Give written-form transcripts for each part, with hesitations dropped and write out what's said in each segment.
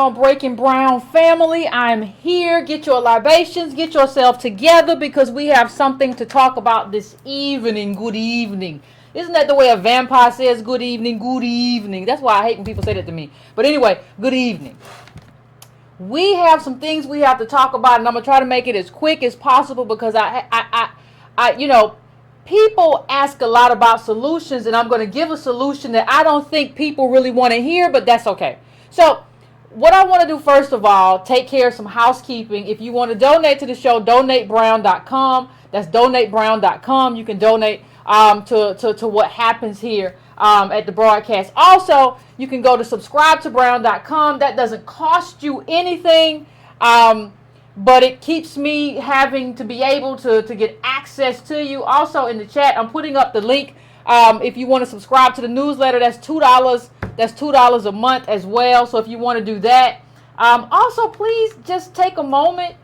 on, Breaking Brown family? I'm here. Get your libations, get yourself together, because we have something to talk about this evening. Good evening. Isn't that the way a vampire says good evening? Good evening. That's why I hate when people say that to me. But anyway, good evening. We have some things we have to talk about, and I'm gonna try to make it as quick as possible, because people ask a lot about solutions, and I'm going to give a solution that I don't think people really want to hear, but that's okay. So what I want to do, first of all, take care of some housekeeping. If you want to donate to the show, donatebrown.com. That's donatebrown.com. You can donate to what happens here at the broadcast. Also, you can go to subscribetobrown.com. That doesn't cost you anything. But it keeps me having to be able to get access to you. Also in the chat, I'm putting up the link. If you want to subscribe to the newsletter, that's $2. That's $2 a month as well. So if you want to do that. Also, please just take a moment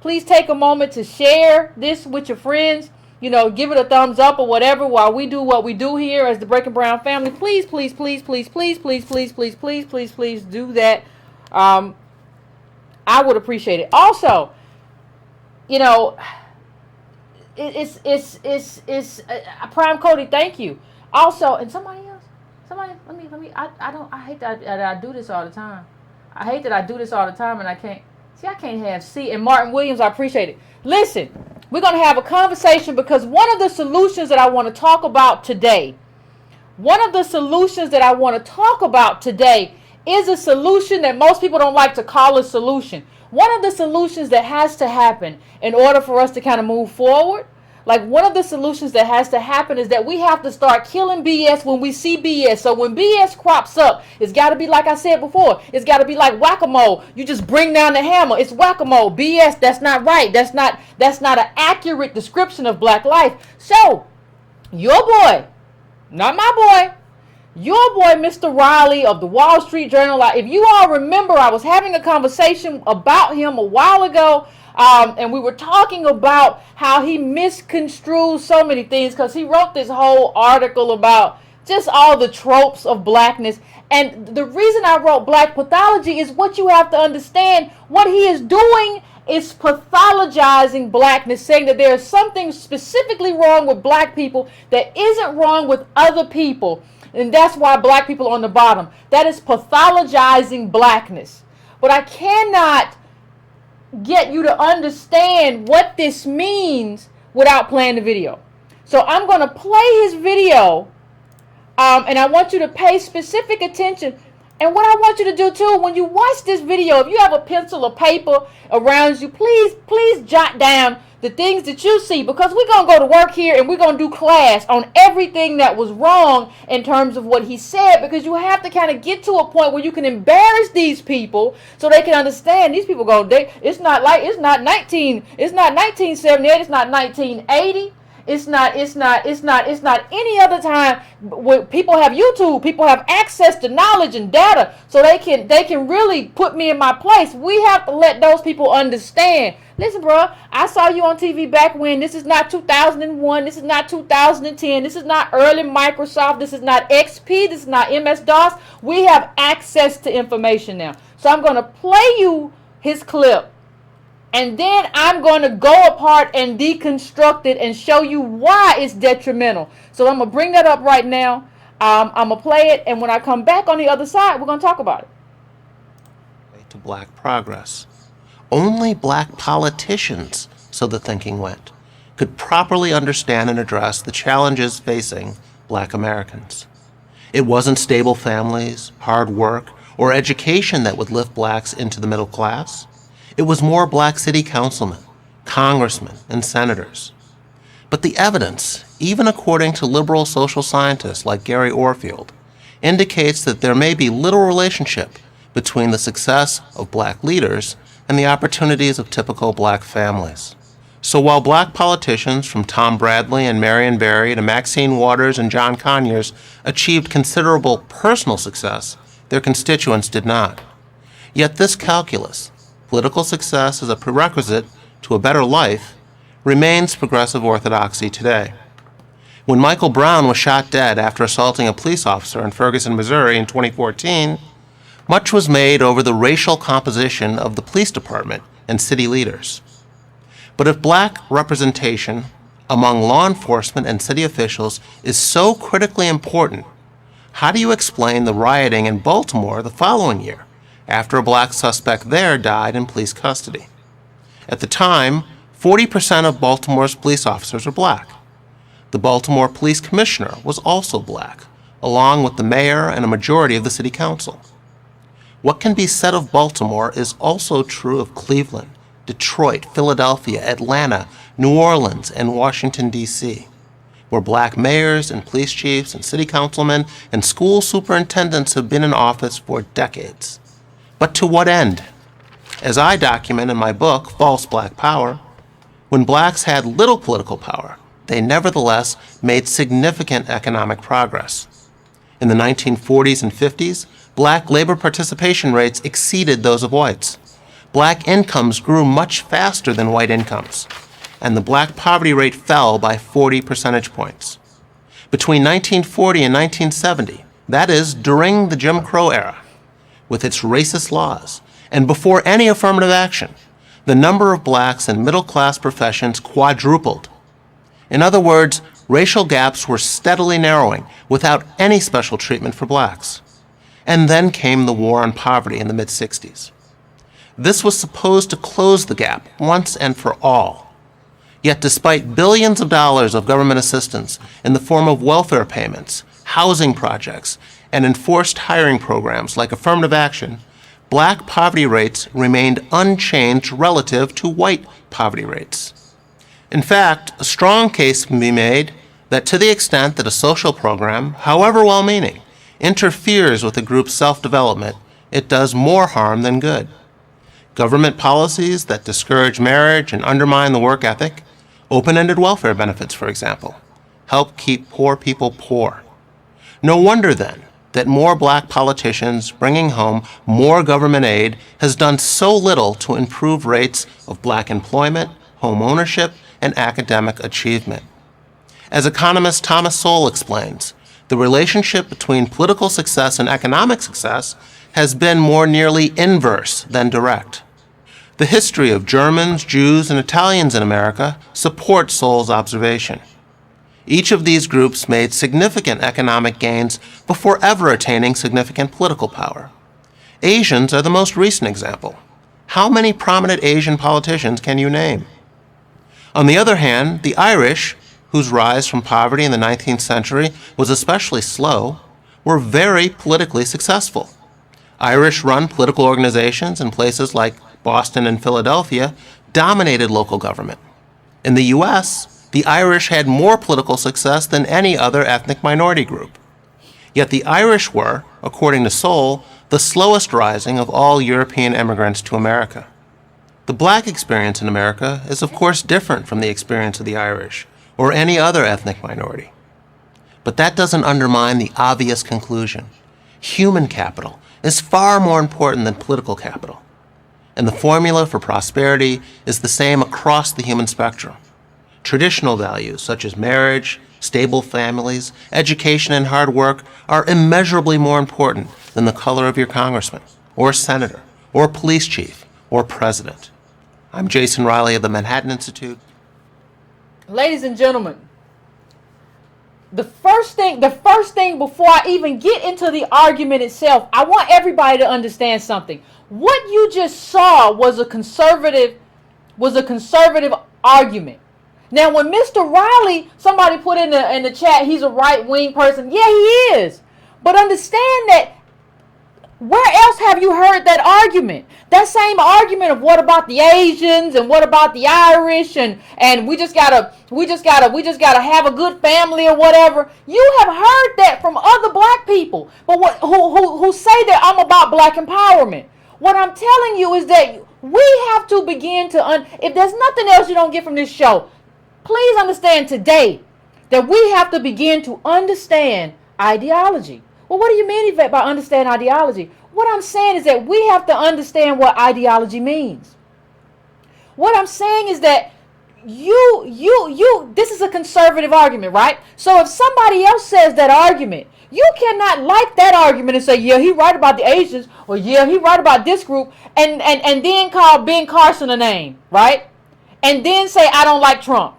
please take a moment to share this with your friends. Give it a thumbs up or whatever while we do what we do here as the Breaking Brown family. Please, please, please, please, please, please, please, please, please, please, please do that. I would appreciate it. Also, it's Prime Cody. Thank you. Also, and somebody else. Let me. I hate that I do this all the time. I hate that I do this all the time, and I can't. See, I can't have C. And Martin Williams, I appreciate it. Listen, we're gonna have a conversation, because one of the solutions that I want to talk about today. Is a solution that most people don't like to call a solution. One of the solutions that has to happen in order for us to kind of move forward, one of the solutions that has to happen is that we have to start killing BS when we see BS. So when BS crops up, it's got to be, like I said before, it's got to be like whack-a-mole. You just bring down the hammer. It's whack-a-mole. BS, that's not right. That's not an accurate description of black life. So your boy, not my boy, your boy, Mr. Riley of the Wall Street Journal. If you all remember, I was having a conversation about him a while ago, and we were talking about how he misconstrued so many things, because he wrote this whole article about just all the tropes of blackness. And the reason I wrote Black Pathology is what you have to understand. What he is doing is pathologizing blackness, saying that there is something specifically wrong with black people that isn't wrong with other people. And that's why black people are on the bottom. That is pathologizing blackness. But I cannot get you to understand what this means without playing the video. So I'm going to play his video, and I want you to pay specific attention. And what I want you to do too, when you watch this video, if you have a pencil or paper around you, please jot down the things that you see, because we're going to go to work here and we're going to do class on everything that was wrong in terms of what he said, because you have to kind of get to a point where you can embarrass these people so they can understand. These people it's not 1978, it's not 1980. It's not any other time where people have YouTube, people have access to knowledge and data, so they can really put me in my place. We have to let those people understand. Listen, bro, I saw you on TV back when. This is not 2001. This is not 2010. This is not early Microsoft. This is not XP. This is not MS-DOS. We have access to information now. So I'm going to play you his clip. And then I'm going to go apart and deconstruct it and show you why it's detrimental. So I'm going to bring that up right now. I'm going to play it. And when I come back on the other side, we're going to talk about it. To black progress. Only black politicians, so the thinking went, could properly understand and address the challenges facing black Americans. It wasn't stable families, hard work, or education that would lift blacks into the middle class. It was more black city councilmen, congressmen, and senators. But the evidence, even according to liberal social scientists like Gary Orfield, indicates that there may be little relationship between the success of black leaders and the opportunities of typical black families. So while black politicians from Tom Bradley and Marion Barry to Maxine Waters and John Conyers achieved considerable personal success, their constituents did not. Yet this calculus, political success as a prerequisite to a better life, remains progressive orthodoxy today. When Michael Brown was shot dead after assaulting a police officer in Ferguson, Missouri in 2014, much was made over the racial composition of the police department and city leaders. But if black representation among law enforcement and city officials is so critically important, how do you explain the rioting in Baltimore the following year, after a black suspect there died in police custody? At the time, 40% of Baltimore's police officers were black. The Baltimore Police Commissioner was also black, along with the mayor and a majority of the city council. What can be said of Baltimore is also true of Cleveland, Detroit, Philadelphia, Atlanta, New Orleans, and Washington, D.C., where black mayors and police chiefs and city councilmen and school superintendents have been in office for decades. But to what end? As I document in my book, False Black Power, when blacks had little political power, they nevertheless made significant economic progress. In the 1940s and 50s, black labor participation rates exceeded those of whites. Black incomes grew much faster than white incomes, and the black poverty rate fell by 40 percentage points. Between 1940 and 1970, that is, during the Jim Crow era, with its racist laws, and before any affirmative action, the number of blacks in middle-class professions quadrupled. In other words, racial gaps were steadily narrowing without any special treatment for blacks. And then came the war on poverty in the mid-60s. This was supposed to close the gap once and for all. Yet despite billions of dollars of government assistance in the form of welfare payments, housing projects, and enforced hiring programs like affirmative action, black poverty rates remained unchanged relative to white poverty rates. In fact, a strong case can be made that to the extent that a social program, however well-meaning, interferes with a group's self-development, it does more harm than good. Government policies that discourage marriage and undermine the work ethic, open-ended welfare benefits, for example, help keep poor people poor. No wonder, then, that more black politicians bringing home more government aid has done so little to improve rates of black employment, home ownership, and academic achievement. As economist Thomas Sowell explains, the relationship between political success and economic success has been more nearly inverse than direct. The history of Germans, Jews, and Italians in America supports Sowell's observation. Each of these groups made significant economic gains before ever attaining significant political power. Asians are the most recent example. How many prominent Asian politicians can you name? On the other hand, the Irish, whose rise from poverty in the 19th century was especially slow, were very politically successful. Irish-run political organizations in places like Boston and Philadelphia dominated local government. In the U.S., the Irish had more political success than any other ethnic minority group. Yet the Irish were, according to Sowell, the slowest rising of all European immigrants to America. The black experience in America is of course different from the experience of the Irish or any other ethnic minority. But that doesn't undermine the obvious conclusion. Human capital is far more important than political capital. And the formula for prosperity is the same across the human spectrum. Traditional values such as marriage, stable families, education, and hard work are immeasurably more important than the color of your congressman, or senator, or police chief, or president. I'm Jason Riley of the Manhattan Institute. Ladies and gentlemen, the first thing before I even get into the argument itself, I want everybody to understand something. What you just saw was a conservative argument. Now, when Mr. Riley, somebody put in the chat, he's a right-wing person. Yeah, he is. But understand that where else have you heard that argument? That same argument of what about the Asians and what about the Irish and we just gotta have a good family or whatever. You have heard that from other black people, but who say that I'm about black empowerment. What I'm telling you is that we have to begin to if there's nothing else you don't get from this show, please understand today that we have to begin to understand ideology. Well, what do you mean, Yvette, by understand ideology? What I'm saying is that we have to understand what ideology means. What I'm saying is that this is a conservative argument, right? So if somebody else says that argument, you cannot like that argument and say, yeah, he right about the Asians, or yeah, he right about this group, and then call Ben Carson a name, right? And then say, I don't like Trump.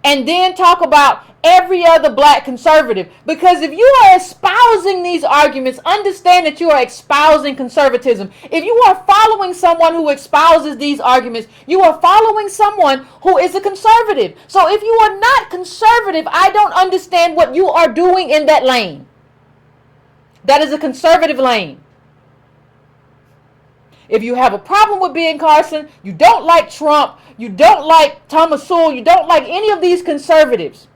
And then talk about every other black conservative. Because if you are espousing these arguments, understand that you are espousing conservatism. If you are following someone who espouses these arguments, you are following someone who is a conservative. So if you are not conservative, I don't understand what you are doing in that lane. That is a conservative lane. If you have a problem with Ben Carson, you don't like Trump, you don't like Thomas Sowell, you don't like any of these conservatives,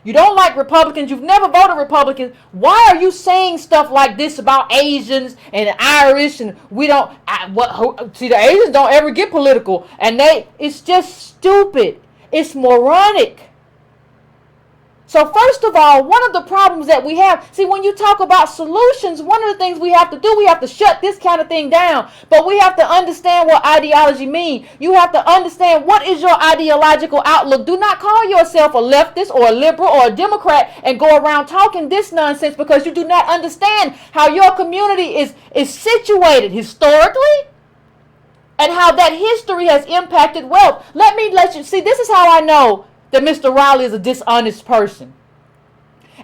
you don't like Republicans, you've never voted Republican, why are you saying stuff like this about Asians and Irish and see, the Asians don't ever get political, and it's just stupid. It's moronic. So first of all, one of the problems that we have, see, when you talk about solutions, one of the things we have to do, we have to shut this kind of thing down. But we have to understand what ideology means. You have to understand what is your ideological outlook. Do not call yourself a leftist or a liberal or a Democrat and go around talking this nonsense because you do not understand how your community is situated historically and how that history has impacted wealth. Let you see, this is how I know that Mr. Riley is a dishonest person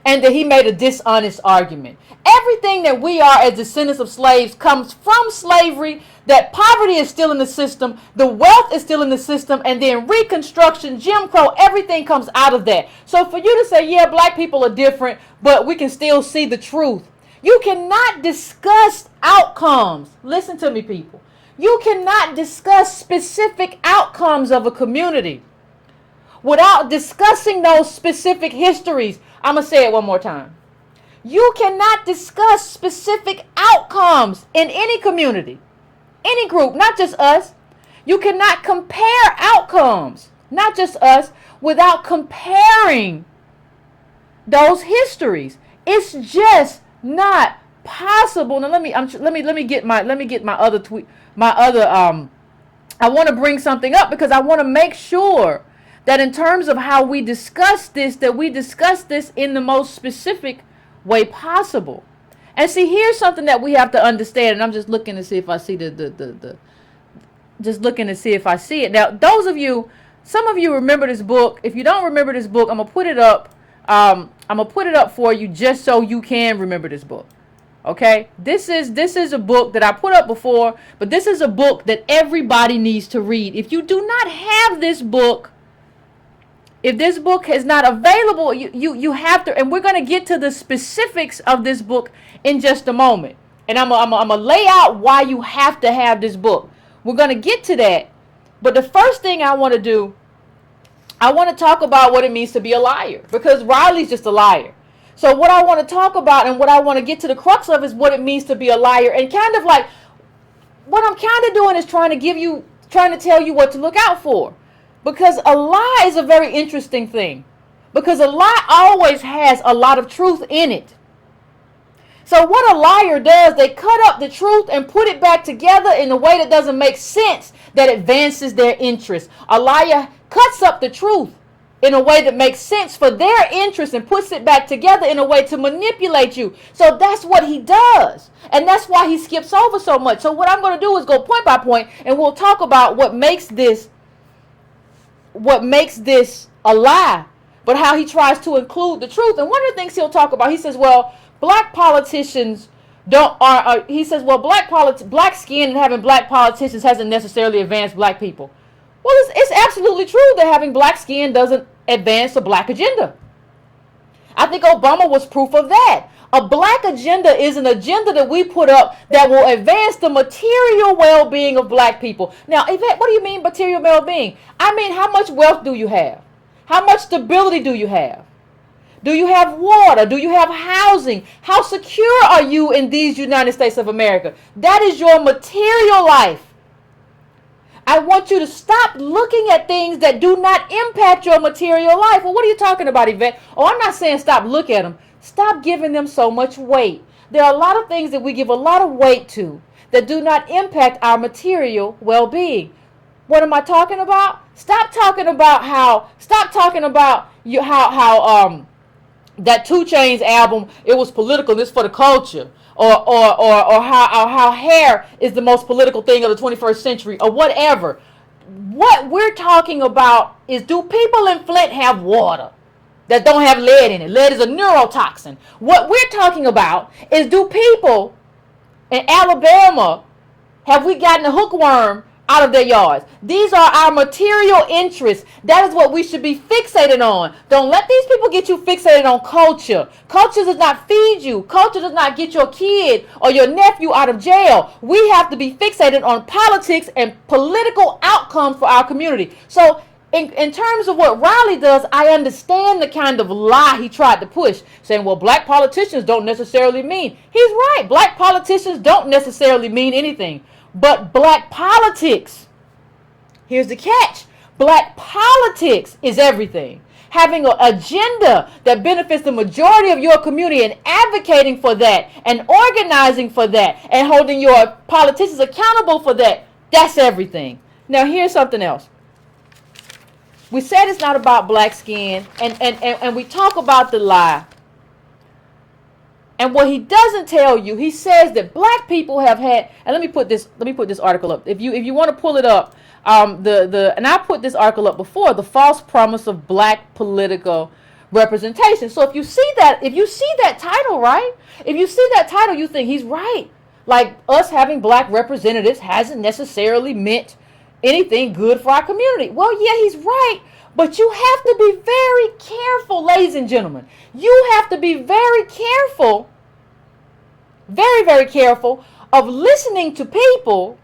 and that he made a dishonest argument. Everything that we are as descendants of slaves comes from slavery, that poverty is still in the system, the wealth is still in the system, and then Reconstruction, Jim Crow, everything comes out of that. So for you to say, yeah, black people are different, but we can still see the truth. You cannot discuss outcomes. Listen to me, people. You cannot discuss specific outcomes of a community without discussing those specific histories. I'm going to say it one more time. You cannot discuss specific outcomes in any community, any group, not just us. You cannot compare outcomes, not just us, without comparing those histories. It's just not possible. Now let me get my other tweet, I want to bring something up because I want to make sure that in terms of how we discuss this, that we discuss this in the most specific way possible. And see, here's something that we have to understand, and I'm just looking to see if I see just looking to see if I see it. Now, those of you, some of you remember this book. If you don't remember this book, I'm gonna put it up. I'm gonna put it up for you just so you can remember this book. Okay? This is a book that I put up before, but this is a book that everybody needs to read. If you do not have this book, if this book is not available, you have to, and we're going to get to the specifics of this book in just a moment. And I'm going to lay out why you have to have this book. We're going to get to that. But the first thing I want to do, I want to talk about what it means to be a liar. Because Riley's just a liar. So what I want to talk about and what I want to get to the crux of is what it means to be a liar. And kind of like, what I'm kind of doing is trying to tell you what to look out for. Because a lie is a very interesting thing. Because a lie always has a lot of truth in it. So what a liar does, they cut up the truth and put it back together in a way that doesn't make sense, that advances their interest. A liar cuts up the truth in a way that makes sense for their interest and puts it back together in a way to manipulate you. So that's what he does. And that's why he skips over so much. So what I'm going to do is go point by point, and we'll talk about what makes this a lie, but how he tries to include the truth. And one of the things he'll talk about, he says, well, black politicians black skin and having black politicians hasn't necessarily advanced black people. Well, it's absolutely true that having black skin doesn't advance a black agenda. I think Obama was proof of that. A black agenda is an agenda that we put up that will advance the material well-being of black people. Now, Yvette, what do you mean material well-being? I mean, how much wealth do you have? How much stability do you have? Do you have water? Do you have housing? How secure are you in these United States of America? That is your material life. I want you to stop looking at things that do not impact your material life. Well, what are you talking about, Yvette? Oh, I'm not saying stop looking at them. Stop giving them so much weight. There are a lot of things that we give a lot of weight to that do not impact our material well-being. What am I talking about? Stop talking about how that 2 Chainz album, it was political, this for the culture, or how hair is the most political thing of the 21st century, or whatever. What we're talking about is, do people in Flint have water that don't have lead in it? Lead is a neurotoxin. What we're talking about is, do people in Alabama, have we gotten a hookworm out of their yards? These are our material interests. That is what we should be fixated on. Don't let these people get you fixated on culture. Culture does not feed you. Culture does not get your kid or your nephew out of jail. We have to be fixated on politics and political outcomes for our community. So in terms of what Riley does, I understand the kind of lie he tried to push, saying, well, black politicians don't necessarily mean. He's right. Black politicians don't necessarily mean anything. But black politics, here's the catch, black politics is everything. Having an agenda that benefits the majority of your community and advocating for that and organizing for that and holding your politicians accountable for that, that's everything. Now here's something else. We said it's not about black skin, and we talk about the lie. And what he doesn't tell you, he says that black people have had, and let me put this article up. If you want to pull it up, and I put this article up before, the false promise of black political representation. So if you see that title, right? If you see that title, you think he's right. Like, us having black representatives hasn't necessarily meant anything good for our community. Well, yeah, he's right. But you have to be very careful, ladies and gentlemen. You have to be very careful, very, very careful of listening to people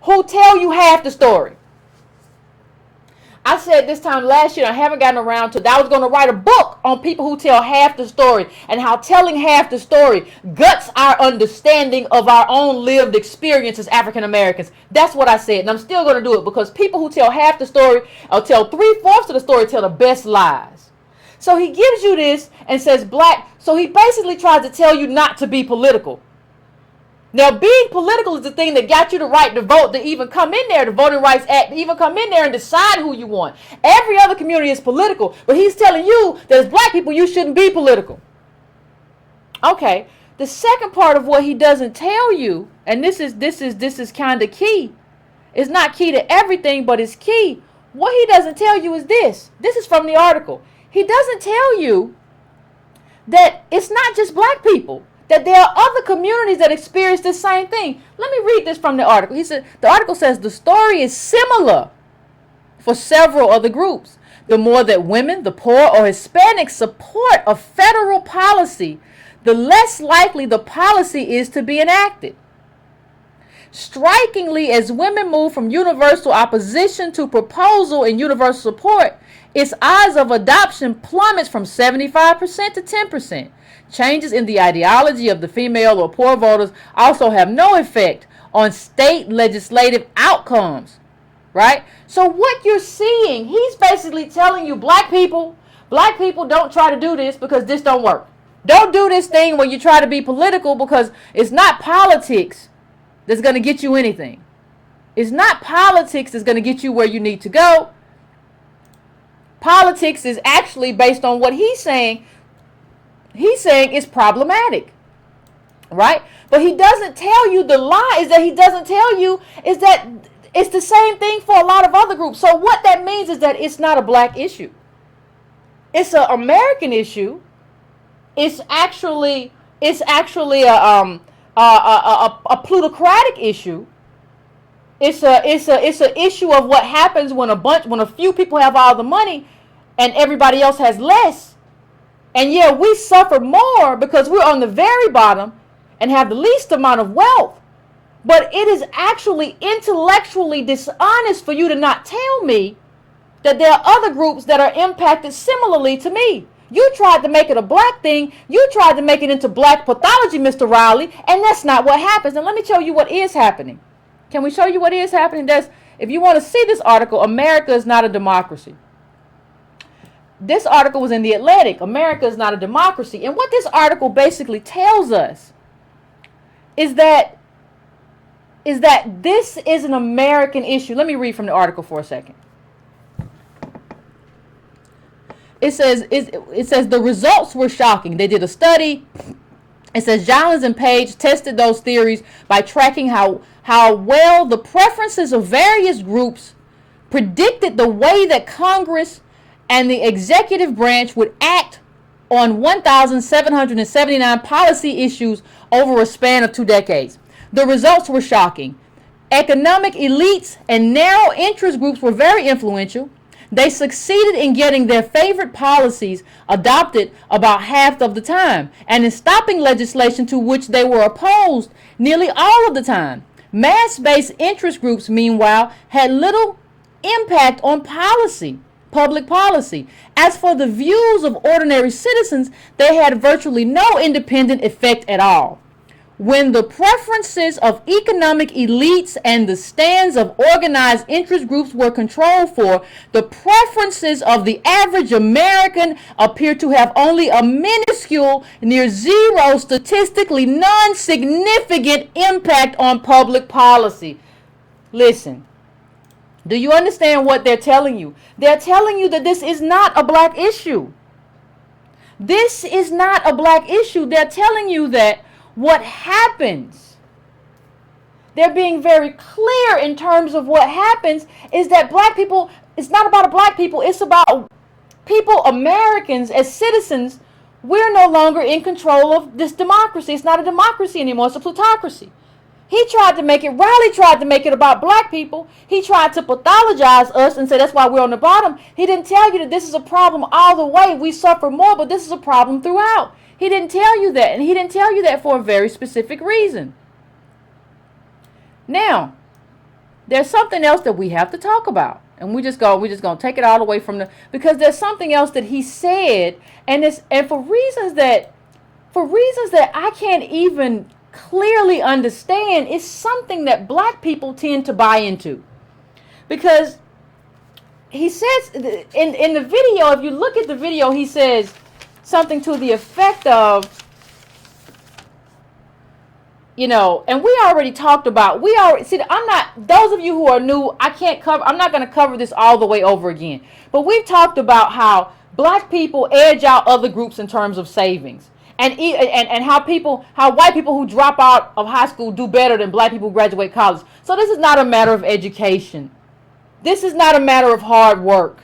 who tell you half the story. I said this time last year, I haven't gotten around to it, that I was going to write a book on people who tell half the story and how telling half the story guts our understanding of our own lived experience as African Americans. That's what I said, and I'm still going to do it, because people who tell half the story or tell 3/4 of the story tell the best lies. So he gives you this and says black, so he basically tries to tell you not to be political. Now, being political is the thing that got you the right to vote, to even come in there, the Voting Rights Act, to even come in there and decide who you want. Every other community is political, but he's telling you that as black people, you shouldn't be political. Okay, the second part of what he doesn't tell you, and this is kind of key. It's not key to everything, but it's key. What he doesn't tell you is this. This is from the article. He doesn't tell you that it's not just black people, that there are other communities that experience the same thing. Let me read this from the article. The article says the story is similar for several other groups. The more that women, the poor, or Hispanics support a federal policy, the less likely the policy is to be enacted. Strikingly, as women move from universal opposition to proposal and universal support, its odds of adoption plummets from 75% to 10%. Changes in the ideology of the female or poor voters also have no effect on state legislative outcomes, right? So what you're seeing, he's basically telling you, black people don't try to do this because this don't work. Don't do this thing when you try to be political, because it's not politics that's going to get you anything. It's not politics that's going to get you where you need to go. Politics is actually, based on what he's saying it's problematic, right? But he doesn't tell you, the lie is that he doesn't tell you is that it's the same thing for a lot of other groups. So what that means is that it's not a black issue. It's an American issue. It's actually a plutocratic issue. It's an issue of what happens when a few people have all the money and everybody else has less. And yeah, we suffer more because we're on the very bottom and have the least amount of wealth. But it is actually intellectually dishonest for you to not tell me that there are other groups that are impacted similarly to me. You tried to make it a black thing. You tried to make it into black pathology, Mr. Riley, and that's not what happens. And let me show you what is happening. Can we show you what is happening? If you want to see this article, America is not a democracy. This article was in the Atlantic. America is not a democracy. And what this article basically tells us is that is that this is an American issue. Let me read from the article for a second. It says the results were shocking. They did a study. It says Jollins and Page tested those theories by tracking how well the preferences of various groups predicted the way that Congress and the executive branch would act on 1,779 policy issues over a span of 2 decades. The results were shocking. Economic elites and narrow interest groups were very influential. They succeeded in getting their favorite policies adopted about half of the time, and in stopping legislation to which they were opposed nearly all of the time. Mass-based interest groups, meanwhile, had little impact on public policy. As for the views of ordinary citizens, they had virtually no independent effect at all. When the preferences of economic elites and the stands of organized interest groups were controlled for, the preferences of the average American appear to have only a minuscule, near zero, statistically non-significant impact on public policy. Listen, do you understand what they're telling you? They're telling you that this is not a black issue. This is not a black issue. They're telling you that what happens, they're being very clear in terms of what happens, is that black people, it's not about black people, it's about people, Americans, as citizens. We're no longer in control of this democracy. It's not a democracy anymore, it's a plutocracy. Riley tried to make it about black people. He tried to pathologize us and say that's why we're on the bottom. He didn't tell you that this is a problem all the way. We suffer more, but this is a problem throughout. He didn't tell you that, and he didn't tell you that for a very specific reason. Now, there's something else that we have to talk about, and we're just gonna take it all away from because there's something else that he said, and for reasons that I can't even clearly understand, is something that black people tend to buy into, because he says in the video, if you look at the video, he says something to the effect of, and we already talked about, those of you who are new, I'm not going to cover this all the way over again, but we've talked about how black people edge out other groups in terms of savings, and how white people who drop out of high school do better than black people who graduate college. So this is not a matter of education. This is not a matter of hard work.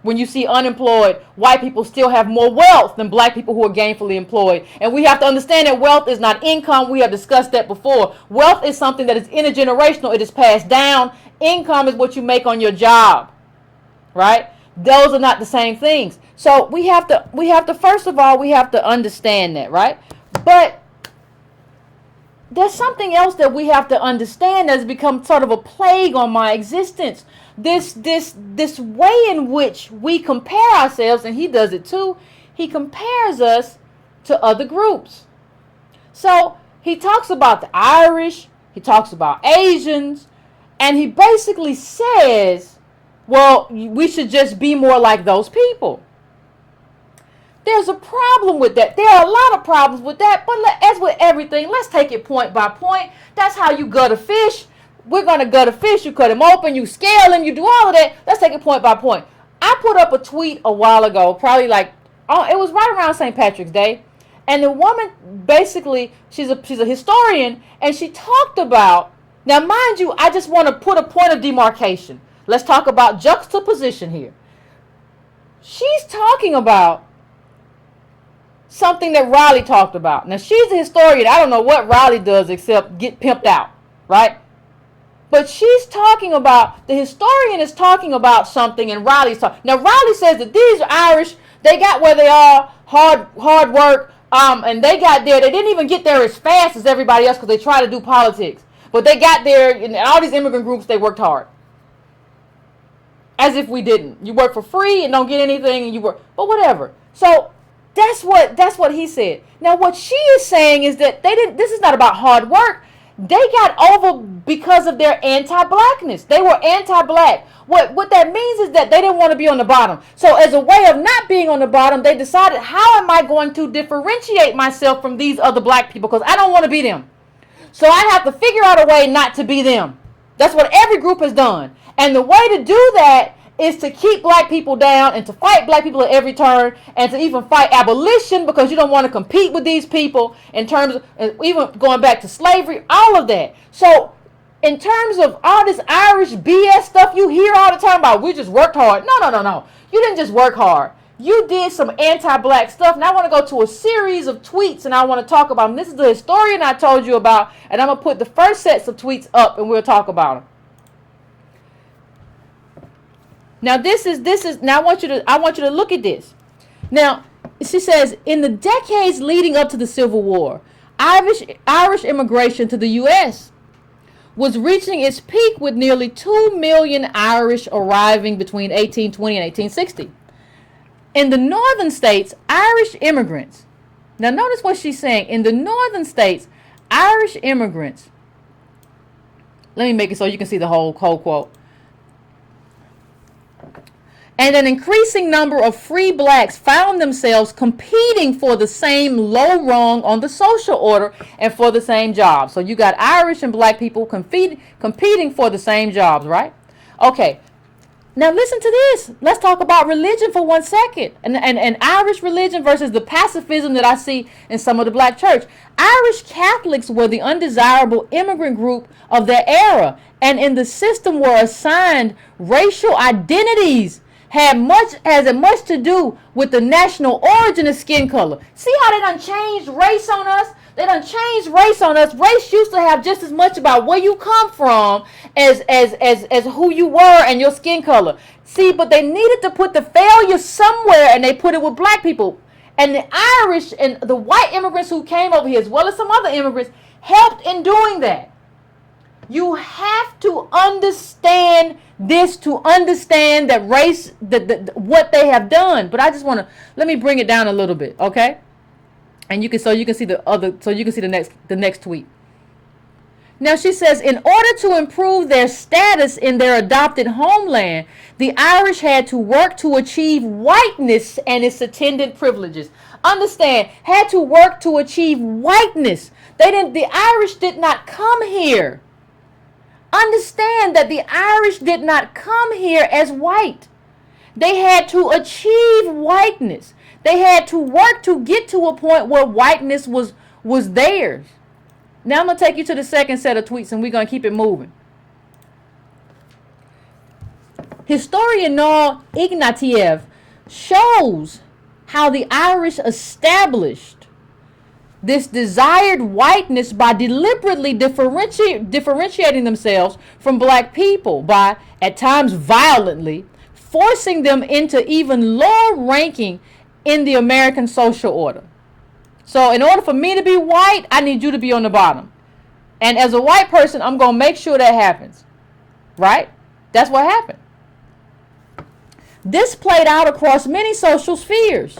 When you see unemployed, white people still have more wealth than black people who are gainfully employed. And we have to understand that wealth is not income. We have discussed that before. Wealth is something that is intergenerational. It is passed down. Income is what you make on your job, right? Those are not the same things. So we have to first of all, we have to understand that, right? But there's something else that we have to understand that's become sort of a plague on my existence. This way in which we compare ourselves, and he does it too. He compares us to other groups. So he talks about the Irish, he talks about Asians, and he basically says, well, we should just be more like those people. There's a problem with that. There are a lot of problems with that, but as with everything, let's take it point by point. That's how you gut a fish. We're going to gut a fish. You cut him open, you scale him, you do all of that. Let's take it point by point. I put up a tweet a while ago, probably it was right around St. Patrick's Day. And the woman, basically, she's a historian, and she talked about, now mind you, I just want to put a point of demarcation. Let's talk about juxtaposition here. She's talking about something that Riley talked about. Now, she's a historian. I don't know what Riley does except get pimped out, right? But she's talking about, the historian is talking about something, and Riley's talking. Now, Riley says that these Irish, they got where they are, hard work, and they got there. They didn't even get there as fast as everybody else because they tried to do politics. But they got there, and all these immigrant groups, they worked hard. As if we didn't. You work for free and don't get anything, and you work, but whatever. So that's what he said. Now, what she is saying is that this is not about hard work. They got over because of their anti-blackness. They were anti-black. What that means is that they didn't want to be on the bottom. So as a way of not being on the bottom, they decided, how am I going to differentiate myself from these other black people? Because I don't want to be them. So I have to figure out a way not to be them. That's what every group has done. And the way to do that is to keep black people down and to fight black people at every turn and to even fight abolition because you don't want to compete with these people in terms of even going back to slavery, all of that. So in terms of all this Irish BS stuff you hear all the time about, we just worked hard. No. You didn't just work hard. You did some anti-black stuff. And I want to go to a series of tweets and I want to talk about them. This is the historian I told you about. And I'm going to put the first sets of tweets up and we'll talk about them. Now now I want you to look at this. Now, she says, in the decades leading up to the Civil War, Irish immigration to the U.S. was reaching its peak with nearly 2 million Irish arriving between 1820 and 1860. In the northern states, Irish immigrants, now notice what she's saying, in the northern states, Irish immigrants, let me make it so you can see the whole quote. And an increasing number of free blacks found themselves competing for the same low rung on the social order and for the same jobs. So you got Irish and black people competing for the same jobs, right? Okay. Now listen to this. Let's talk about religion for 1 second. And Irish religion versus the pacifism that I see in some of the black church. Irish Catholics were the undesirable immigrant group of their era. And in the system were assigned racial identities had much to do with the national origin of skin color. See how they done changed race on us? They done changed race on us. Race used to have just as much about where you come from as who you were and your skin color. See, but they needed to put the failure somewhere and they put it with black people. And the Irish and the white immigrants who came over here, as well as some other immigrants, helped in doing that. You have to understand this to understand that race, what they have done. But I just want to let me bring it down a little bit, okay? And you can see the next tweet. Now she says, in order to improve their status in their adopted homeland, the Irish had to work to achieve whiteness and its attendant privileges. Understand, had to work to achieve whiteness. The Irish did not come here. Understand that the Irish did not come here as white. They had to achieve whiteness. They had to work to get to a point where whiteness was theirs. Now I'm going to take you to the second set of tweets and we're going to keep it moving. Historian Noel Ignatieff shows how the Irish established this desired whiteness by deliberately differentiating themselves from black people by, at times violently, forcing them into even lower ranking in the American social order. So in order for me to be white, I need you to be on the bottom. And as a white person, I'm going to make sure that happens. Right? That's what happened. This played out across many social spheres,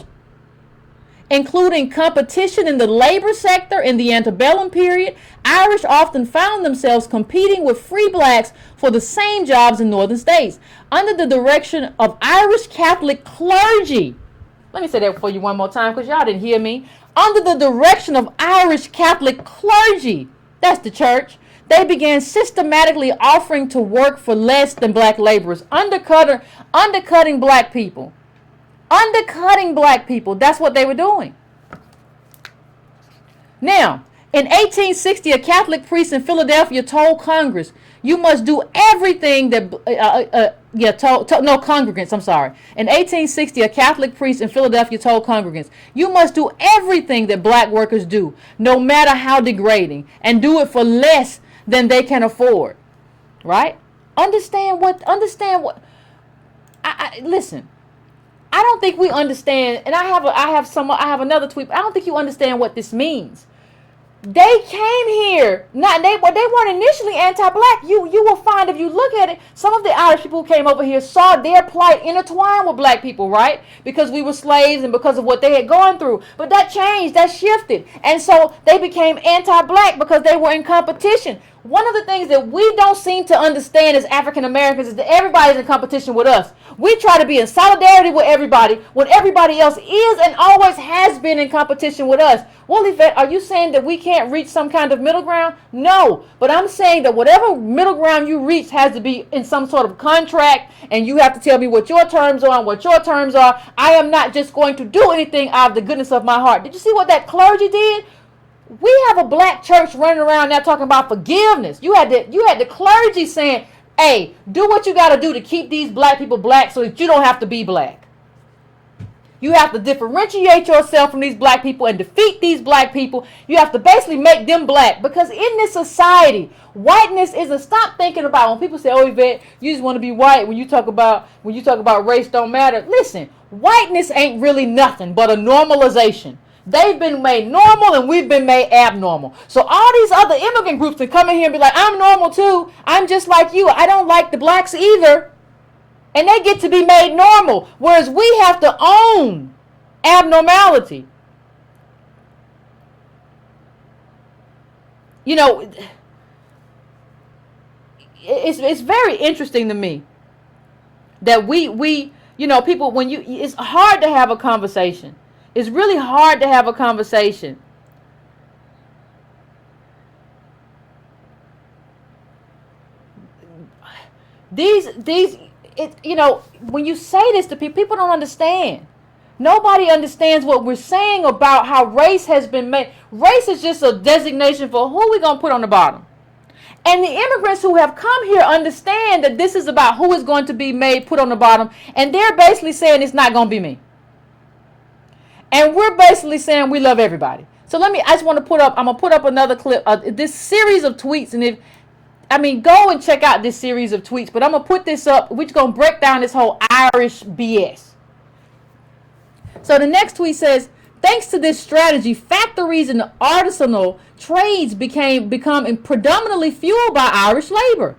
including competition in the labor sector in the antebellum period. Irish often found themselves competing with free blacks for the same jobs in northern states. Under the direction of Irish Catholic clergy, let me say that for you one more time because y'all didn't hear me. Under the direction of Irish Catholic clergy, that's the church, they began systematically offering to work for less than black laborers, undercutting black people. Undercutting black people. That's what they were doing. Now, in 1860, a Catholic priest in Philadelphia told Congress, you must do everything that, congregants, I'm sorry. In 1860, a Catholic priest in Philadelphia told congregants, you must do everything that black workers do, no matter how degrading, and do it for less than they can afford. Right? Listen. I don't think we understand, and I have another tweet. I don't think you understand what this means. They came here, they weren't initially anti-black. You will find if you look at it, some of the Irish people who came over here saw their plight intertwined with black people, right? Because we were slaves and because of what they had gone through. But that changed, that shifted, and so they became anti-black because they were in competition. One of the things that we don't seem to understand as African Americans is that everybody's in competition with us. We try to be in solidarity with everybody when everybody else is and always has been in competition with us. Well, Yvette, are you saying that we can't reach some kind of middle ground? No, but I'm saying that whatever middle ground you reach has to be in some sort of contract, and you have to tell me what your terms are and what your terms are. I am not just going to do anything out of the goodness of my heart. Did you see what that clergy did? We have a black church running around now talking about forgiveness. You had the clergy saying, hey, do what you got to do to keep these black people black so that you don't have to be black. You have to differentiate yourself from these black people and defeat these black people. You have to basically make them black, because in this society, whiteness isn't. Stop thinking about when people say, "Oh, Yvette, you just want to be white." When you talk about race don't matter. Listen, whiteness ain't really nothing but a normalization. They've been made normal and we've been made abnormal. So all these other immigrant groups can come in here and be like, I'm normal too. I'm just like you. I don't like the blacks either. And they get to be made normal. Whereas we have to own abnormality. You know, it's very interesting to me that we you know, people, it's hard to have a conversation. It's really hard to have a conversation. You know, when you say this to people, people don't understand. Nobody understands what we're saying about how race has been made. Race is just a designation for who we're going to put on the bottom. And the immigrants who have come here understand that this is about who is going to be put on the bottom. And they're basically saying it's not going to be me. And we're basically saying we love everybody. So I'm going to put up another clip of this series of tweets. And go and check out this series of tweets. But I'm going to put this up. We're just going to break down this whole Irish BS. So the next tweet says, thanks to this strategy, factories and artisanal trades become predominantly fueled by Irish labor.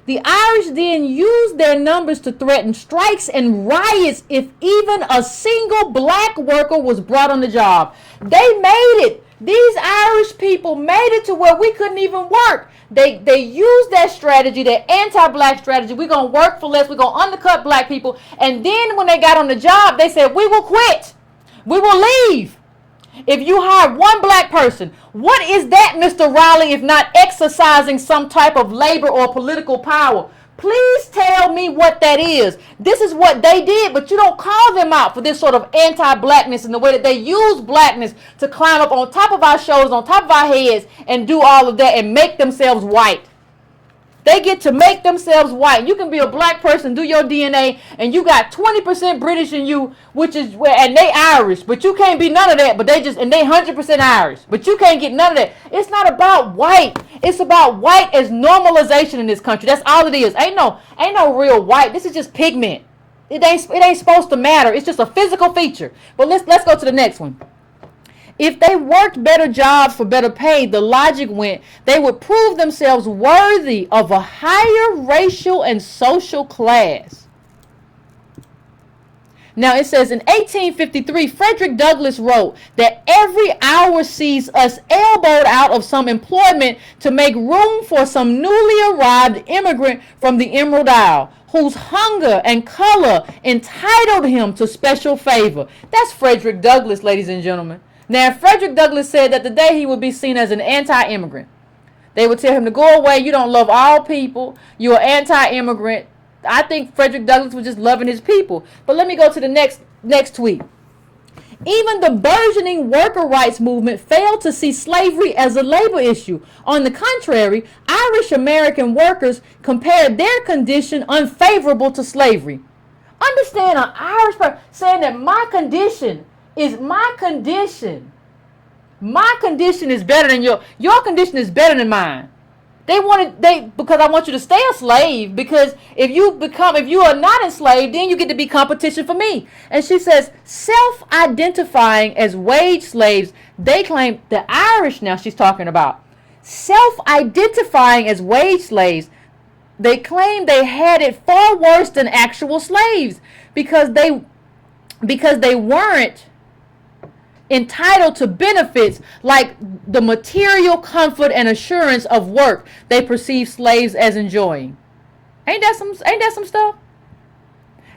The Irish then used their numbers to threaten strikes and riots if even a single black worker was brought on the job. They made it. These Irish people made it to where we couldn't even work. They used that strategy, that anti-black strategy. We're going to work for less. We're going to undercut black people. And then when they got on the job, they said, we will quit. We will leave. If you hire one black person, what is that, Mr. Riley, if not exercising some type of labor or political power? Please tell me what that is. This is what they did, but you don't call them out for this sort of anti-blackness and the way that they use blackness to climb up on top of our shoulders, on top of our heads, and do all of that and make themselves white. They get to make themselves white. You can be a black person, do your DNA, and you got 20% British in you, and they Irish, but you can't be none of that. But they 100% Irish, but you can't get none of that. It's not about white. It's about white as normalization in this country. That's all it is. Ain't no real white. This is just pigment. It ain't supposed to matter. It's just a physical feature. But let's go to the next one. If they worked better jobs for better pay, the logic went, they would prove themselves worthy of a higher racial and social class. Now it says in 1853, Frederick Douglass wrote that every hour sees us elbowed out of some employment to make room for some newly arrived immigrant from the Emerald Isle, whose hunger and color entitled him to special favor. That's Frederick Douglass, ladies and gentlemen. Now, Frederick Douglass said that today he would be seen as an anti-immigrant. They would tell him to go away. You don't love all people. You're anti-immigrant. I think Frederick Douglass was just loving his people. But let me go to the next tweet. Even the burgeoning worker rights movement failed to see slavery as a labor issue. On the contrary, Irish American workers compared their condition unfavorable to slavery. Understand, an Irish person saying that my condition is better than your condition is better than mine. Because I want you to stay a slave, because if you are not enslaved, then you get to be competition for me. And she says, self-identifying as wage slaves, they claim, the Irish now she's talking about, self-identifying as wage slaves, they claim they had it far worse than actual slaves because they weren't entitled to benefits like the material comfort and assurance of work they perceive slaves as enjoying. Ain't that some stuff?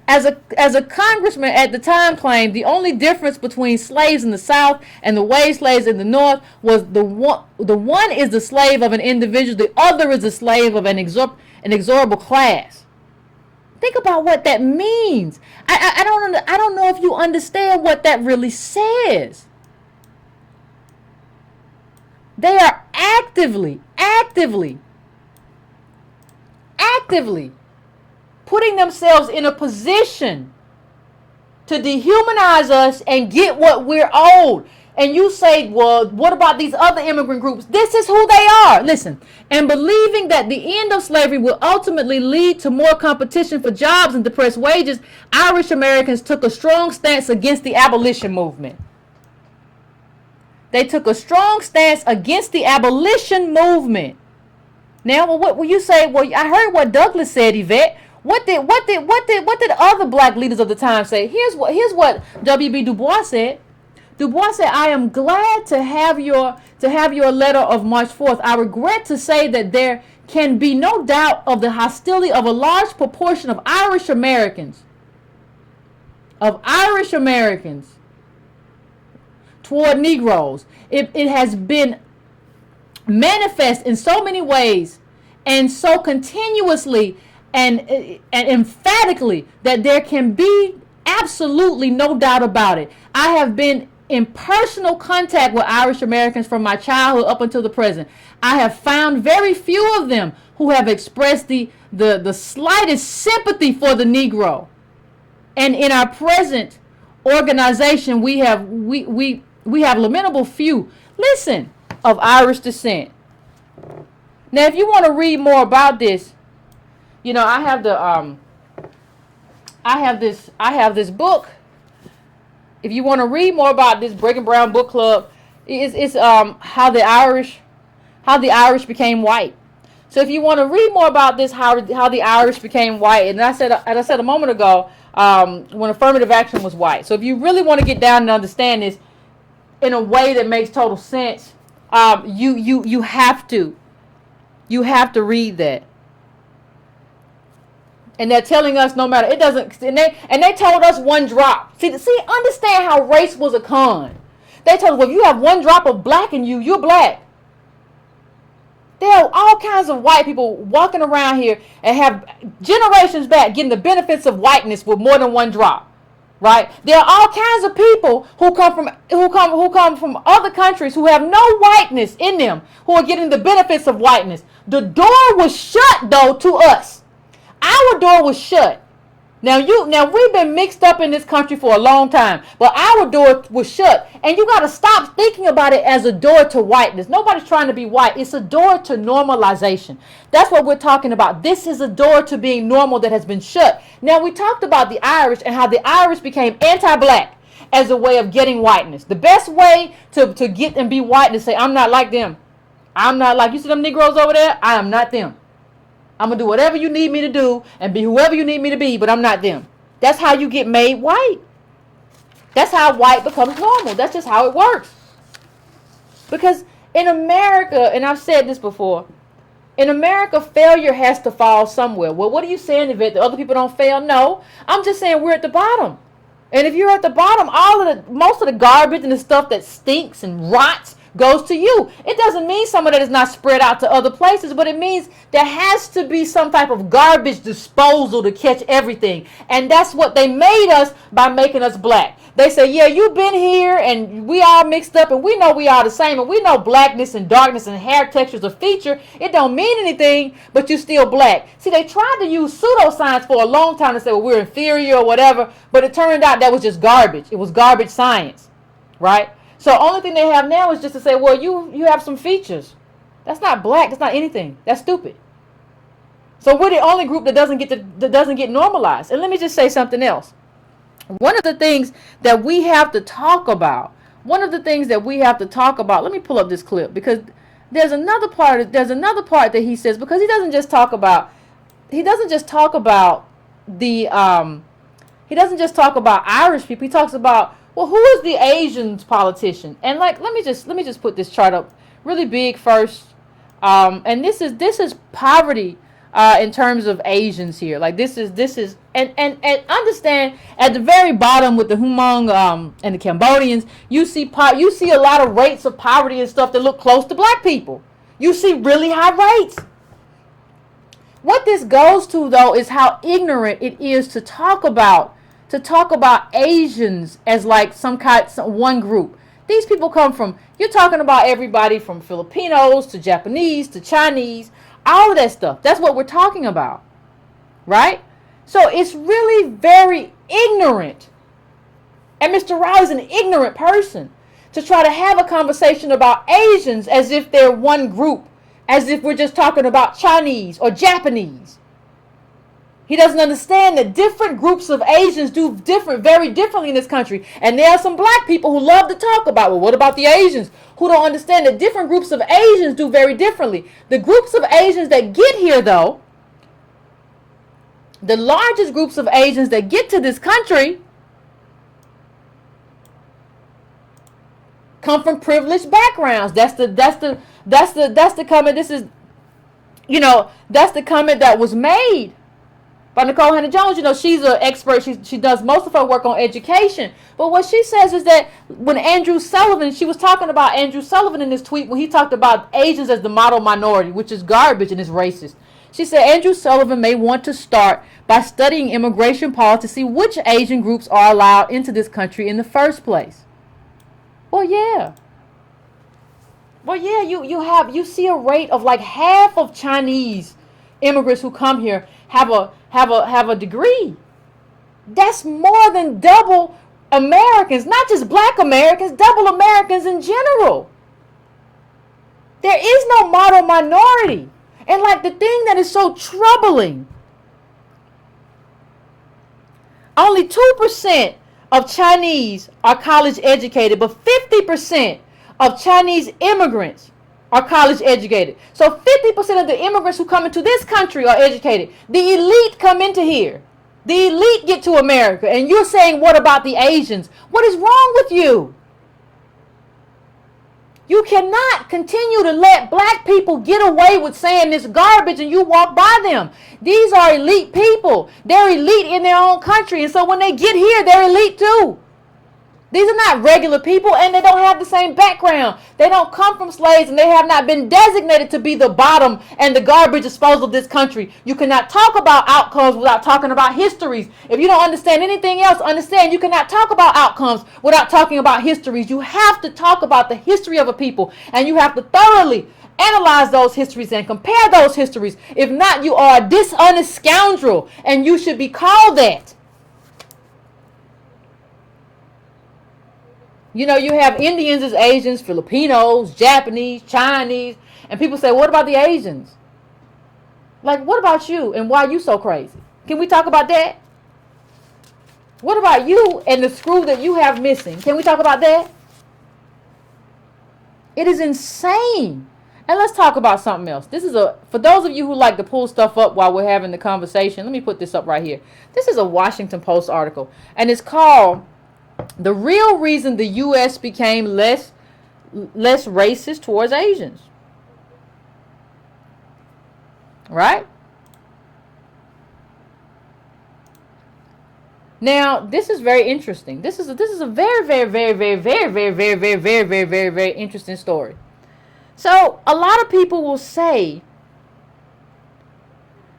As a congressman at the time claimed, the only difference between slaves in the South and the wage slaves in the North was the one is the slave of an individual, the other is the slave of an inexorable class. Think about what that means. I don't know if you understand what that really says. They are actively putting themselves in a position to dehumanize us and get what we're owed. And you say, well, what about these other immigrant groups? This is who they are. Listen, and believing that the end of slavery will ultimately lead to more competition for jobs and depressed wages, Irish Americans took a strong stance against the abolition movement. They took a strong stance against the abolition movement. Now, well, what will you say? Well, I heard what Douglas said, Yvette. What did other black leaders of the time say? Here's what W.B. Du Bois said. Du Bois said, I am glad to have your letter of March 4th. I regret to say that there can be no doubt of the hostility of a large proportion of Irish Americans toward Negroes. It has been manifest in so many ways and so continuously and emphatically that there can be absolutely no doubt about it. I have been in personal contact with Irish Americans from my childhood up until the present. I have found very few of them who have expressed the slightest sympathy for the Negro. And in our present organization, we have lamentable few, listen, of Irish descent. Now, if you want to read more about this, you know, I have this book. If you want to read more about this, Breaking Brown Book Club, it's how the Irish became white. So if you want to read more about this, how the Irish became white, and as I said a moment ago, when affirmative action was white. So if you really want to get down and understand this in a way that makes total sense, you have to read that. And they're telling us no matter, it doesn't, and they told us one drop. See, understand how race was a con. They told us, well, if you have one drop of black in you, you're black. There are all kinds of white people walking around here and have generations back getting the benefits of whiteness with more than one drop. Right? There are all kinds of people who come from other countries who have no whiteness in them, who are getting the benefits of whiteness. The door was shut though to us. Our door was shut. Now we've been mixed up in this country for a long time, but our door was shut. And you got to stop thinking about it as a door to whiteness. Nobody's trying to be white. It's a door to normalization. That's what we're talking about. This is a door to being normal that has been shut. Now, we talked about the Irish and how the Irish became anti-black as a way of getting whiteness. The best way to get and be white is say, I'm not like them. I'm not like, you see them Negroes over there? I am not them. I'm going to do whatever you need me to do and be whoever you need me to be, but I'm not them. That's how you get made white. That's how white becomes normal. That's just how it works. Because in America, and I've said this before, in America, failure has to fall somewhere. Well, what are you saying, Yvette? The other people don't fail? No. I'm just saying we're at the bottom. And if you're at the bottom, most of the garbage and the stuff that stinks and rots goes to you. It doesn't mean some of that is not spread out to other places, but it means there has to be some type of garbage disposal to catch everything. And that's what they made us by making us black. They say, yeah, you've been here and we all mixed up and we know we are the same and we know blackness and darkness and hair texture is a feature. It don't mean anything, but you're still black. See, they tried to use pseudoscience for a long time to say, well, we're inferior or whatever, but it turned out that was just garbage. It was garbage science, right? So only thing they have now is just to say, well, you have some features. That's not black. That's not anything. That's stupid. So we're the only group that doesn't get normalized. And let me just say something else. One of the things that we have to talk about. Let me pull up this clip because there's another part that he says, because he doesn't just talk about Irish people. He talks about well, who is the Asians politician? And like, let me just put this chart up really big first. And this is poverty in terms of Asians here. Like this is and understand at the very bottom with the Hmong and the Cambodians, you see a lot of rates of poverty and stuff that look close to black people. You see really high rates. What this goes to though is how ignorant it is to talk about Asians as like one group. These people come from, you're talking about everybody from Filipinos to Japanese to Chinese, all of that stuff. That's what we're talking about, right? So it's really very ignorant. And Mr. Rao is an ignorant person to try to have a conversation about Asians as if they're one group, as if we're just talking about Chinese or Japanese. He doesn't understand that different groups of Asians do very differently in this country. And there are some black people who love to talk about, well, what about the Asians? Who don't understand that different groups of Asians do very differently. The groups of Asians that get here, though, the largest groups of Asians that get to this country come from privileged backgrounds. That's the comment. This is, that's the comment that was made by Nicole Hannah-Jones. She's an expert. She does most of her work on education. But what she says is that when Andrew Sullivan, she was talking about Andrew Sullivan in this tweet when he talked about Asians as the model minority, which is garbage and is racist. She said Andrew Sullivan may want to start by studying immigration policy to see which Asian groups are allowed into this country in the first place. Well, yeah. You see a rate of like half of Chinese immigrants who come here have a degree. That's more than double Americans, not just black Americans, double Americans in general. There is no model minority. And like the thing that is so troubling, only 2% of Chinese are college educated, but 50% of Chinese immigrants are college educated. So 50% of the immigrants who come into this country are educated. The elite come into here. The elite get to America. And you're saying, what about the Asians? What is wrong with you? You cannot continue to let black people get away with saying this garbage and you walk by them. These are elite people. They're elite in their own country. And so when they get here, they're elite too. These are not regular people, and they don't have the same background. They don't come from slaves, and they have not been designated to be the bottom and the garbage disposal of this country. You cannot talk about outcomes without talking about histories. If you don't understand anything else, understand you cannot talk about outcomes without talking about histories. You have to talk about the history of a people, and you have to thoroughly analyze those histories and compare those histories. If not, you are a dishonest scoundrel, and you should be called that. You have Indians as Asians, Filipinos, Japanese, Chinese, and people say, what about the Asians? Like, what about you and why are you so crazy? Can we talk about that? What about you and the screw that you have missing? Can we talk about that? It is insane. And let's talk about something else. This is for those of you who like to pull stuff up while we're having the conversation, let me put this up right here. This is a Washington Post article, and it's called "The Real Reason the U.S. Became Less Racist Towards Asians." Right? Now, this is very interesting. This is a very, very, very, very, very, very, very, very, very, very, very, very interesting story. So, a lot of people will say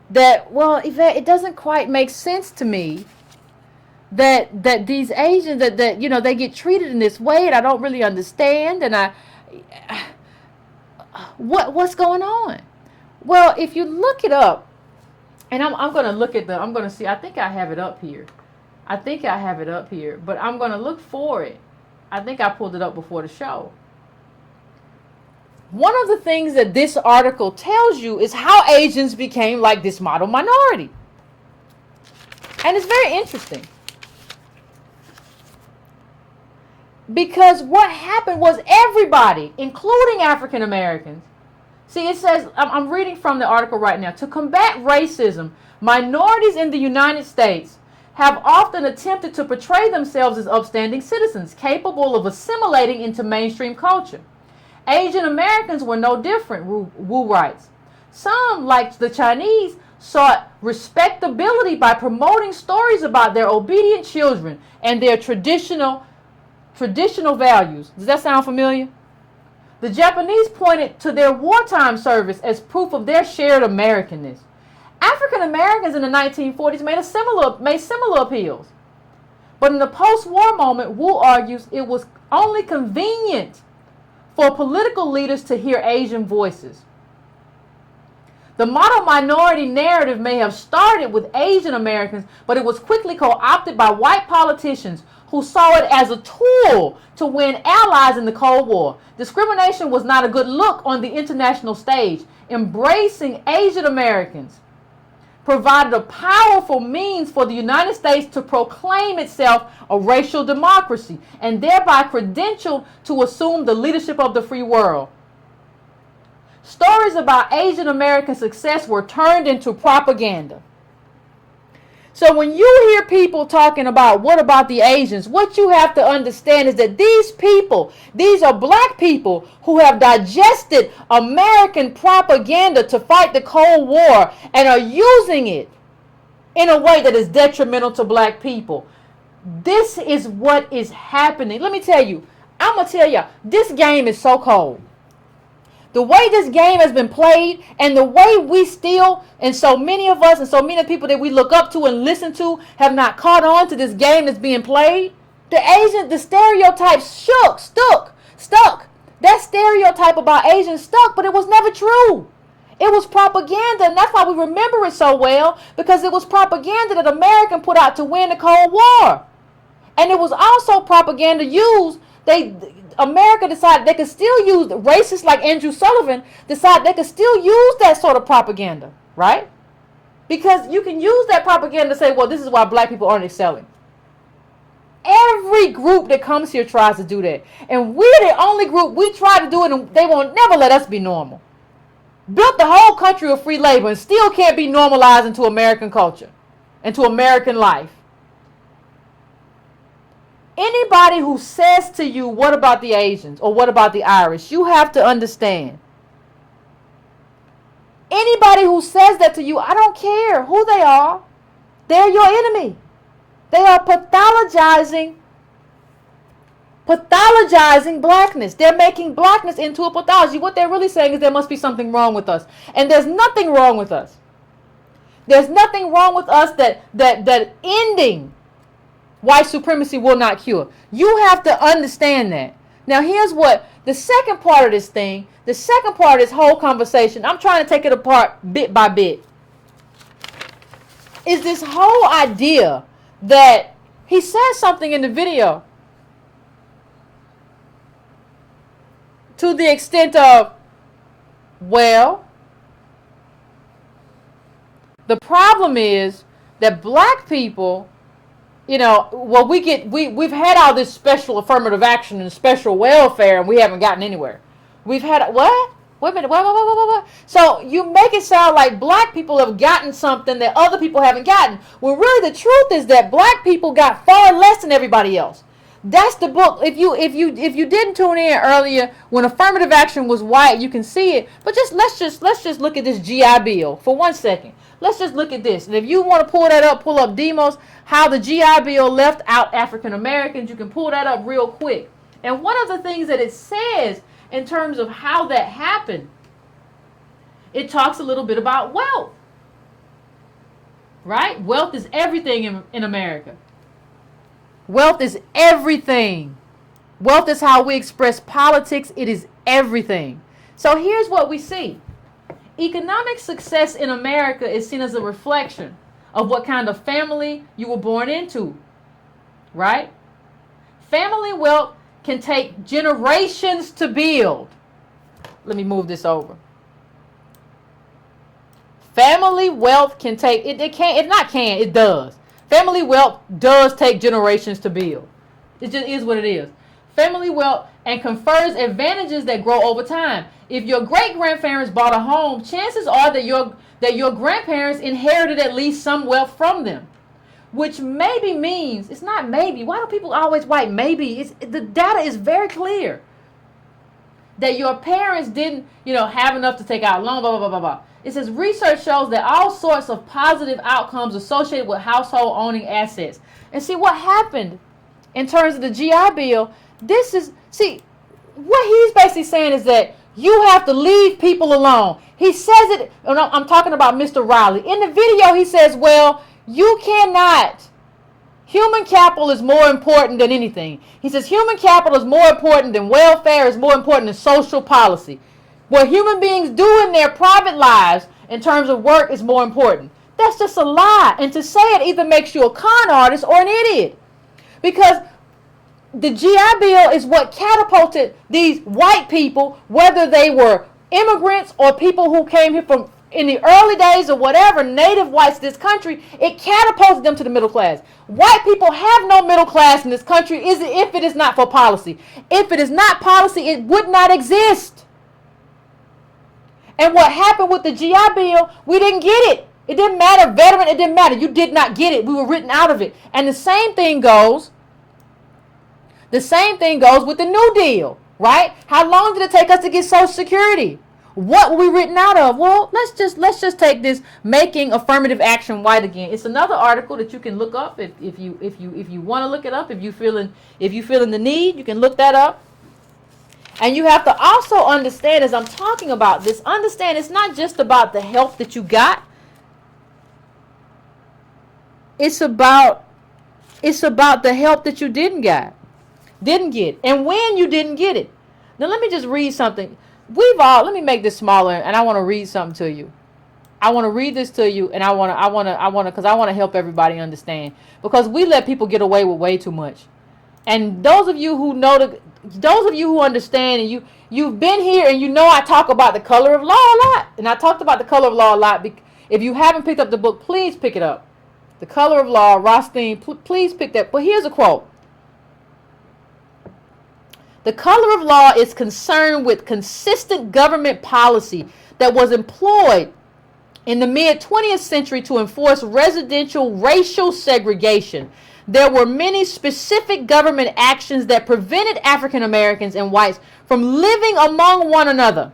that, well, Yvette, it doesn't quite make sense to me that these Asians that they get treated in this way, and I don't really understand, and what's going on? Well, if you look it up, and I'm going to look at I'm going to see, I think I have it up here, but I'm going to look for it. I think I pulled it up before the show. One of the things that this article tells you is how Asians became like this model minority. And it's very interesting. Because what happened was everybody, including African Americans, see, it says, I'm reading from the article right now, to combat racism, minorities in the United States have often attempted to portray themselves as upstanding citizens, capable of assimilating into mainstream culture. Asian Americans were no different, Wu writes. Some, like the Chinese, sought respectability by promoting stories about their obedient children and their traditional values. Does that sound familiar? The Japanese pointed to their wartime service as proof of their shared Americanness. African Americans in the 1940s made similar appeals. But in the post-war moment, Wu argues it was only convenient for political leaders to hear Asian voices. The model minority narrative may have started with Asian Americans, but it was quickly co-opted by white politicians who saw it as a tool to win allies in the Cold War. Discrimination was not a good look on the international stage. Embracing Asian Americans provided a powerful means for the United States to proclaim itself a racial democracy and thereby credentialed to assume the leadership of the free world. Stories about Asian American success were turned into propaganda. So when you hear people talking about what about the Asians, what you have to understand is that these people, these are black people who have digested American propaganda to fight the Cold War and are using it in a way that is detrimental to black people. This is what is happening. Let me tell you, I'm going to tell you, this game is so cold. The way this game has been played and the way we still, and so many of us and so many people that we look up to and listen to have not caught on to this game that's being played. The stereotype stuck. That stereotype about Asians stuck, but it was never true. It was propaganda, and that's why we remember it so well, because it was propaganda that America put out to win the Cold War. And it was also propaganda used. America decided they could still use, racists like Andrew Sullivan decided they could still use that sort of propaganda, right? Because you can use that propaganda to say, well, this is why black people aren't excelling. Every group that comes here tries to do that. And we're the only group, we try to do it and they won't never let us be normal. Built the whole country of free labor and still can't be normalized into American culture, into American life. Anybody who says to you, what about the Asians or what about the Irish, you have to understand. Anybody who says that to you, I don't care who they are, they're your enemy. They are pathologizing blackness. They're making blackness into a pathology. What they're really saying is there must be something wrong with us. And there's nothing wrong with us. There's nothing wrong with us that ending white supremacy will not cure. You have to understand that. Now here's what the second part of this thing, the second part of this whole conversation, I'm trying to take it apart bit by bit, is this whole idea that he says something in the video to the extent of, well, the problem is that black people, you know, well, we've had all this special affirmative action and special welfare, and we haven't gotten anywhere. We've had what? Wait a minute. What? So you make it sound like black people have gotten something that other people haven't gotten. Well, really, the truth is that black people got far less than everybody else. That's the book. If you didn't tune in earlier when affirmative action was white, you can see it. But let's just look at this GI Bill for 1 second. Let's just look at this. And if you want to pull that up, pull up Demos, how the GI Bill left out African Americans. You can pull that up real quick. And one of the things that it says in terms of how that happened, it talks a little bit about wealth. Right? Wealth is everything in America. Wealth is everything. Wealth is how we express politics. It is everything. So here's what we see. Economic success in America is seen as a reflection of what kind of family you were born into, right? Family wealth can take generations to build. Let me move this over. Family wealth can take, it does. Family wealth does take generations to build. It just is what it is. Family wealth and confers advantages that grow over time. If your great-grandparents bought a home, chances are that your grandparents inherited at least some wealth from them. which maybe means, it's not maybe. Why do people always write maybe? The data is very clear that your parents didn't, have enough to take out a loan, blah, blah, blah, blah, blah. It says research shows that all sorts of positive outcomes associated with household owning assets. And see what happened in terms of the GI Bill. What he's basically saying is that you have to leave people alone. He says it, and I'm talking about Mr. Riley. In the video, he says, well, you cannot. Human capital is more important than anything. He says human capital is more important than welfare, is more important than social policy. What human beings do in their private lives in terms of work is more important. That's just a lie. And to say it either makes you a con artist or an idiot. Because the GI Bill is what catapulted these white people, whether they were immigrants or people who came here from in the early days or whatever, native whites to this country, it catapulted them to the middle class. White people have no middle class in this country if it is not for policy. If it is not policy, it would not exist. And what happened with the GI Bill, we didn't get it. It didn't matter, veteran, it didn't matter. You did not get it. We were written out of it. And the same thing goes with the New Deal, right? How long did it take us to get Social Security? What were we written out of? Well, let's just take this making affirmative action white again. It's another article that you can look up if you want to look it up. If you feeling the need, you can look that up. And you have to also understand, as I'm talking about this, understand it's not just about the help that you got. It's about the help that you didn't get, and when you didn't get it. Now let me just read something. Let me make this smaller, and I want to read something to you. I want to read this to you, and I want to, because I want to help everybody understand. Because we let people get away with way too much. And those of you who know those of you who understand, and you've been here, and you know I talk about the color of law a lot, and I talked about the color of law a lot. If you haven't picked up the book, please pick it up. The Color of Law, Rothstein, please pick that. But here's a quote. The color of law is concerned with consistent government policy that was employed in the mid-20th century to enforce residential racial segregation. There were many specific government actions that prevented African Americans and whites from living among one another.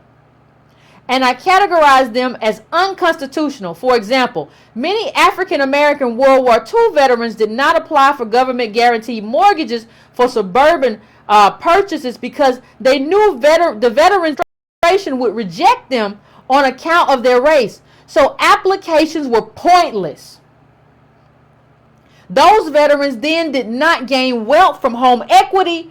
And I categorize them as unconstitutional. For example, many African American World War II veterans did not apply for government guaranteed mortgages for suburban purchases because they knew the veteran administration would reject them on account of their race. So applications were pointless. Those veterans then did not gain wealth from home equity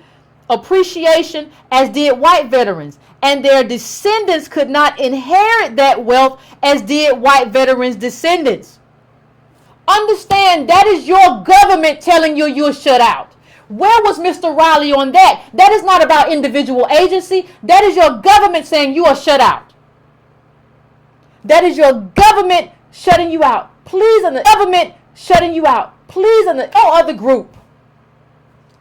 appreciation as did white veterans, and their descendants could not inherit that wealth as did white veterans' descendants. Understand, that is your government telling you you're shut out. Where was Mr. Riley on that? That is not about individual agency. That is your government saying you are shut out. That is your government shutting you out. Please, and the government shutting you out. Please, and no other group.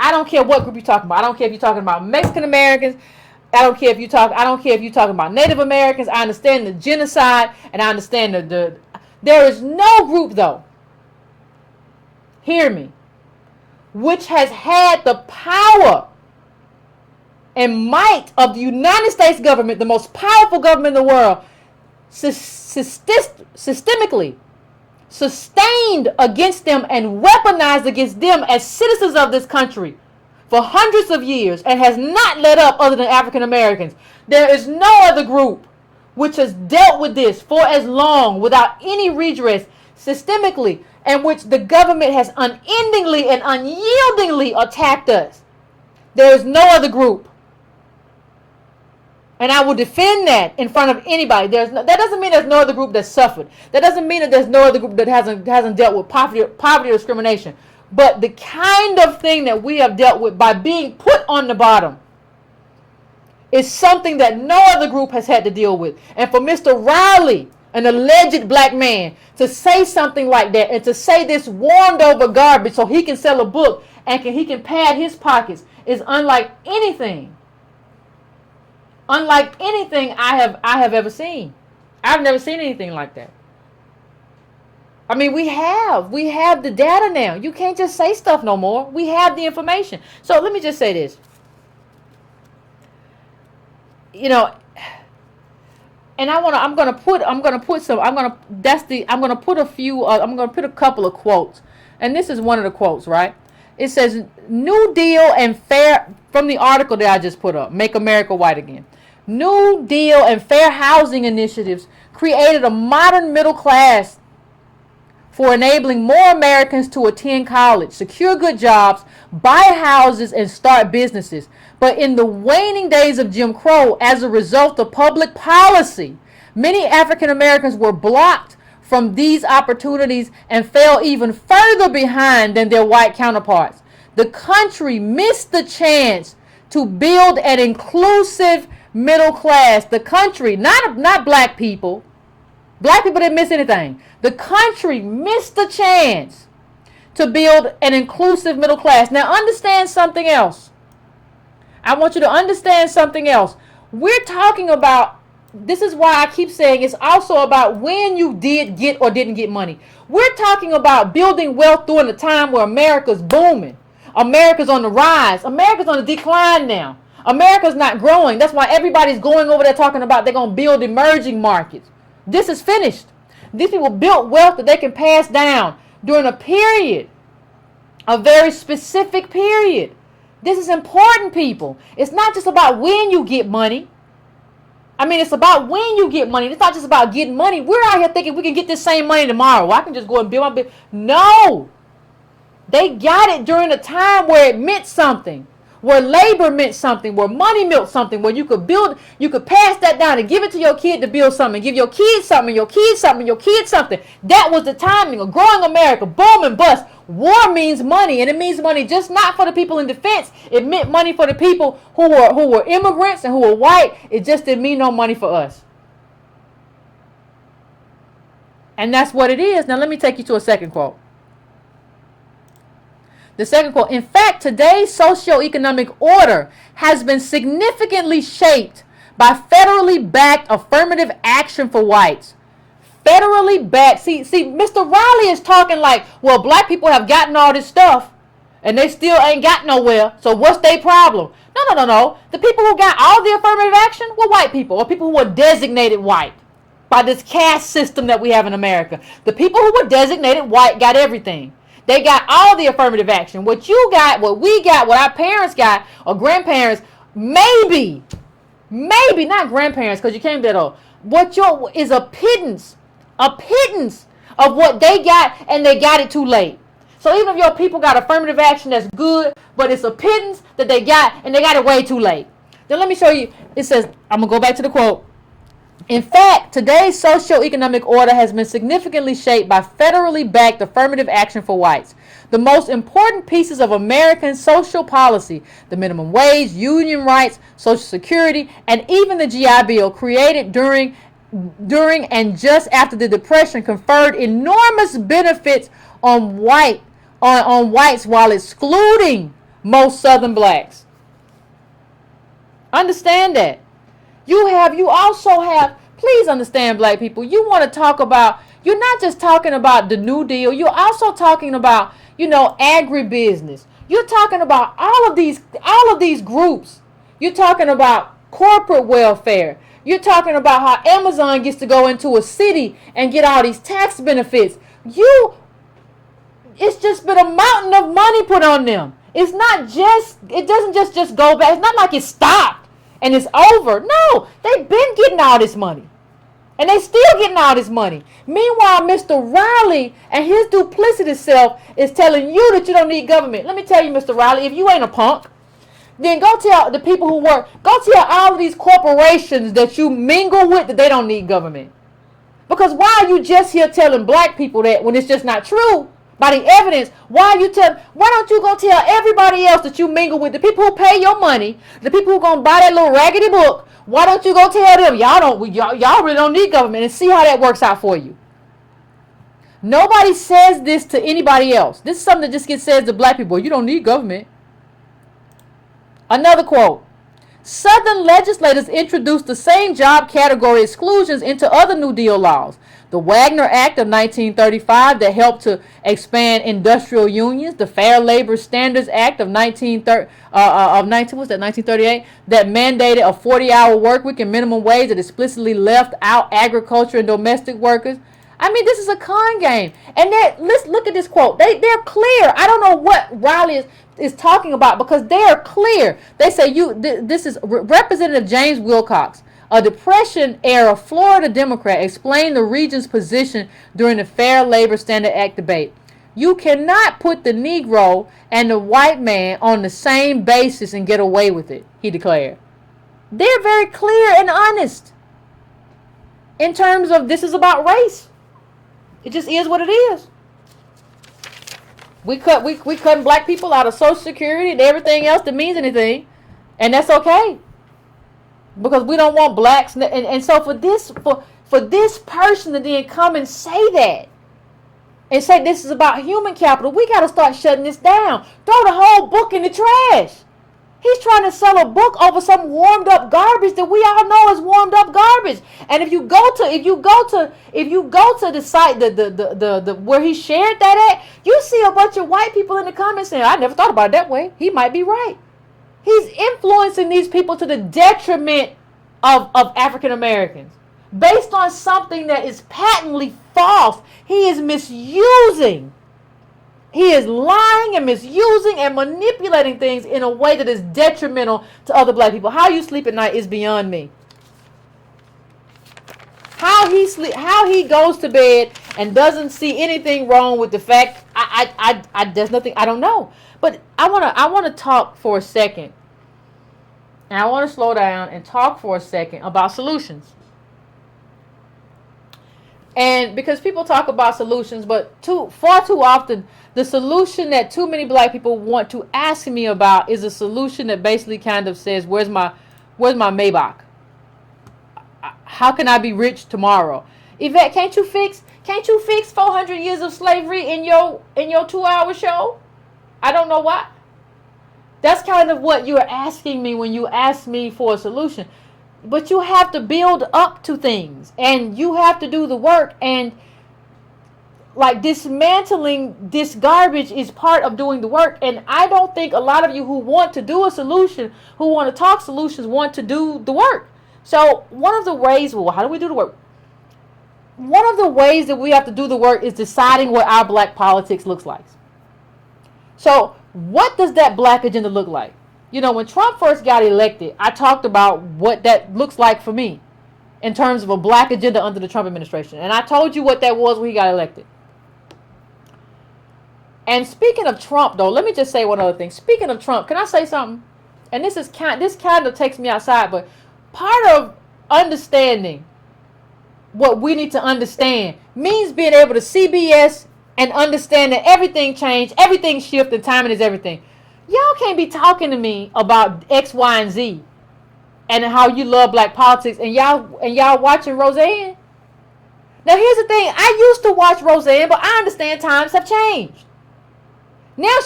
I don't care what group you're talking about. I don't care if you're talking about Mexican Americans. I don't care if you're talking about Native Americans. I understand the genocide, and I understand there is no group, though, hear me, which has had the power and might of the United States government, the most powerful government in the world, systemically sustained against them and weaponized against them as citizens of this country for hundreds of years, and has not let up other than African Americans. There is no other group which has dealt with this for as long without any redress systemically, and which the government has unendingly and unyieldingly attacked us. There is no other group. And I will defend that in front of anybody. That doesn't mean there's no other group that suffered. That doesn't mean that there's no other group that hasn't dealt with poverty or discrimination. But the kind of thing that we have dealt with by being put on the bottom is something that no other group has had to deal with. And for Mr. Riley, an alleged black man, to say something like that and to say this warmed over garbage so he can sell a book and he can pad his pockets is unlike anything. Unlike anything I have ever seen. I've never seen anything like that. I mean, we have the data now. You can't just say stuff no more. We have the information. So let me just say this. You know, and I'm gonna put a couple of quotes, and this is one of the quotes, right? It says, "New Deal and fair," from the article that I just put up, "Make America White Again." New Deal and fair housing initiatives created a modern middle class for enabling more Americans to attend college, secure good jobs, buy houses, and start businesses. But in the waning days of Jim Crow, as a result of public policy, many African Americans were blocked from these opportunities and fell even further behind than their white counterparts. The country missed the chance to build an inclusive middle class. The country, not black people. Black people didn't miss anything. The country missed the chance to build an inclusive middle class. Now understand something else. I want you to understand something else. We're talking about, this is why I keep saying it's also about when you did get or didn't get money. We're talking about building wealth during a time where America's booming. America's on the rise. America's on the decline now. America's not growing. That's why everybody's going over there talking about they're going to build emerging markets. This is finished. These people built wealth that they can pass down during a period, a very specific period. This is important, people. It's not just about when you get money. I mean, it's about when you get money. It's not just about getting money. We're out here thinking we can get this same money tomorrow. Well, I can just go and build my business. No. They got it during a time where it meant something, where labor meant something, where money meant something, where you could build, you could pass that down and give it to your kid to build something, give your kids something, your kids something, your kids something. That was the timing of growing America, boom and bust. War means money, and it means money just not for the people in defense. It meant money for the people who were immigrants and who were white. It just didn't mean no money for us. And that's what it is. Now let me take you to a second quote. The second quote, "In fact, today's socioeconomic order has been significantly shaped by federally backed affirmative action for whites." Federally backed. See, Mr. Riley is talking like, well, black people have gotten all this stuff and they still ain't got nowhere. So what's their problem? No. The people who got all the affirmative action were white people, or people who were designated white by this caste system that we have in America. The people who were designated white got everything. They got all the affirmative action. What you got, what we got, what our parents got, or grandparents, maybe not grandparents, because you came that old. What your is a pittance of what they got, and they got it too late. So even if your people got affirmative action, that's good, but it's a pittance that they got, and they got it way too late. Then let me show you. It says, I'm going to go back to the quote. "In fact, today's socioeconomic order has been significantly shaped by federally backed affirmative action for whites. The most important pieces of American social policy, the minimum wage, union rights, Social Security, and even the GI Bill, created during and just after the Depression, conferred enormous benefits on whites while excluding most Southern blacks." Understand that. You also have, please understand, black people, you want to talk about, you're not just talking about the New Deal, you're also talking about, agribusiness. You're talking about all of these groups. You're talking about corporate welfare. You're talking about how Amazon gets to go into a city and get all these tax benefits. It's just been a mountain of money put on them. It's not just, it doesn't just go back. It's not like it stopped and it's over. No, they've been getting all this money. And they still getting all this money. Meanwhile, Mr. Riley and his duplicitous self is telling you that you don't need government. Let me tell you, Mr. Riley, if you ain't a punk, then go tell the people who work, go tell all of these corporations that you mingle with that they don't need government. Because why are you just here telling black people that when it's just not true? By the evidence, why don't you go tell everybody else that you mingle with, the people who pay your money, the people who gonna buy that little raggedy book, why don't you go tell them y'all really don't need government, and see how that works out for you? Nobody says this to anybody else. This is something that just gets said to black people. You don't need government. Another quote. Southern legislators introduced the same job category exclusions into other New Deal laws. The Wagner Act of 1935 that helped to expand industrial unions, the Fair Labor Standards Act of 1938 that mandated a 40-hour work week and minimum wage that explicitly left out agriculture and domestic workers. I mean, this is a con game. And let's look at this quote. They're clear. I don't know what Riley is talking about because they are clear. They say this is Representative James Wilcox, a Depression-era Florida Democrat, explained the region's position during the Fair Labor Standards Act debate. You cannot put the Negro and the white man on the same basis and get away with it, he declared. They're very clear and honest in terms of this is about race. It just is what it is. We cutting black people out of Social Security and everything else that means anything, and that's okay. Because we don't want blacks, and so for this person to then come and say that, and say this is about human capital, we got to start shutting this down. Throw the whole book in the trash. He's trying to sell a book over some warmed up garbage that we all know is warmed up garbage. And if you go to the site the where he shared that at, you see a bunch of white people in the comments saying, "I never thought about it that way. He might be right." He's influencing these people to the detriment of African Americans based on something that is patently false. He is misusing. He is lying and misusing and manipulating things in a way that is detrimental to other black people. How you sleep at night is beyond me. How he goes to bed and doesn't see anything wrong with the fact there's nothing, I don't know. But I wanna talk for a second. And I want to slow down and talk for a second about solutions. And because people talk about solutions, but far too often, the solution that too many black people want to ask me about is a solution that basically kind of says, where's my Maybach? How can I be rich tomorrow? Yvette, can't you fix 400 years of slavery in your 2-hour show? I don't know why. That's kind of what you're asking me when you ask me for a solution. But you have to build up to things, and you have to do the work, and like dismantling this garbage is part of doing the work. And I don't think a lot of you who want to do a solution, who want to talk solutions, want to do the work. So one of the ways, how do we do the work? One of the ways that we have to do the work is deciding what our black politics looks like. So what does that black agenda look like? You know, when Trump first got elected, I talked about what that looks like for me in terms of a black agenda under the Trump administration. And I told you what that was when he got elected. And speaking of Trump, though, let me just say one other thing. Speaking of Trump, can I say something? And this kind of takes me outside, but part of understanding what we need to understand means being able to CBS and understand that everything changed, everything shifted, and timing is everything. Y'all can't be talking to me about X, Y, and Z and how you love black politics and y'all watching Roseanne. Now here's the thing, I used to watch Roseanne, but I understand times have changed. Now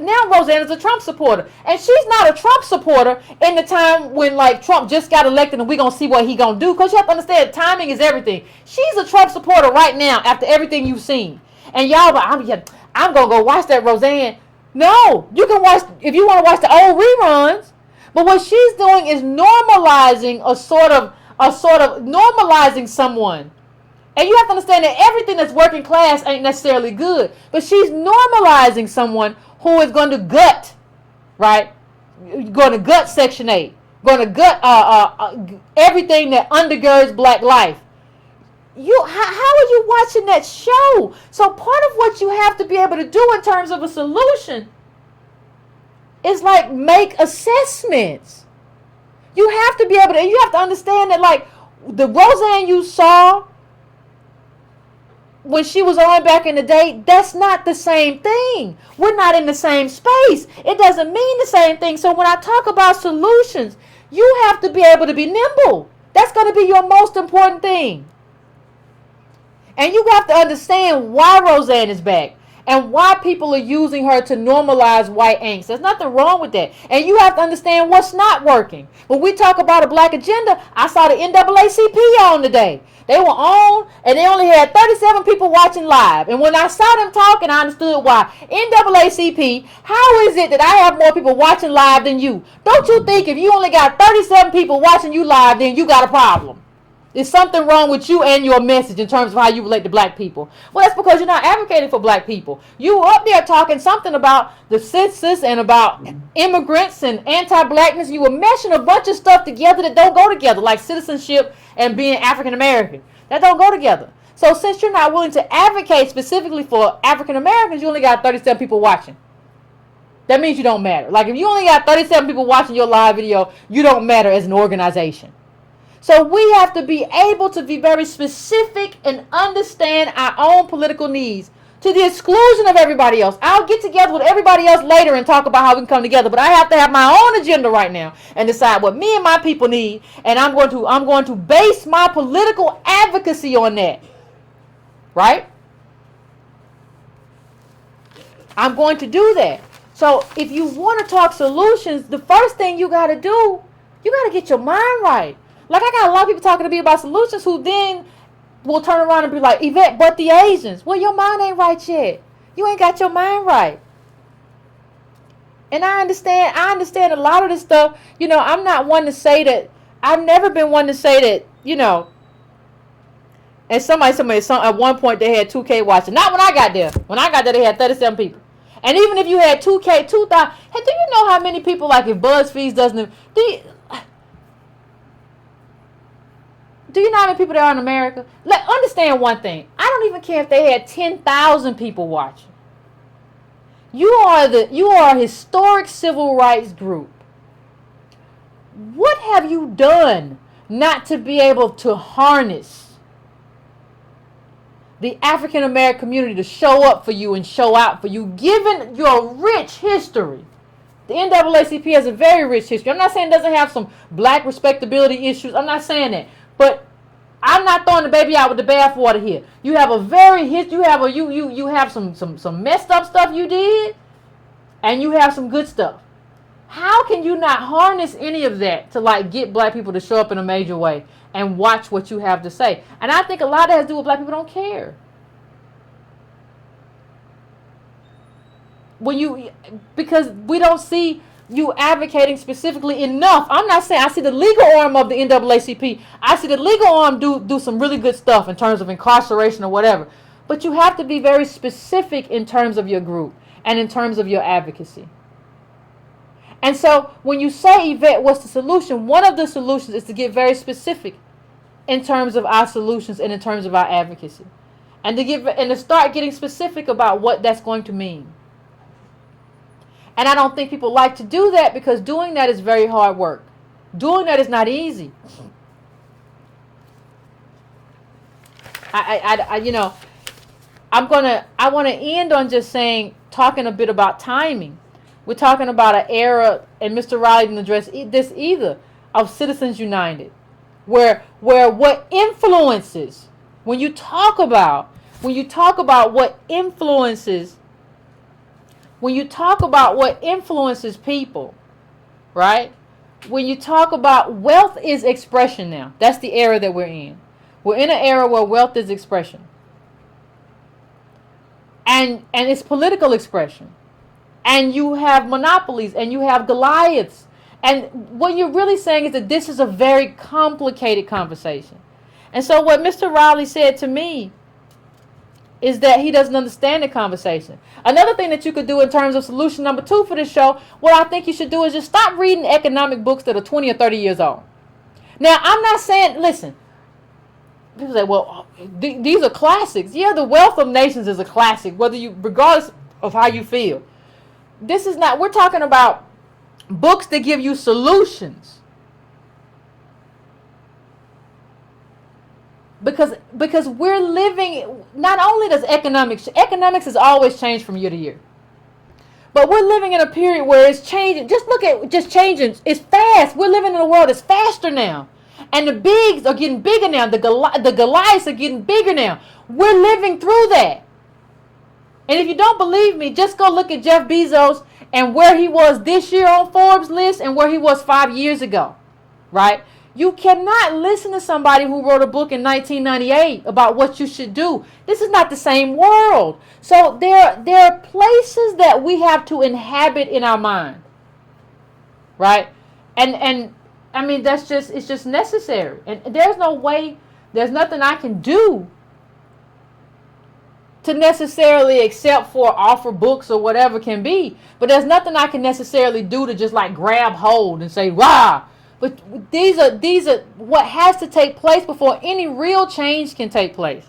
now Roseanne is a Trump supporter, and she's not a Trump supporter in the time when like Trump just got elected and we're gonna see what he gonna do, because you have to understand timing is everything. She's a Trump supporter right now after everything you've seen, and y'all, I'm gonna go watch that Roseanne. No, you can watch if you want to watch the old reruns, but what she's doing is normalizing a sort of normalizing someone. And you have to understand that everything that's working class ain't necessarily good. But she's normalizing someone who is going to gut, right? Going to gut Section 8. Going to gut everything that undergirds black life. How are you watching that show? So part of what you have to be able to do in terms of a solution is like make assessments. You have to be able to, and you have to understand that like the Roseanne you saw when she was on back in the day, that's not the same thing. We're not in the same space. It doesn't mean the same thing. So when I talk about solutions, you have to be able to be nimble. That's going to be your most important thing. And you have to understand why Roseanne is back. and why people are using her to normalize white angst. There's nothing wrong with that. And you have to understand what's not working. When we talk about a black agenda, I saw the NAACP on today. They were on, and they only had 37 people watching live. And when I saw them talking, I understood why. NAACP, how is it that I have more people watching live than you? Don't you think if you only got 37 people watching you live, then you got a problem? There's something wrong with you and your message in terms of how you relate to black people. Well, that's because you're not advocating for black people. You were up there talking something about the census and about immigrants and anti-blackness. You were meshing a bunch of stuff together that don't go together, like citizenship and being African American. That don't go together. So since you're not willing to advocate specifically for African Americans, you only got 37 people watching. That means you don't matter. Like if you only got 37 people watching your live video, you don't matter as an organization. So we have to be able to be very specific and understand our own political needs to the exclusion of everybody else. I'll get together with everybody else later and talk about how we can come together, but I have to have my own agenda right now and decide what me and my people need, and I'm going to base my political advocacy on that. Right? I'm going to do that. So if you want to talk solutions, the first thing you got to do, you got to get your mind right. Like, I got a lot of people talking to me about solutions who then will turn around and be like, Yvette, but the Asians. Well, your mind ain't right yet. You ain't got your mind right. And I understand a lot of this stuff. You know, I'm not one to say that. I've never been one to say that, you know. And somebody at one point they had 2K watching. Not when I got there. When I got there, they had 37 people. And even if you had 2K, 2,000. Hey, do you know how many people, like, if BuzzFeed doesn't... Do you know how many people there are in America? Understand one thing. I don't even care if they had 10,000 people watching. You are a historic civil rights group. What have you done not to be able to harness the African American community to show up for you and show out for you, given your rich history? The NAACP has a very rich history. I'm not saying it doesn't have some black respectability issues. I'm not saying that. But I'm not throwing the baby out with the bathwater here. You have a very you have some messed up stuff you did, and you have some good stuff. How can you not harness any of that to like get black people to show up in a major way and watch what you have to say? And I think a lot of that has to do with black people don't care. Because we don't see you advocating specifically enough. I'm not saying I see the legal arm of the NAACP. I see the legal arm do some really good stuff in terms of incarceration or whatever. But you have to be very specific in terms of your group and in terms of your advocacy. And so when you say, Yvette, what's the solution? One of the solutions is to get very specific in terms of our solutions and in terms of our advocacy. And to start getting specific about what that's going to mean. And I don't think people like to do that because doing that is very hard work. Doing that is not easy. I want to end on just talking a bit about timing. We're talking about an era, and Mr. Riley didn't address this either, of Citizens United, where what influences, when you talk about what influences people, right? When you talk about wealth is expression now. That's the era that we're in. We're in an era where wealth is expression. And it's political expression. And you have monopolies and you have Goliaths. And what you're really saying is that this is a very complicated conversation. And so what Mr. Riley said to me is that he doesn't understand the conversation. Another thing that you could do in terms of solution number 2 for this show, what I think you should do is just stop reading economic books that are 20 or 30 years old. Now, I'm not saying, listen, people say, well, these are classics. Yeah, The Wealth of Nations is a classic, regardless of how you feel. This is not, we're talking about books that give you solutions. Because we're living, not only does economics has always changed from year to year. But we're living in a period where it's changing. Just changing. It's fast. We're living in a world that's faster now. And the bigs are getting bigger now. The Goliaths are getting bigger now. We're living through that. And if you don't believe me, just go look at Jeff Bezos and where he was this year on Forbes list and where he was 5 years ago, right? You cannot listen to somebody who wrote a book in 1998 about what you should do. This is not the same world. So there are places that we have to inhabit in our mind, right? And I mean, it's just necessary. And there's nothing I can do to necessarily accept for offer books or whatever can be. But there's nothing I can necessarily do to just like grab hold and say, rah. But these are what has to take place before any real change can take place.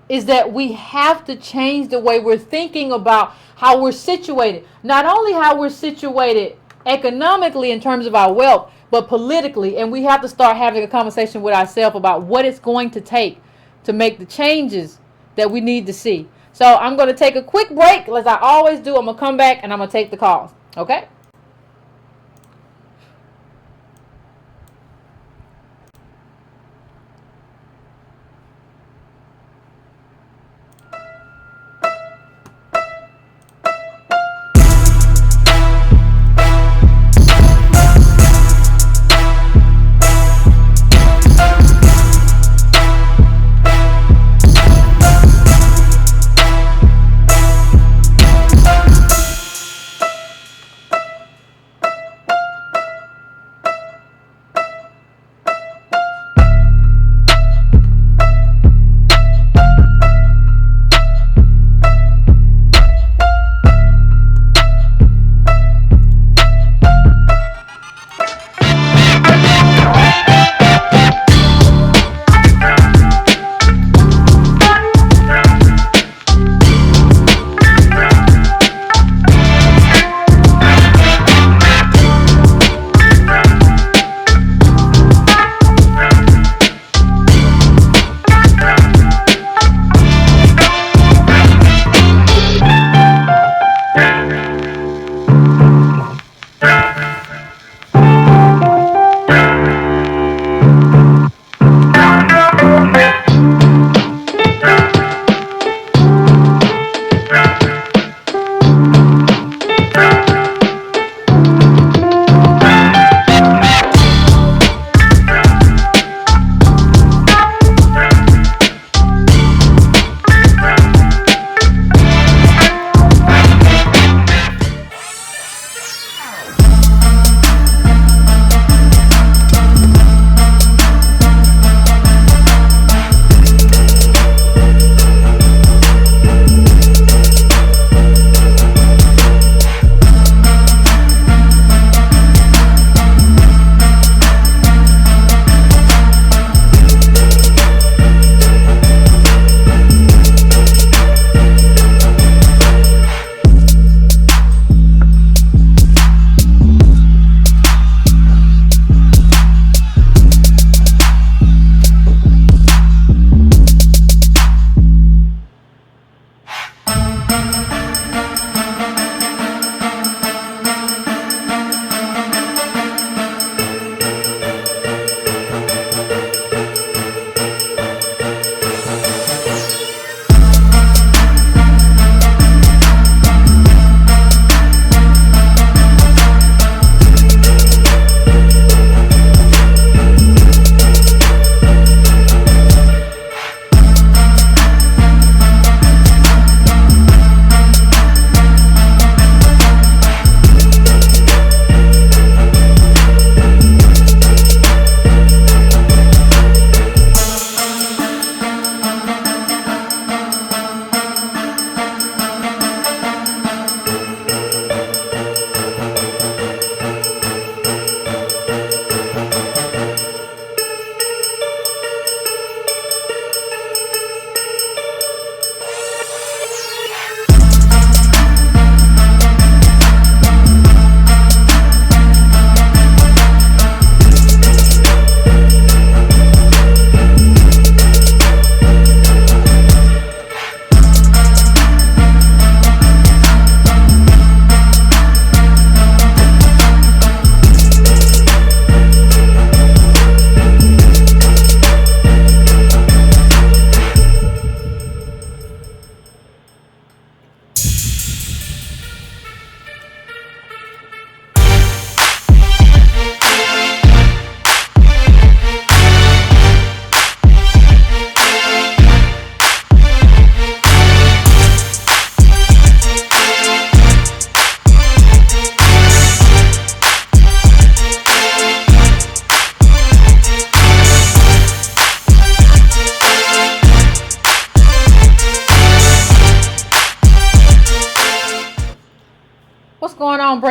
Is that we have to change the way we're thinking about how we're situated. Not only how we're situated economically in terms of our wealth, but politically. And we have to start having a conversation with ourselves about what it's going to take to make the changes that we need to see. So I'm going to take a quick break, as I always do. I'm going to come back and I'm going to take the calls. Okay?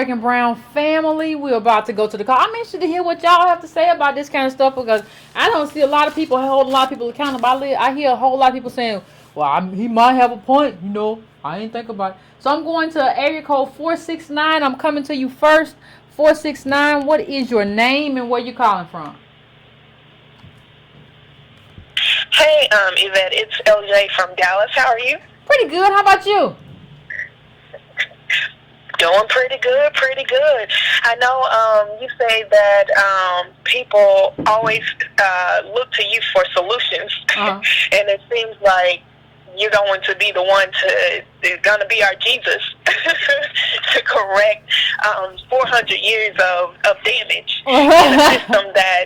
Breaking Brown family. We're about to go to the call. I'm interested to hear what y'all have to say about this kind of stuff, because I don't see a lot of people hold a lot of people accountable. I hear a whole lot of people saying, well, he might have a point. I ain't think about it. So I'm going to area code 469. I'm coming to you first. 469, what is your name and where you calling from? Hey, Yvette, it's LJ from Dallas. How are you? Pretty good. How about you? Doing pretty good, pretty good. I know you say that people always look to you for solutions, and it seems like you're going to be the one is going to be our Jesus to correct 400 years of damage in a system that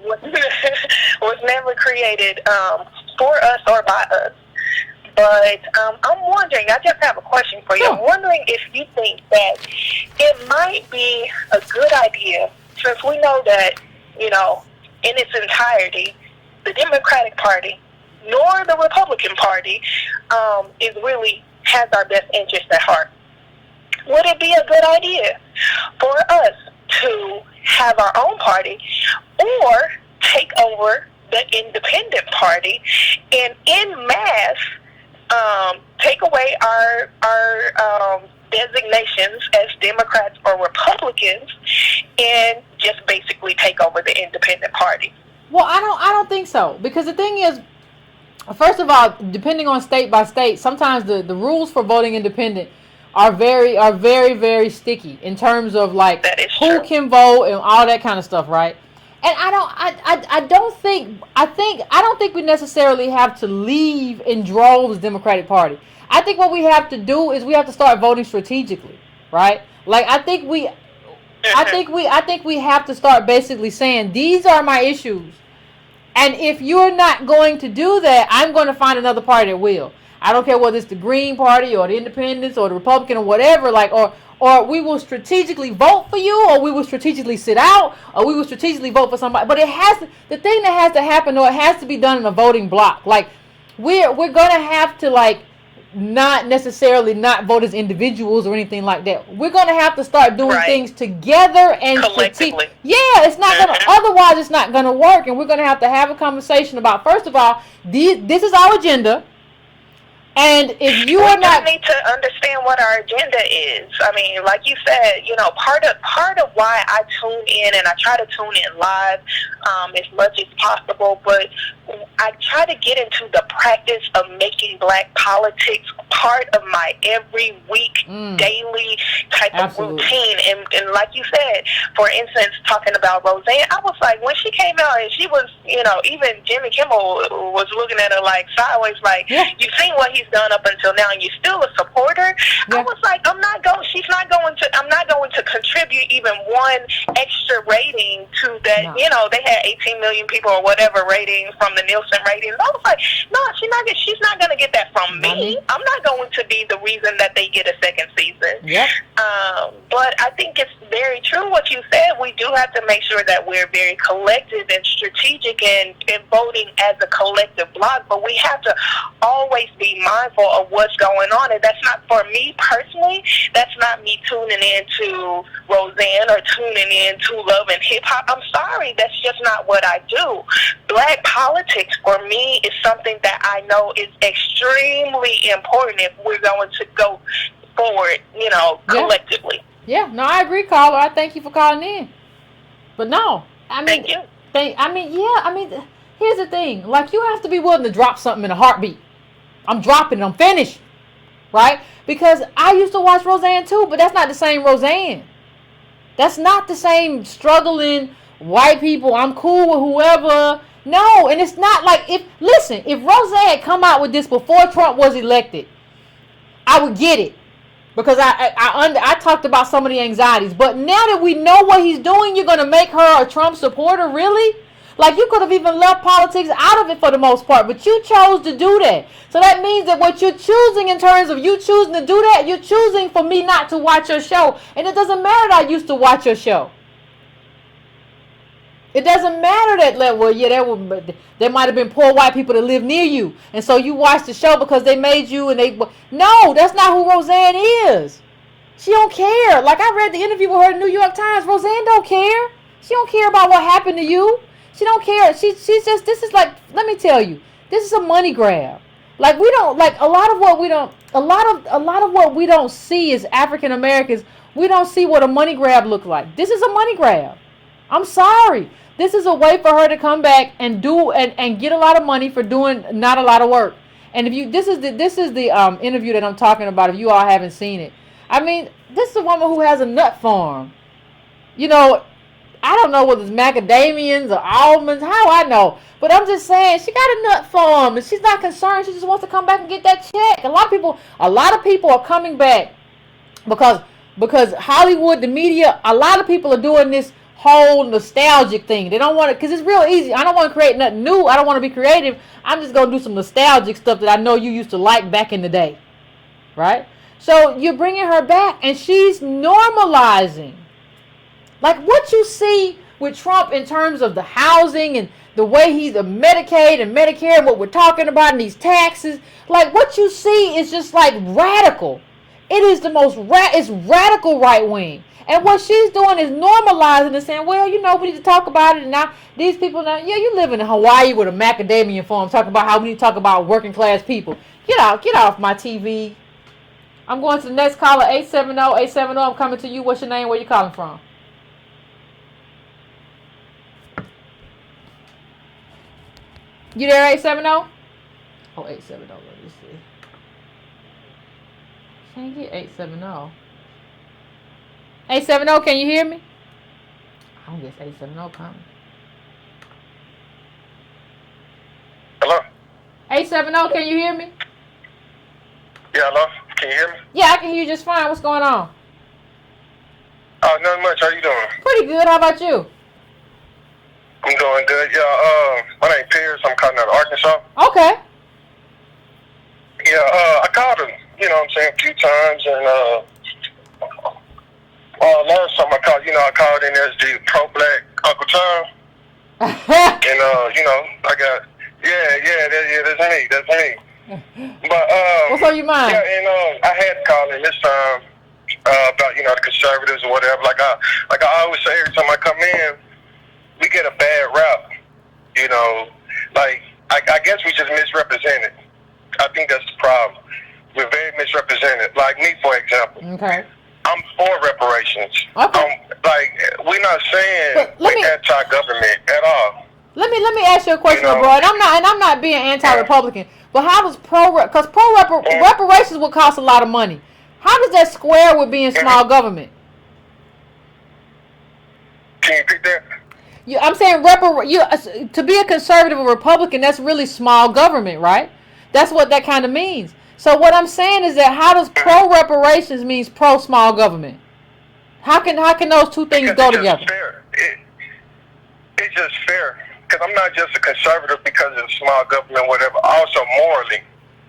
was never created for us or by us. But I'm wondering, I just have a question for you. I'm wondering if you think that it might be a good idea, since we know that, in its entirety, the Democratic Party nor the Republican Party has our best interest at heart. Would it be a good idea for us to have our own party or take over the independent party and en masse take away our designations as Democrats or Republicans and just basically take over the independent party? Well, I don't think so, because the thing is, first of all, depending on state by state, sometimes the rules for voting independent are very, very sticky in terms of like who can vote and all that kind of stuff, right? And I don't think we necessarily have to leave in droves the Democratic Party. I think what we have to do is we have to start voting strategically, right? Like I think we have to start basically saying, these are my issues. And if you're not going to do that, I'm going to find another party that will. I don't care whether it's the Green Party or the Independents or the Republican or whatever, like, or we will strategically vote for you, or we will strategically sit out, or we will strategically vote for somebody. But the thing that has to happen, though, it has to be done in a voting block. Like, we're going to have to, like, not necessarily not vote as individuals or anything like that. We're going to have to start doing things together and collectively. It's not going to, otherwise it's not going to work. And we're going to have a conversation about, first of all, this is our agenda. And if you are not, we need to understand what our agenda is. I mean, like you said, part of why I tune in, and I try to tune in live as much as possible, but I try to get into the practice of making black politics part of my every week, daily type of routine. And like you said, for instance, talking about Roseanne, I was like, when she came out and she was, even Jimmy Kimmel was looking at her like sideways, like, you've seen what he's done up until now, and you're still a supporter. I was like, I'm not going to contribute even one extra rating to that. They had 18 million people or whatever rating from the Nielsen ratings. I was like, no, she's not going to get that from me. I'm not going to be the reason that they get a second season. But I think it's very true what you said. We do have to make sure that we're very collective and strategic in voting as a collective block, but we have to always be mindful of what's going on. And that's not, for me personally, that's not me tuning in to Roseanne or tuning in to Love and Hip Hop. I'm sorry, that's just not what I do. Black politics for me is something that I know is extremely important if we're going to go forward, collectively. No, I agree, caller. I thank you for calling in. But no, I mean, thank you. Here's the thing. Like, you have to be willing to drop something in a heartbeat. I'm dropping it. I'm finished. Right? Because I used to watch Roseanne too, but that's not the same Roseanne. That's not the same struggling white people. I'm cool with whoever. No, and it's not like, if Roseanne had come out with this before Trump was elected, I would get it. Because I talked about some of the anxieties. But now that we know what he's doing, you're going to make her a Trump supporter? Really? Like, you could have even left politics out of it for the most part, but you chose to do that. So that means that what you're choosing in terms of you choosing to do that, you're choosing for me not to watch your show. And it doesn't matter that I used to watch your show. It doesn't matter that, there might have been poor white people that live near you. And so you watched the show because they made you, no, that's not who Roseanne is. She don't care. Like, I read the interview with her in the New York Times. Roseanne don't care. She don't care about what happened to you. She don't care. She's just, this is like, let me tell you, this is a money grab. Like, we don't, like, a lot of what we don't see as African Americans, we don't see what a money grab look like. This is a money grab. I'm sorry. This is a way for her to come back and do and get a lot of money for doing not a lot of work. And if you, this is the interview that I'm talking about. If you all haven't seen it, I mean, this is a woman who has a nut farm. You know, I don't know whether it's macadamians or almonds. How I know? But I'm just saying, she got a nut farm and she's not concerned. She just wants to come back and get that check. A lot of people are coming back because Hollywood, the media, a lot of people are doing this whole nostalgic thing. They don't want to, because it's real easy. I don't want to create nothing new. I don't want to be creative. I'm just going to do some nostalgic stuff that I know you used to like back in the day. Right? So you're bringing her back and she's normalizing. Like what you see with Trump in terms of the housing and the way he's a Medicaid and Medicare and what we're talking about and these taxes. Like what you see is just like radical. It is the most, it's radical right wing. And what she's doing is normalizing and saying, well, you know, we need to talk about it. And now these people now, yeah, you live in Hawaii with a macadamia farm talking about how we need to talk about working class people. Get off my TV. I'm going to the next caller, 870-870. I'm coming to you. What's your name? Where you calling from? You there, 870? Oh, 870. Let me see. Can't get 870. 870, can you hear me? I don't guess 870 coming. Hello? 870, can you hear me? Yeah, hello? Can you hear me? Yeah, I can hear you just fine. What's going on? Oh, nothing much. How you doing? Pretty good. How about you? I'm doing good. Yeah, my name's Pierce. I'm calling out of Arkansas. Okay. Yeah, I called him, you know what I'm saying, a few times, and last time I called in as the pro-black Uncle Tom. And, you know, I got, that's me. But, what's on your mind? Yeah, and I had to call in this time about, you know, the conservatives or whatever. Like I always say, every time I come in, we get a bad rap, you know. Like, I guess we just misrepresented. I think that's the problem. We're very misrepresented. Like me, for example. Okay. I'm for reparations. Okay. We're not saying we're anti-government at all. Let me ask you a question, You know, bro. And I'm not being anti-Republican, but how does reparations would cost a lot of money? How does that square with being small government? Can you repeat that? I'm saying to be a conservative or Republican, that's really small government, right? That's what that kind of means. So what I'm saying is that how does pro-reparations means pro-small government? How can those two things go together? Fair. It's just fair. Because I'm not just a conservative because of small government, whatever. Also morally,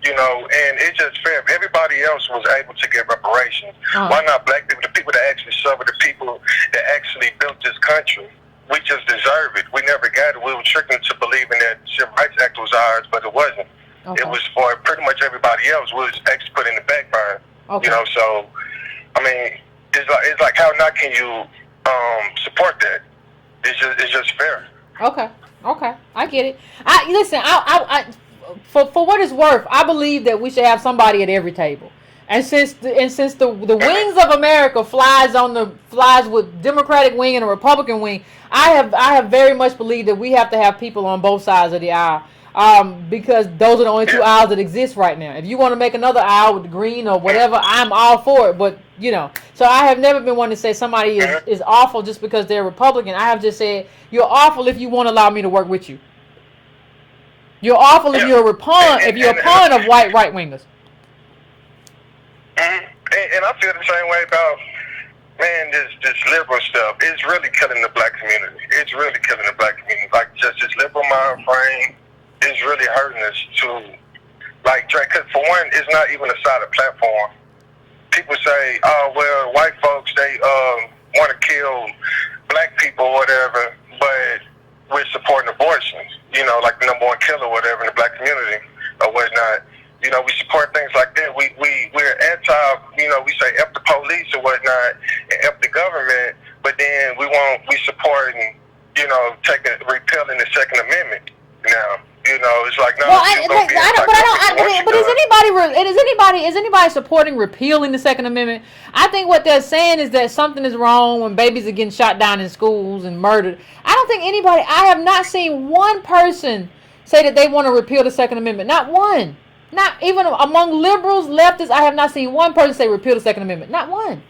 you know, and it's just fair. If everybody else was able to get reparations, why not black people, the people that actually suffered, the people that actually built this country? We just deserve it. We never got it. We were tricked into believing that the Civil Rights Act was ours, but it wasn't. Okay. It was for pretty much everybody else. We was actually put in the back burner. Okay. You know, so I mean, it's like how not can you support that? It's just fair. Okay, I get it. I for what it's worth, I believe that we should have somebody at every table. And since the wings of America flies with Democratic wing and a Republican wing, I have very much believed that we have to have people on both sides of the aisle. Because those are the only two aisles that exist right now. If you want to make another aisle with the green or whatever, I'm all for it. But, you know, so I have never been one to say somebody is awful just because they're Republican. I have just said, you're awful if you won't allow me to work with you. You're awful if you're a pawn of white right-wingers. And I feel the same way about, man, this liberal stuff. It's really killing the black community. It's really killing the black community. Like, just this liberal mind frame is really hurting us to, like, because for one, it's not even a solid platform. People say, oh, well, white folks, they want to kill black people or whatever, but we're supporting abortion, you know, like the number one killer or whatever in the black community or whatnot. You know, we support things like that. We're anti, you know, we say F the police or whatnot and F the government, but then we support and, you know, repealing the Second Amendment now. You know, it's like, no, is anybody supporting repealing the Second Amendment? I think what they're saying is that something is wrong when babies are getting shot down in schools and murdered. I have not seen one person say that they want to repeal the Second Amendment. Not one. Not even among liberals, leftists, I have not seen one person say repeal the Second Amendment. Not one.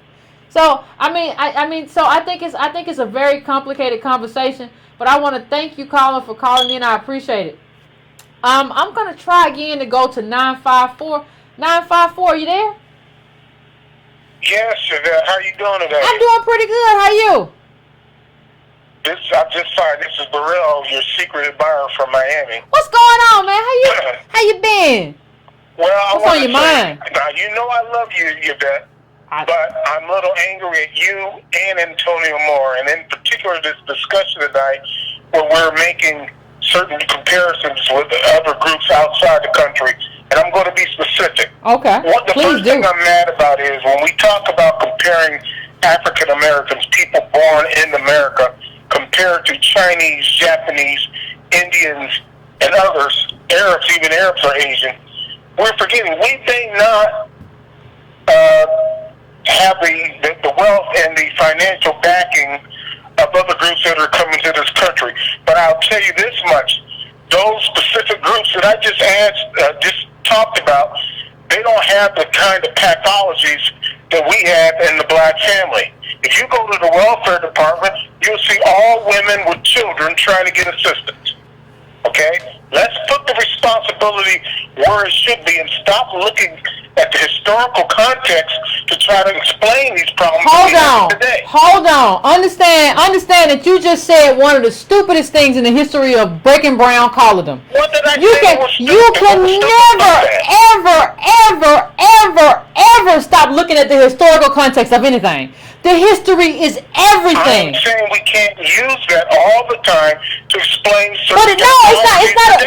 So, I think it's a very complicated conversation, but I want to thank you, Colin, for calling in. I appreciate it. I'm going to try again to go to 954. 954, you there? Yes, Yvette. How you doing today? I'm doing pretty good. How you? I'm just fine. This is Burrell, your secret admirer from Miami. What's going on, man? How you been? Well, what's on your mind? Now, you know I love you, Yvette, but I'm a little angry at you and Antonio Moore, and in particular this discussion tonight where we're making certain comparisons with other groups outside the country, and I'm going to be specific. Okay. The first thing I'm mad about is when we talk about comparing African Americans, people born in America, compared to Chinese, Japanese, Indians, and others, Arabs, even Arabs are Asian, we're forgetting we may not have the wealth and the financial backing of other groups that are coming to this country. But I'll tell you this much. Those specific groups that I just talked about, they don't have the kind of pathologies that we have in the black family. If you go to the welfare department, you'll see all women with children trying to get assistance. Okay? Let's put the responsibility where it should be and stop looking at the historical context to try to explain these problems today. Hold on. Understand that you just said one of the stupidest things in the history of breaking brown collardom. What did I say? You can never stop looking at the historical context of anything. The history is everything. I'm saying we can't use that all the time to explain certain things.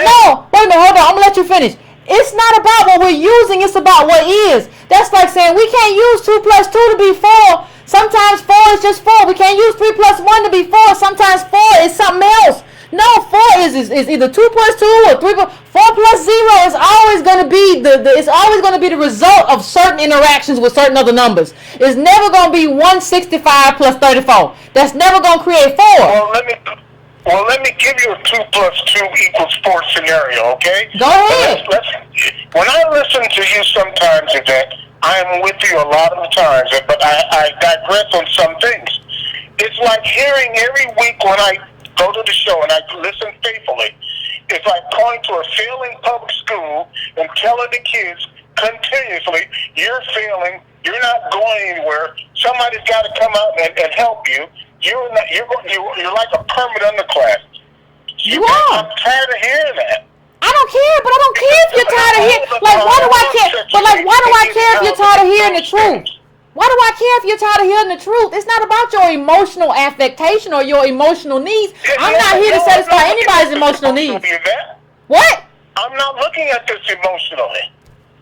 No, wait a minute, hold on. I'm going to let you finish. It's not about what we're using, it's about what is. That's like saying we can't use 2 plus 2 to be 4. Sometimes 4 is just 4. We can't use 3 plus 1 to be 4. Sometimes 4 is something else. No, 4 is either 2 plus 2 or 3 plus 4 plus 0 is always going to be it's always going to be the result of certain interactions with certain other numbers. It's never going to be 165 plus 34. That's never going to create 4. Well, let me give you a 2 plus 2 equals 4 scenario, okay? Go ahead. When I listen to you sometimes, Yvette, I'm with you a lot of the times, but I digress on some things. It's like hearing every week when I go to the show and I listen faithfully, it's like going to a failing public school and telling the kids continuously, you're failing, you're not going anywhere, somebody's got to come out and help you. You're like a permanent underclass. You are. I'm tired of hearing that. I don't care, but I don't care if you're tired of hearing. Why do I care? But why do I care if you're tired of hearing the truth? Why do I care if you're tired of hearing the truth? It's not about your emotional affectation or your emotional needs. I'm not here to satisfy anybody's emotional needs. What? I'm not looking at this emotionally.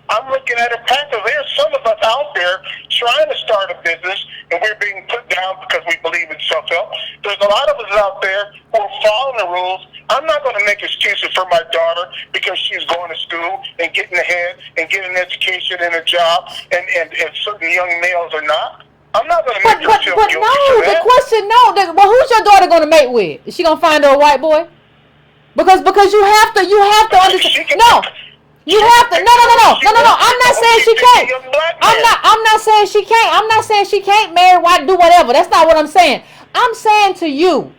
I'm looking at it practically. There's some of us out there trying to start a business, and we're being put down because we believe in self-help. There's a lot of us out there who are following the rules. I'm not going to make excuses for my daughter because she's going to school and getting ahead and getting an education and a job, and certain young males are not. I'm not going to make her feel guilty for that. The question, well, who's your daughter going to mate with? Is she going to find her a white boy? Because you have to understand. No. You have to. No. I'm not saying she can't. I'm not saying she can't. I'm not saying she can't marry, white, do whatever. That's not what I'm saying. I'm saying to you,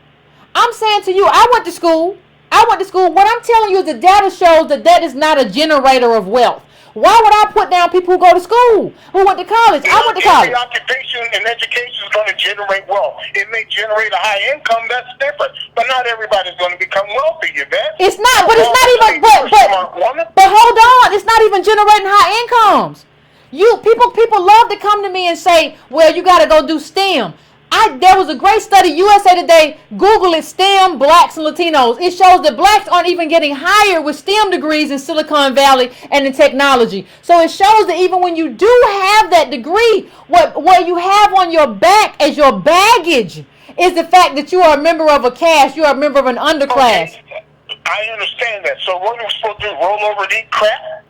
I went to school. What I'm telling you is the data shows that is not a generator of wealth. Why would I put down people who go to school, who went to college? I went to college. Every occupation and education is going to generate wealth. It may generate a high income, that's different. But not everybody's going to become wealthy, Yvette. It's not, but it's not even, but hold on, it's not even generating high incomes. People love to come to me and say, well, you got to go do STEM. There was a great study, USA Today, Google it, STEM, blacks and Latinos. It shows that blacks aren't even getting hired with STEM degrees in Silicon Valley and in technology. So it shows that even when you do have that degree, what you have on your back as your baggage is the fact that you are a member of a caste, you are a member of an underclass. Okay. I understand that. So what are we supposed to do, roll over and eat crap?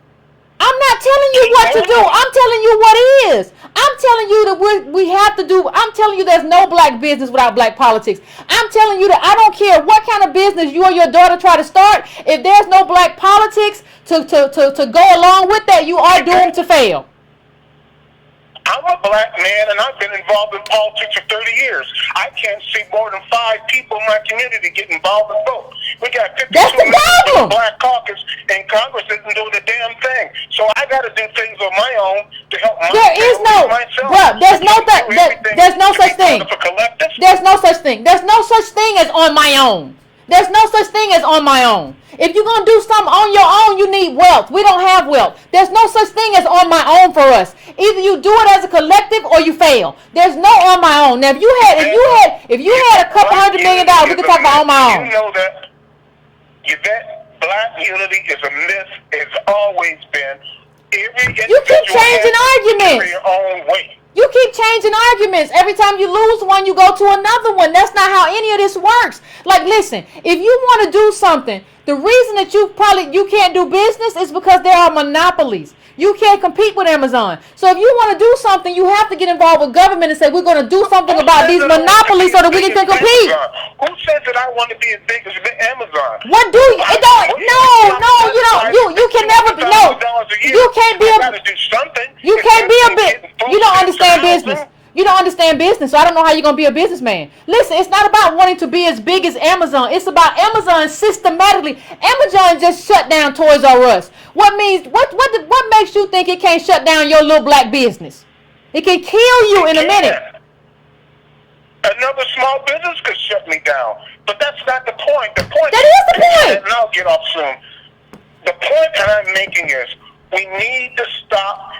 I'm not telling you what to do. I'm telling you what it is. I'm telling you that we have to do. I'm telling you there's no black business without black politics. I'm telling you that I don't care what kind of business you or your daughter try to start. If there's no black politics to go along with that, you are doomed to fail. I'm a black man, and I've been involved in politics for 30 years. I can't see more than 5 people in my community get involved in vote. We got 52 members of the Black Caucus, and Congress isn't doing a damn thing. So I got to do things on my own to help myself. Well, there's no such thing. There's no such thing. There's no such thing as on my own. There's no such thing as on my own. If you're going to do something on your own, you need wealth. We don't have wealth. There's no such thing as on my own for us. Either you do it as a collective or you fail. There's no on my own. Now, if you had a couple $100 million, we could talk about on my own. You know that Yvette, black unity is a myth. It's always been. You keep changing arguments. Your own way. You keep changing arguments. Every time you lose one, you go to another one. That's not how any of this works. Like, listen, if you want to do something, the reason that you can't do business is because there are monopolies. You can't compete with Amazon. So if you want to do something, you have to get involved with government and say, we're going to do something about these monopolies so that we can compete. Who says that I want to be as big as Amazon? What do you? You don't. You can never be. No, you can't be a. You can't be a big. You don't understand business. You don't understand business, so I don't know how you're going to be a businessman. Listen, it's not about wanting to be as big as Amazon. It's about Amazon systematically. Amazon just shut down Toys R Us. What makes you think it can't shut down your little black business? It can kill you in a minute. Another small business could shut me down. But that's not the point. The point that is the point. And I'll get off soon. The point that I'm making is we need to stop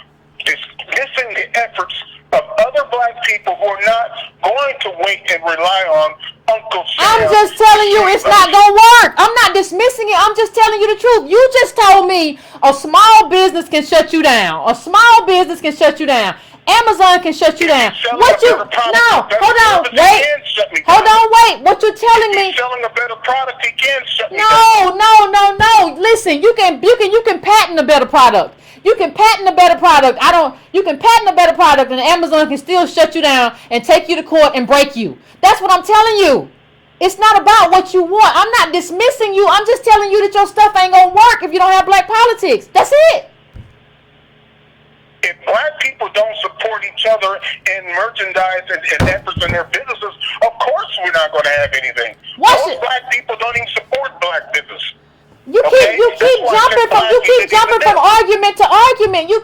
dismissing the efforts of other black people who are not going to wait and rely on Uncle Sam. I'm just telling you it's not going to work. I'm not dismissing it. I'm just telling you the truth. You just told me a small business can shut you down. A small business can shut you down. Amazon can shut you down. What you? No, hold on, wait. Hold on, wait. What you're telling me? Selling a better product, he can shut me No. down. Listen, you can patent a better product. You can patent a better product. You can patent a better product, and Amazon can still shut you down and take you to court and break you. That's what I'm telling you. It's not about what you want. I'm not dismissing you. I'm just telling you that your stuff ain't gonna work if you don't have black politics. That's it. If black people don't support each other in merchandise and efforts in their businesses, of course we're not going to have anything. Most black people don't even support black business. You keep jumping from argument to argument. You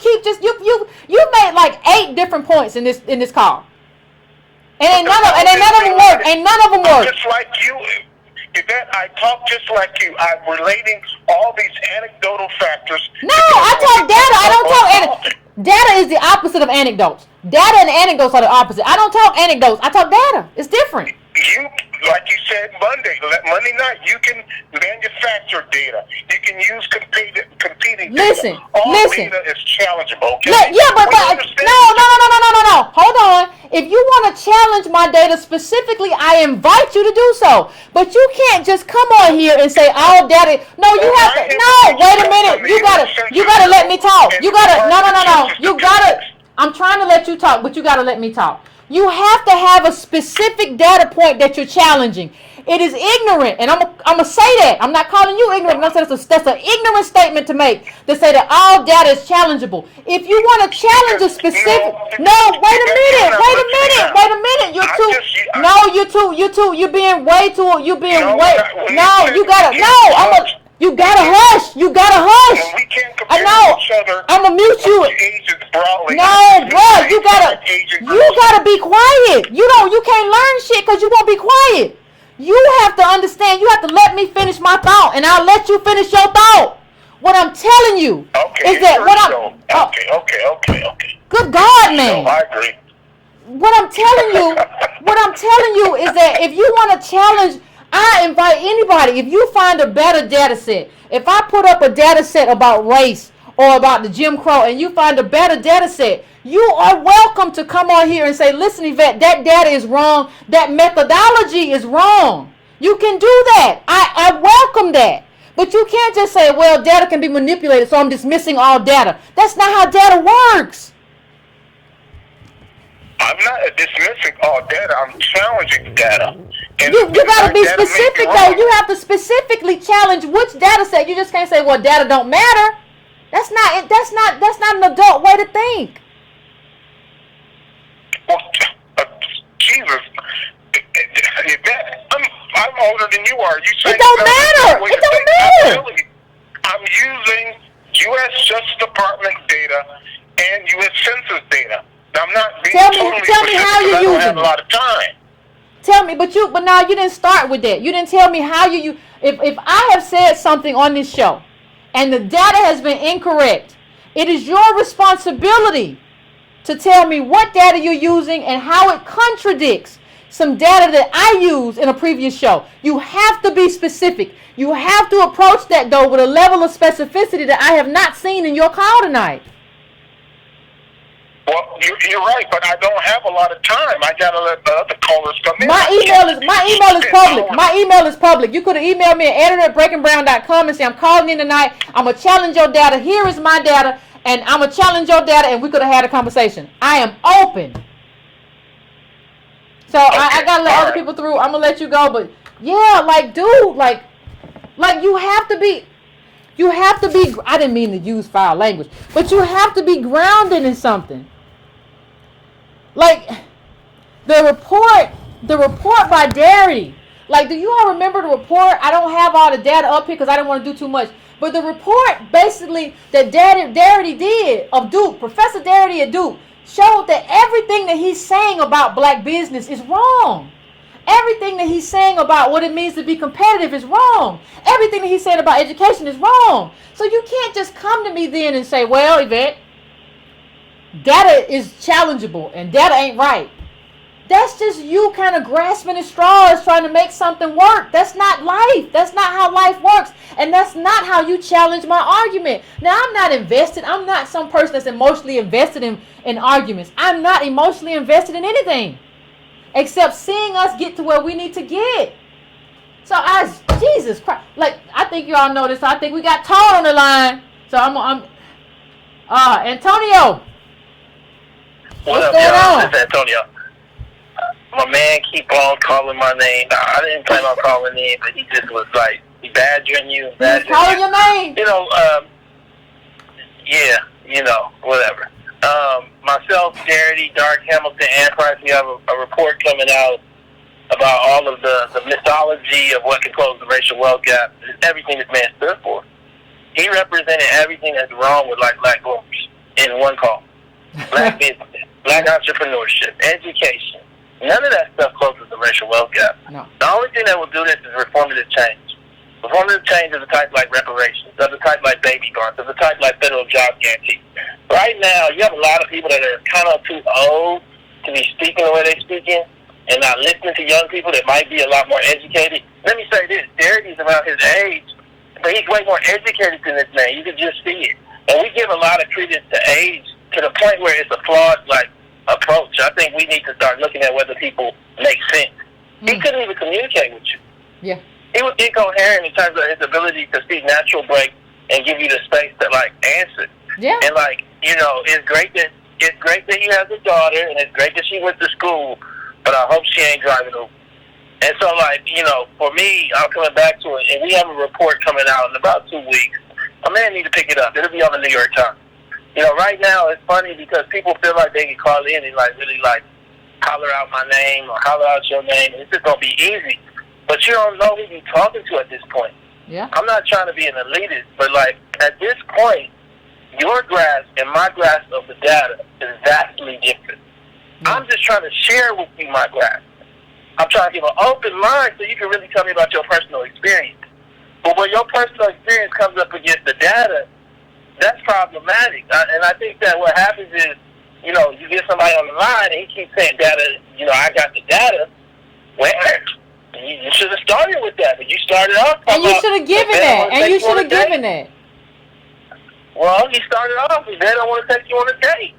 made like 8 different points in this call, and none of them work. I'm just like you, Yvette. I talk just like you. I'm relating all these anecdotal factors. No, I talk data. I don't talk anecdotes. Data is the opposite of anecdotes. Data and anecdotes are the opposite. I don't talk anecdotes. I talk data. It's different. Like you said Monday night, you can manufacture data. You can use competing data. All data is challengeable, okay? But no. Hold on. If you want to challenge my data specifically, I invite you to do so. But you can't just come on here and say all data. No, you have to. No, wait a minute. You gotta let me talk. You gotta. No. You gotta. I'm trying to let you talk, but you gotta let me talk. You have to have a specific data point that you're challenging. It is ignorant, and I'm gonna say that. I'm not calling you ignorant. I'm saying that's an ignorant statement to make, to say that all data is challengeable. If you want to challenge a specific, wait a minute. You're being way too. You gotta hush. You gotta hush. I know. I'm gonna mute you. No, bro. You gotta be quiet. You can't learn shit because you won't be quiet. You have to understand. You have to let me finish my thought, and I'll let you finish your thought. What I'm telling you is that Okay. Good God, man. I agree. what I'm telling you is that if you want to challenge, I invite anybody. If you find a better data set, if I put up a data set about race or about the Jim Crow, and you find a better data set, you are welcome to come on here and say, listen, Yvette, that data is wrong. That methodology is wrong. You can do that. I welcome that. But you can't just say, well, data can be manipulated, so I'm dismissing all data. That's not how data works. I'm not dismissing all data. I'm challenging data. And You got to be specific, though. You have to specifically challenge which data set. You just can't say, well, data don't matter. That's not an adult way to think. Well, Jesus, I'm older than you are. You say It don't matter. It don't matter. I'm using U.S. Justice Department data and U.S. Census data. Now, I'm not being Tell me how you're using it. I don't have using a lot of time. Tell me, but now you didn't start with that. You didn't tell me how you if I have said something on this show and the data has been incorrect, it is your responsibility to tell me what data you're using and how it contradicts some data that I used in a previous show. You have to be specific. You have to approach that, though, with a level of specificity that I have not seen in your call tonight. Well, you're right, but I don't have a lot of time. I gotta let the other callers come in. My email is public. My email is public. You could have emailed me at editor@breakingbrown.com and say, I'm calling in tonight. I'm going to challenge your data. Here is my data. And I'm going to challenge your data, and we could have had a conversation. I am open. So okay, I got to let other people through. I'm going to let you go. But, yeah, like, dude, like you have to be, I didn't mean to use foul language, but you have to be grounded in something. Like, the report by Darity. Like, do you all remember the report? I don't have all the data up here because I didn't want to do too much. But the report, basically, that Darity did of Duke, Professor Darity at Duke, showed that everything that he's saying about black business is wrong. Everything that he's saying about what it means to be competitive is wrong. Everything that he's saying about education is wrong. So you can't just come to me then and say, well, Yvette, data is challengeable and data ain't right. That's just you kind of grasping at straws trying to make something work. That's not life. That's not how life works. And that's not how you challenge my argument. Now, I'm not invested. I'm not some person that's emotionally invested in arguments. I'm not emotionally invested in anything except seeing us get to where we need to get. So, Jesus Christ. Like, I think you all know this. I think we got Todd on the line. So, Antonio. What's going on? This is Antonio. My man keep on calling my name. I didn't plan on calling in, but he just was like, he badgering you. He's calling your name. You know, yeah, you know, whatever. Myself, Darity, Dark Hamilton, and Price, we have a report coming out about all of the mythology of what can close the racial wealth gap, everything this man stood for. He represented everything that's wrong with like black boomers in one call. Black business, black entrepreneurship, education. None of that stuff closes the racial wealth gap. No. The only thing that will do this is reformative change. Reformative change is a type like reparations, of a type like baby bonds, of a type like federal job guarantee. Right now, you have a lot of people that are kind of too old to be speaking the way they're speaking and not listening to young people that might be a lot more educated. Let me say this, Darity's around his age, but he's way more educated than this man. You can just see it. And we give a lot of credence to age to the point where it's a flawed, like, approach. I think we need to start looking at whether people make sense. He couldn't even communicate with you. Yeah. He was incoherent in terms of his ability to speak natural break and give you the space to like answer. Yeah. And like, you know, it's great that he has a daughter and it's great that she went to school, but I hope she ain't driving Uber. And so like, you know, for me, I'm coming back to it, and we have a report coming out in about 2 weeks. A man need to pick it up. It'll be on the New York Times. You know, right now it's funny because people feel like they can call in and like really like holler out my name or holler out your name. It's just gonna be easy, but you don't know who you're talking to at this point. Yeah. I'm not trying to be an elitist, but like at this point, your grasp and my grasp of the data is vastly different. I'm just trying to share with you my grasp. I'm trying to give an open mind so you can really tell me about your personal experience. But when your personal experience comes up against the data, that's problematic. And I think that what happens is you know, you get somebody on the line and he keeps saying data, you know, I got the data. Where? You should have started with that, but you started off. And you should have given that. And you should have given that. Well, he started off with, they don't want to take you on a date.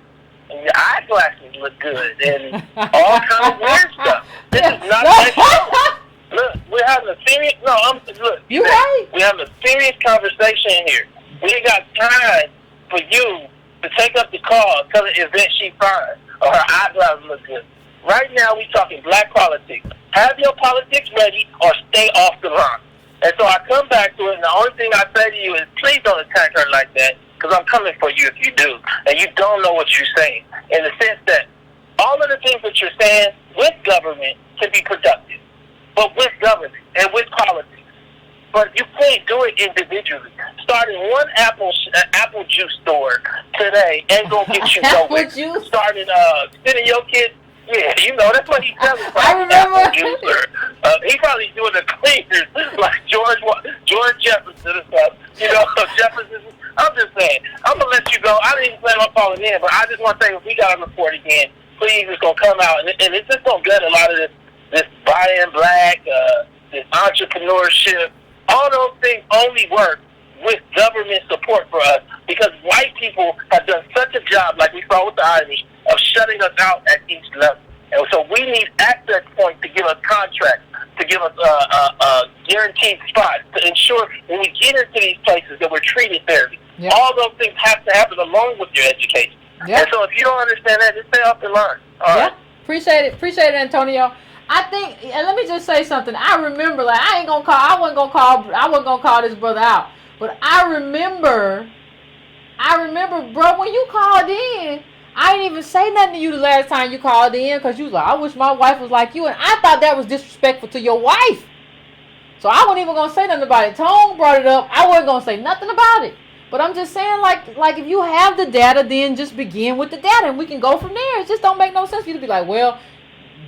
And your eyeglasses look good and all kinds of weird stuff. This is not that show. Look, we're having a serious, look. You right. We're having a serious conversation here. We ain't got time for you to take up the call, tell the Yvette she fine, or her eyeglasses look good. Right now, we talking black politics. Have your politics ready or stay off the line. And so I come back to it, and the only thing I say to you is please don't attack her like that, because I'm coming for you if you do. And you don't know what you're saying, in the sense that all of the things that you're saying with government can be productive, but with government and with politics. But you can't do it individually. Starting one apple juice store today ain't gonna get you nowhere. Starting sending your kids, yeah, you know that's what he's telling me. I remember. Apple juice, or he probably doing the cleaners like George Jefferson and stuff. You know, Jefferson. I'm just saying. I'm gonna let you go. I didn't even plan on calling in, but I just want to say if we got to report again, please, it's gonna come out and it's just gonna gut a lot of this buying black, this entrepreneurship. All those things only work with government support for us because white people have done such a job, like we saw with the Irish, of shutting us out at each level. And so we need access points to give us contracts, to give us guaranteed spots, to ensure when we get into these places that we're treated fairly. Yep. All those things have to happen along with your education. Yep. And so if you don't understand that, just stay off the line. All right? Appreciate it, Antonio. I think, and let me just say something. I remember, like, I wasn't gonna call this brother out. But I remember, bro, when you called in, I didn't even say nothing to you the last time you called in because you was like, I wish my wife was like you. And I thought that was disrespectful to your wife. So I wasn't even gonna say nothing about it. Tone brought it up. I wasn't gonna say nothing about it. But I'm just saying, like if you have the data, then just begin with the data and we can go from there. It just don't make no sense for you to be like, well,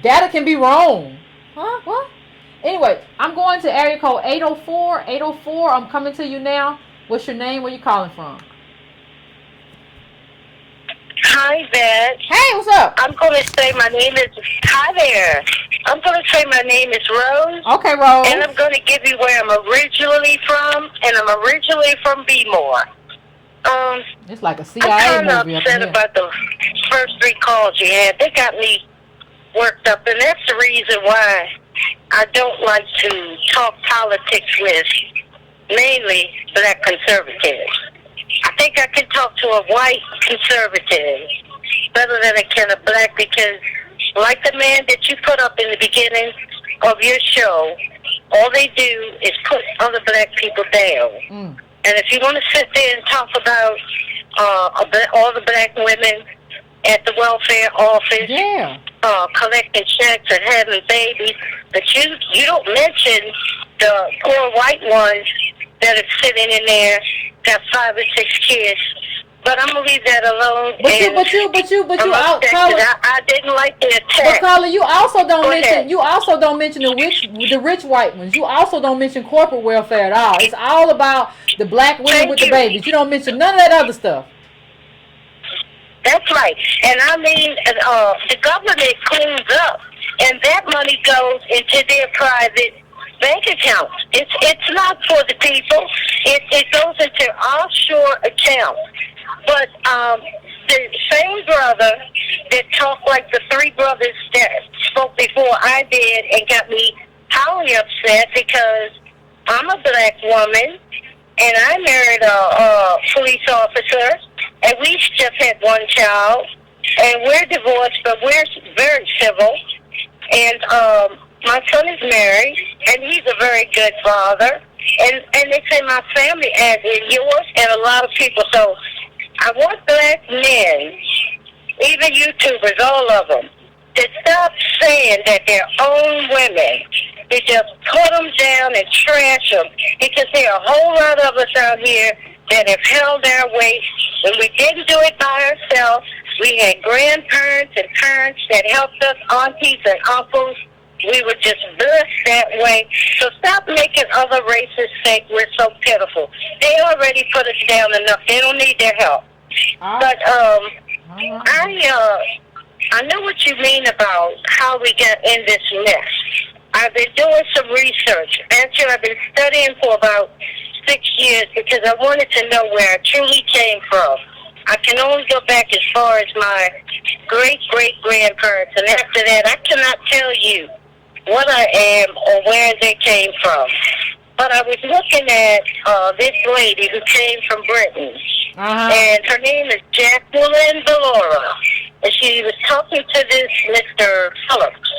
data can be wrong. Huh? What? Anyway, I'm going to area code 804. 804, I'm coming to you now. What's your name? Where you calling from? Hi, Yvette. Hey, what's up? I'm going to say my name is... Hi there. I'm going to say my name is Rose. Okay, Rose. And I'm going to give you where I'm originally from, and I'm originally from B-More. It's like a CIA I'm kind of movie. upset about the first three calls you had. They got me worked up, and that's the reason why I don't like to talk politics with mainly black conservatives. I think I can talk to a white conservative better than I can a black because, like the man that you put up in the beginning of your show, all they do is put other black people down. Mm. And if you want to sit there and talk about all the black women at the welfare office, collecting checks and having babies, but you don't mention the poor white ones that are sitting in there, got 5 or 6 kids. But I'm gonna leave that alone. But you, I didn't like the attack. But Carla, you also don't mention the rich white ones. You also don't mention corporate welfare at all. It's all about the black women with the babies. You don't mention none of that other stuff. That's right. And I mean, the government cleans up, and that money goes into their private bank accounts. It's not for the people. It goes into offshore accounts. But the same brother that talked like the 3 brothers that spoke before I did and got me highly upset because I'm a black woman and I married a police officer and we just had 1 child and we're divorced but we're very civil and my son is married and he's a very good father and it's in my family as in yours and a lot of people. So I want black men, even YouTubers, all of them, to stop saying that their own women, to just put them down and trash them, because there are a whole lot of us out here that have held our weight. When we didn't do it by ourselves, we had grandparents and parents that helped us, aunties and uncles. We were just blessed that way. So stop making other races think we're so pitiful. They already put us down enough. They don't need their help. But I know what you mean about how we got in this mess. I've been doing some research. Actually, I've been studying for about 6 years because I wanted to know where I truly came from. I can only go back as far as my great-great-grandparents, and after that, I cannot tell you what I am or where they came from. But I was looking at this lady who came from Britain, and her name is Jacqueline Valora, and she was talking to this Mr. Phillips,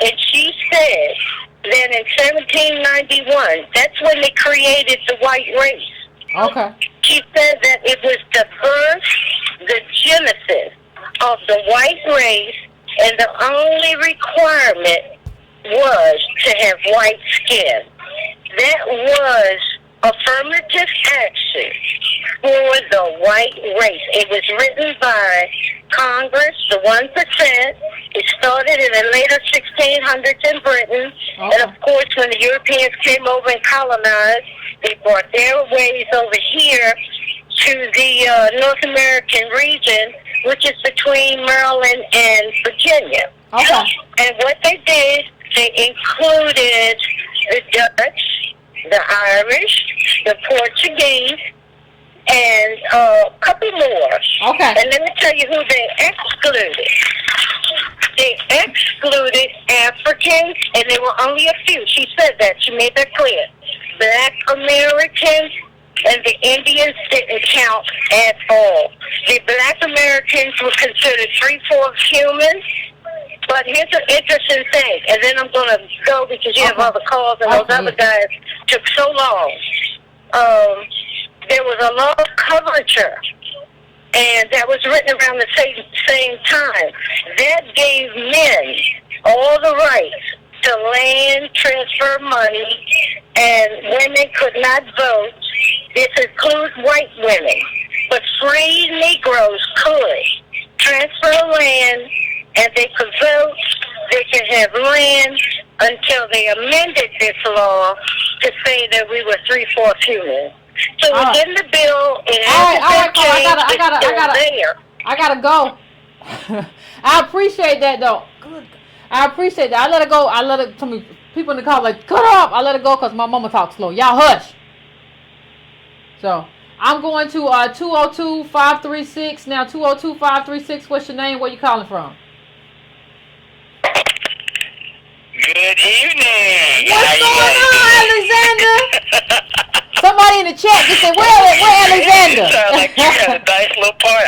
and she said that in 1791, that's when they created the white race. Okay. She said that it was the birth, the genesis of the white race, and the only requirement was to have white skin. That was affirmative action for the white race. It was written by Congress, the 1%. It started in the later 1600s in Britain. And of course, when the Europeans came over and colonized, they brought their ways over here to the North American region, which is between Maryland and Virginia. Okay. And what they did, they included the Dutch, the Irish, the Portuguese, and a couple more. Okay. And let me tell you who they excluded. They excluded Africans, and there were only a few. She said that. She made that clear. Black Americans and the Indians didn't count at all. The Black Americans were considered 3/4 humans. But here's an interesting thing, and then I'm going to go because you have other calls, and those other guys took so long. There was a law of coverture, and that was written around the same time. That gave men all the rights to land, transfer money, and women could not vote. This includes white women, but free Negroes could transfer land, and they could vote, they could have land, until they amended this law to say that we were 3/4 humans. So it's in the bill, it hasn't been changed, it's still there. I gotta go. I appreciate that though. Good. I appreciate that. I let it go. I let it. Some people in the car like, cut up. I let it go because my mama talks slow. Y'all hush. So I'm going to 202-536. Now 202-536. What's your name? Where you calling from? Good evening. What's going on, Alexander? Somebody in the chat just said, where Alexander? You sound like you had a nice little part.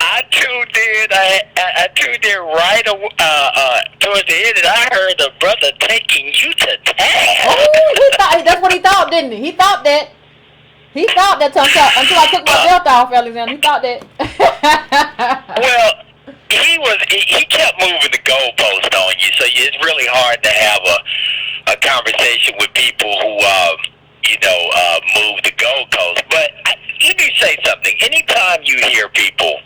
I tuned in. I tuned in right towards the end, and I heard a brother taking you to task. Oh, that's what he thought, didn't he? He thought that. He thought that until I took my belt off, Alexander. He thought that. Well, he kept moving the goalpost on you, so it's really hard to have a conversation with people who move the goalpost. But let me say something. Anytime you hear people,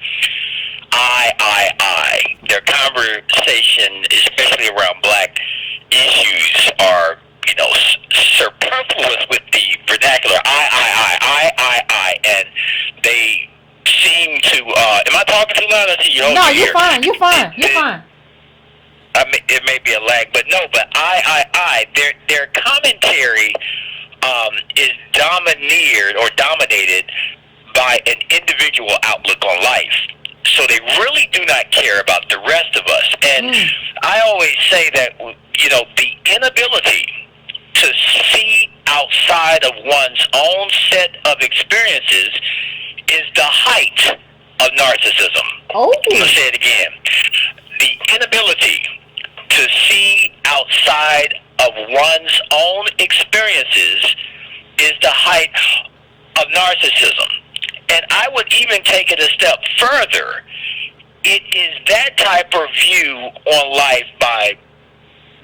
their conversation, especially around black issues, are superfluous with the vernacular I, and they seem to. Am I talking too loud? I see you over No, here. you're fine. You're fine. It may be a lag, but no. But their commentary is dominated by an individual outlook on life. So they really do not care about the rest of us. And I always say that the inability to see outside of one's own set of experiences is the height of narcissism. Oh. I'm going to say it again. The inability to see outside of one's own experiences is the height of narcissism. And I would even take it a step further. It is that type of view on life by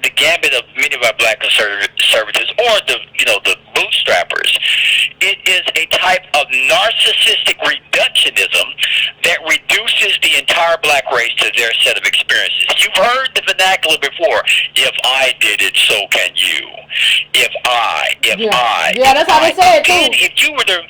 the gambit of many of our black conservatives, or the bootstrappers. It is a type of narcissistic reductionism that reduces the entire black race to their set of experiences. You've heard the vernacular before. If I did it, so can you. If I. Yeah, that's how they say it too. And if you were to,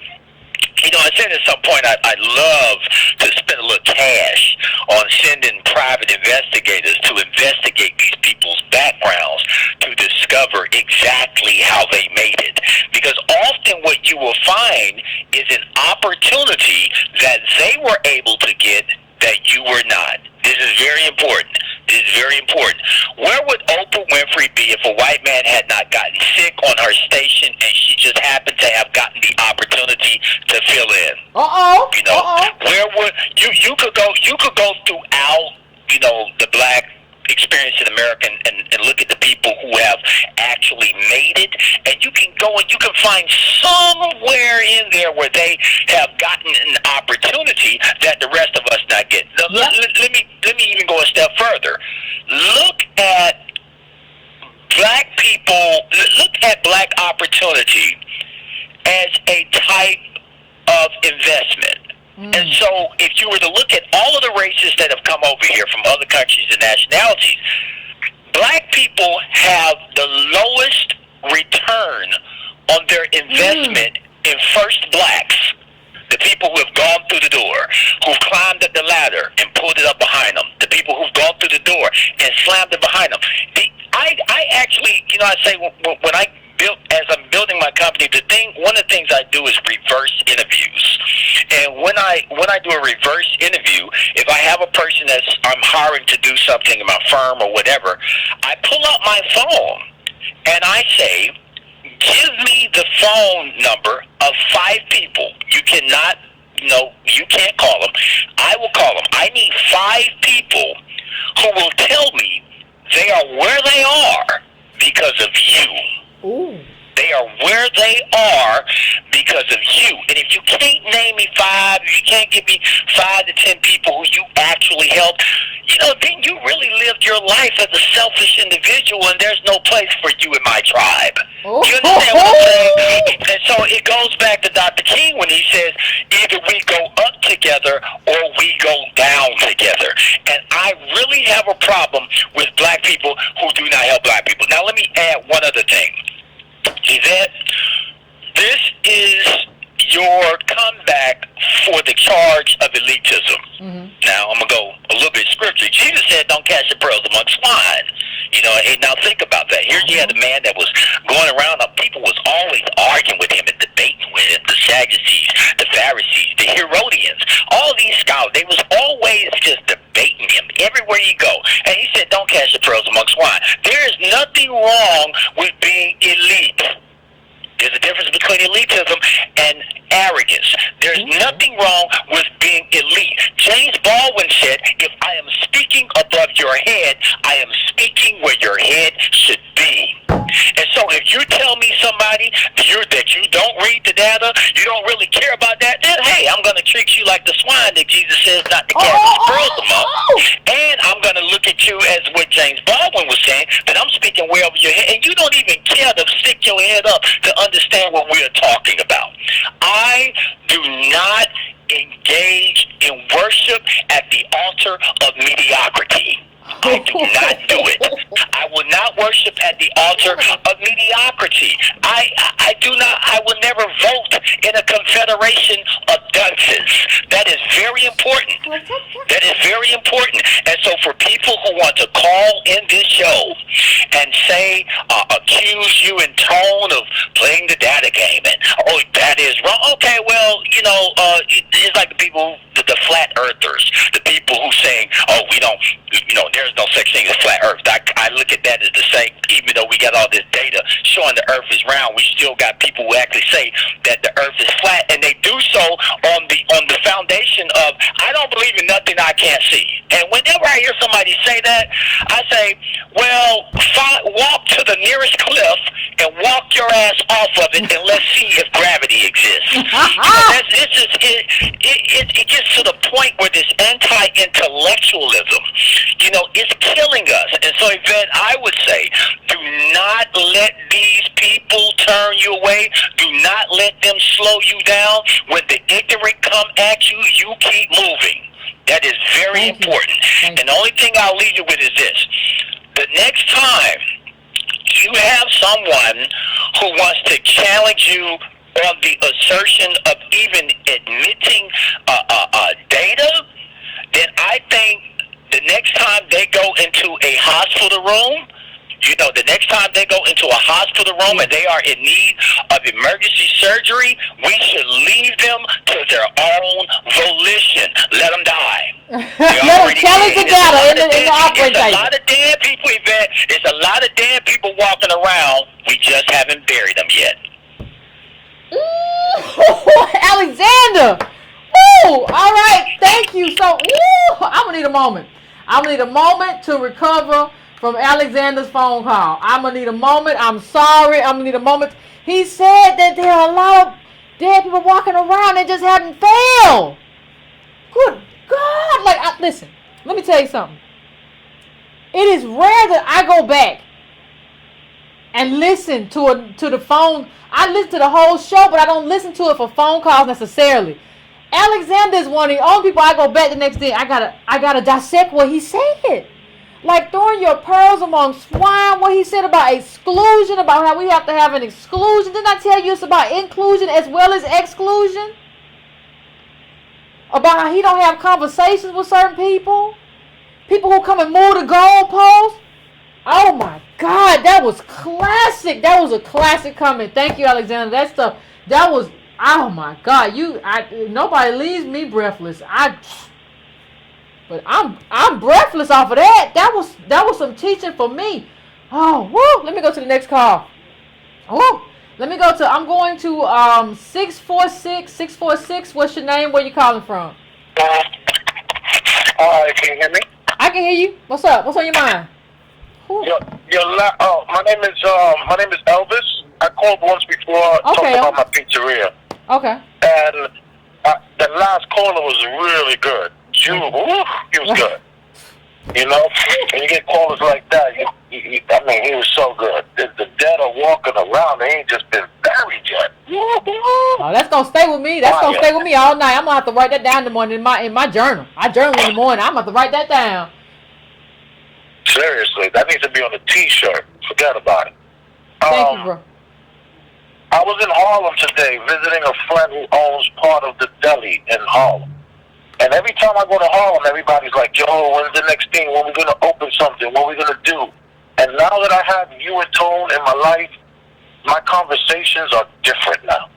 I said at some point I'd love to spend a little cash on sending private investigators to investigate these people's backgrounds to discover exactly how they made it. Because often what you will find is an opportunity that they were able to get that you were not. This is very important. This is very important. Where would Oprah Winfrey be if a white man had not gotten sick on her station and she just happened to have gotten the opportunity to fill in? You know, where would you could go throughout, you know, the black experience in America and look at the people who have actually made it, and you can go and you can find somewhere in there where they have gotten an opportunity that the rest of us not get. Now, let me even go a step further. Look at black people. Look at black opportunity as a type of investment. And so if you were to look at all of the races that have come over here from other countries and nationalities, black people have the lowest return on their investment in first blacks. The people who have gone through the door, who've climbed up the ladder and pulled it up behind them. The people who've gone through the door and slammed it behind them. I actually, you know, I say when I as I'm building my company, one of the things I do is reverse interviews. And when I do a reverse interview, if I have a person I'm hiring to do something in my firm or whatever, I pull out my phone and I say, give me the phone number of 5 people. You cannot, you can't call them. I will call them. I need 5 people who will tell me they are where they are because of you. Ooh. They are where they are because of you. And if you can't name me 5, if you can't give me 5 to 10 people who you actually helped, then you really lived your life as a selfish individual, and there's no place for you in my tribe. Oh. You understand what I'm saying? And so it goes back to Dr. King when he says, either we go up together or we go down together. And I really have a problem with black people who do not help black people. Now, let me add one other thing. Yvette, this is your comeback for the charge of elitism. Now, I'm going to go a little bit scripture. Jesus said, don't cast your pearls among swine. And now think about that. Here you had a man that was going around, people was always arguing with him and debating with him, the Sadducees, the Pharisees, the Herodians, all these scholars, they was always just debating him everywhere you go. And he said, don't cast your pearls among swine. There is nothing wrong with being elite. There's a difference between elitism and arrogance. There's nothing wrong with being elite. James Baldwin said, if I am speaking above your head, I am speaking where your head should be. And so if you tell me somebody that you don't read the data, you don't really care about that, then hey, I'm going to treat you like the swine that Jesus says not to cast his pearls among. And I'm going to look at you as what James Baldwin was saying, that I'm speaking way over your head, and you don't even care to stick your head up to understand what we're talking about. I do not engage in worship at the altar of mediocrity. I do not do it. I will not worship at the altar of mediocrity. I will never vote in a confederation of dunces. That is very important. That is very important. And so for people who want to call in this show and say, accuse you in tone of playing the data game and, that is wrong. Okay, well, it's like the people, the flat earthers, the people who saying, we don't, there's no such thing as flat earth. I look at that as the same, even though we got all this data showing the earth is round, we still got people who actually say that the earth is flat, and they do so on the foundation of, I don't believe in nothing I can't see. And whenever I hear somebody say that, I say, well, walk to the nearest cliff and walk your ass off of it, and let's see if gravity exists. It gets to the point where this anti-intellectualism, it's killing us. And so, Yvette, I would say, do not let these people turn you away. Do not let them slow you down. When the ignorant come at you, you keep moving. That is very important. And the only thing I'll leave you with is this. The next time you have someone who wants to challenge you on the assertion of even admitting data, I think the next time they go into a hospital room, the next time they go into a hospital room and they are in need of emergency surgery, we should leave them to their own volition. Let them die. Let them challenge the data in the operating table. It's a lot of dead people, Yvette. It's a lot of dead people walking around. We just haven't buried them yet. Ooh, Alexander. Ooh, all right. Thank you. So, I'm going to need a moment. I'm going to need a moment to recover from Alexander's phone call. I'm going to need a moment. I'm sorry. I'm going to need a moment. He said that there are a lot of dead people walking around that just haven't failed. Good God. Listen, let me tell you something. It is rare that I go back and listen to the phone. I listen to the whole show, but I don't listen to it for phone calls necessarily. Alexander is one of the only people I go back the next day. I gotta dissect what he said. Like throwing your pearls among swine, what he said about exclusion, about how we have to have an exclusion. Didn't I tell you it's about inclusion as well as exclusion? About how he don't have conversations with certain people. People who come and move the goalposts. Oh my God, that was classic. That was a classic comment. Thank you, Alexander. That was, oh my God. Nobody leaves me breathless. But I'm breathless off of that. That was some teaching for me. Oh, woo. Let me go to the next call. Woo. I'm going to 646. What's your name? Where you calling from? Hi, can you hear me? I can hear you. What's up? What's on your mind? My name is Elvis. I called once before talking about my pizzeria. Okay. And the last caller was really good. He was good. When you get callers like that, he was so good. The dead are walking around. They ain't just been buried yet. Oh, that's gonna stay with me. That's gonna stay with me all night. I'm gonna have to write that down in the morning in my journal. I journal in the morning. I'm gonna have to write that down. Seriously, that needs to be on a T-shirt. Forget about it. Thank you, bro. I was in Harlem today visiting a friend who owns part of the deli in Harlem. And every time I go to Harlem, everybody's like, yo, when's the next thing? When we going to open something? What we going to do? And now that I have you and Tone in my life, my conversations are different now.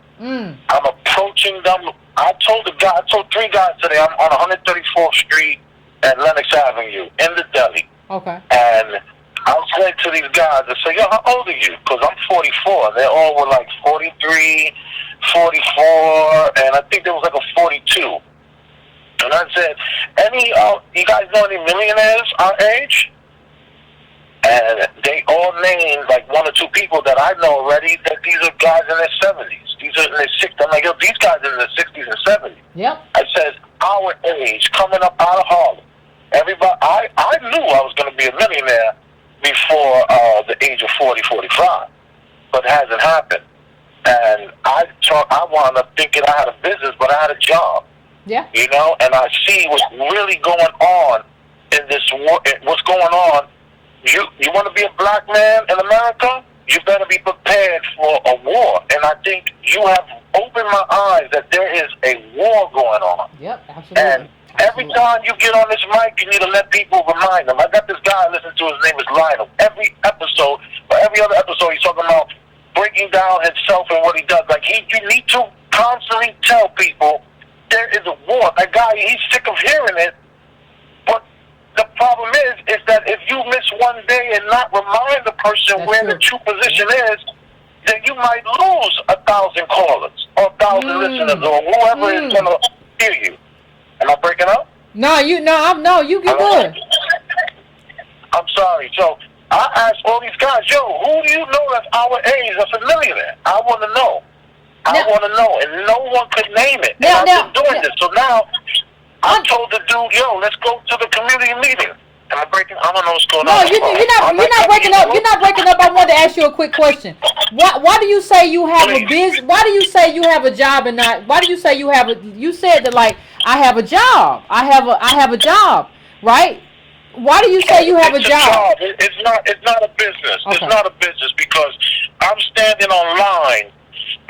I'm approaching them. I told 3 guys today, I'm on 134th Street and Lenox Avenue in the deli. Okay. And I was saying to these guys, I said, yo, how old are you? Because I'm 44. They all were like 43, 44, and I think there was like a 42. And I said, you guys know any millionaires our age? And they all named like 1 or 2 people that I know already, that these are guys in their 70s. These are in their 60s. I'm like, yo, these guys are in their 60s and 70s. Yep. I said, our age, coming up out of Harlem. Everybody, I knew I was going to be a millionaire before the age of 40, 45. But it hasn't happened. And I wound up thinking I had a business, but I had a job. Yeah. And I see what's really going on in this war. What's going on? You want to be a black man in America? You better be prepared for a war. And I think you have opened my eyes that there is a war going on. Yep, absolutely. And every time you get on this mic, you need to let people remind them. I got this guy I listen to, his name is Lionel. Every episode, or every other episode, he's talking about breaking down himself and what he does. Like, you need to constantly tell people there is a war. That guy, he's sick of hearing it. But the problem is that if you miss one day and not remind the person where the true position is, then you might lose 1,000 callers or 1,000 listeners or whoever is going to hear you. Am I breaking up? No, you get good. I'm sorry. So I asked all these guys, yo, who do you know that's our age that's a millionaire? I want to know. I want to know. And no one could name it. And I've been doing this. So now I told the dude, yo, let's go to the community meeting. Am I breaking? I don't know what's going on. No, you're not breaking up. You're not breaking up. I wanted to ask you a quick question. Why do you say you have a business? Why do you say you have a job and not? Why do you say you have a? You said that like I have a job. I have a job, right? Why do you say you have a job? It's not a business. Okay. It's not a business because I'm standing online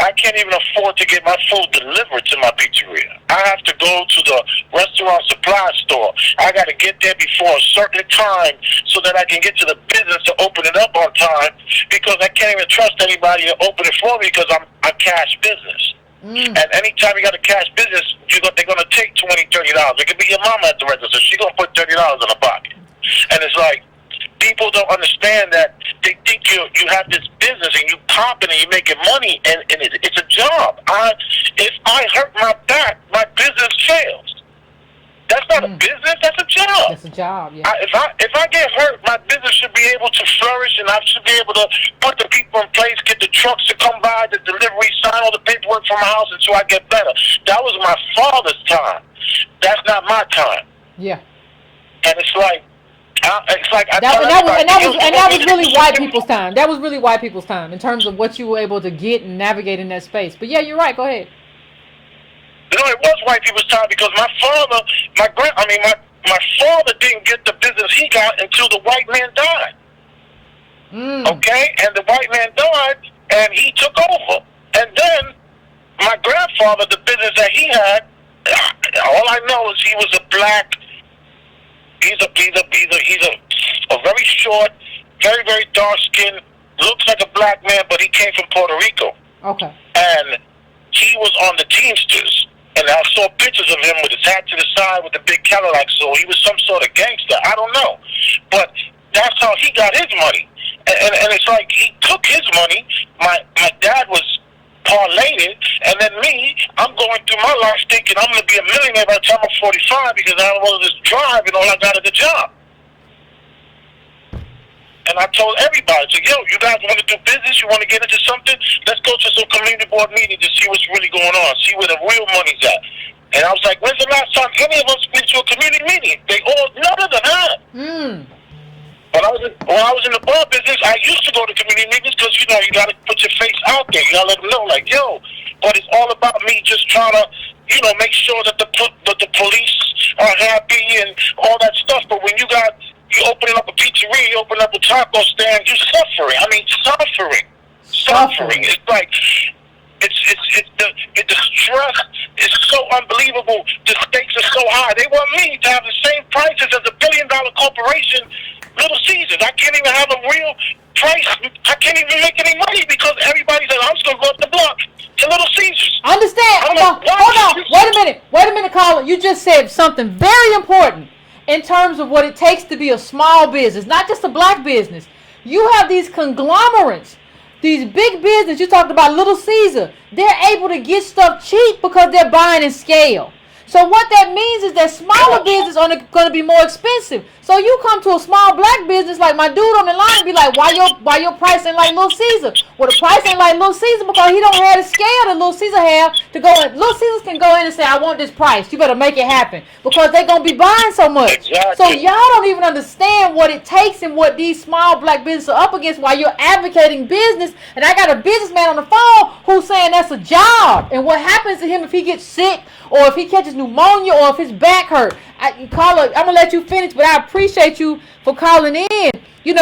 I can't even afford to get my food delivered to my pizzeria. I have to go to the restaurant supply store. I got to get there before a certain time so that I can get to the business to open it up on time, because I can't even trust anybody to open it for me because I'm a cash business. And anytime you got a cash business, they're going to take $20, $30. It could be your mama at the register. She's going to put $30 in her pocket. And it's like, people don't understand that. They think you have this business and you popping and you're making money, and it's a job. If I hurt my back, my business fails. That's not a business. That's a job. That's a job. Yeah. If I get hurt, my business should be able to flourish, and I should be able to put the people in place, get the trucks to come by, the delivery, sign all the paperwork from my house until I get better. That was my father's time. That's not my time. Yeah. And it's like. That was really white people's time. That was really white people's time in terms of what you were able to get and navigate in that space. But yeah, you're right. Go ahead. No, it was white people's time because my father didn't get the business he got until the white man died. Okay, and the white man died, and he took over. And then my grandfather, the business that he had, all I know is he was a black. He's a very short, very, very dark skinned, looks like a black man, but he came from Puerto Rico. Okay. And he was on the Teamsters. And I saw pictures of him with his hat to the side with the big Cadillac, so he was some sort of gangster. I don't know. But that's how he got his money. And it's like he took his money. My dad was parlayed, and then me, I'm going through my life thinking I'm going to be a millionaire by the time I'm 45 because I don't want to just drive and all I got is a job. And I told everybody, I said, yo, you guys want to do business? You want to get into something? Let's go to some community board meetings to see what's really going on, see where the real money's at. And I was like, when's the last time any of us went to a community meeting? None of them had. When I was in the bar business, I used to go to community meetings because, you got to put your face out there. You got to let them know, like, yo, but it's all about me just trying to, make sure that the police are happy and all that stuff. But when you opening up a pizzeria, you open up a taco stand, you're suffering. I mean, suffering. It's like, the stress is so unbelievable. The stakes are so high. They want me to have the same prices as a $1 billion corporation, Little Caesars. I can't even have a real price. I can't even make any money because everybody says, I'm just going to go up the block to Little Caesars. Understand. Hold on. Wait a minute, caller. You just said something very important in terms of what it takes to be a small business, not just a black business. You have these conglomerates, these big business. You talked about Little Caesar. They're able to get stuff cheap because they're buying in scale. So what that means is that smaller business are going to be more expensive. So you come to a small black business like my dude on the line and be like, why your price ain't like Little Caesar? Well, the price ain't like Little Caesar because he don't have the scale that Little Caesar have to go in. Little Caesars can go in and say, I want this price. You better make it happen because they're going to be buying so much. Exactly. So y'all don't even understand what it takes and what these small black businesses are up against while you're advocating business. And I got a businessman on the phone who's saying that's a job. And what happens to him if he gets sick or if he catches pneumonia or if his back hurt. I'm going to let you finish, but I appreciate you for calling in. You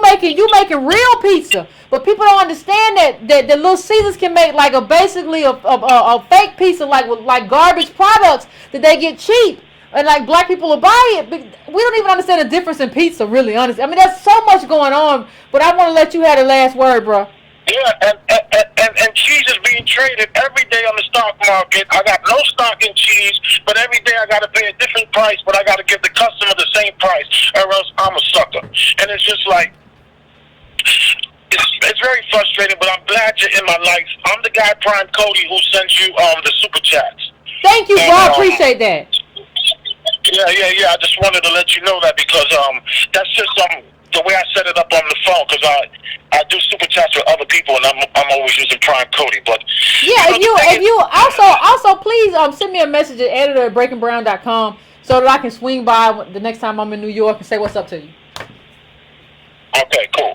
making real pizza, but people don't understand that the Little Caesars can make like basically a fake pizza like garbage products that they get cheap. And like black people will buy it, but we don't even understand the difference in pizza, really, honestly. I mean, there's so much going on, but I want to let you have the last word, bro. Yeah, and cheese is being traded every day on the stock market. I got no stock in cheese, but every day I got to pay a different price, but I got to give the customer the same price, or else I'm a sucker. And it's just like, it's very frustrating, but I'm glad you're in my life. I'm the guy, Prime Cody, who sends you the super chats. Thank you, bro. I appreciate that. Yeah. I just wanted to let you know that because that's just the way I set it up on the phone, because I do super chats with other people, and I'm always using Prime Cody. But yeah, if you also please send me a message at editor@breakingbrown.com so that I can swing by the next time I'm in New York and say what's up to you. Okay, cool.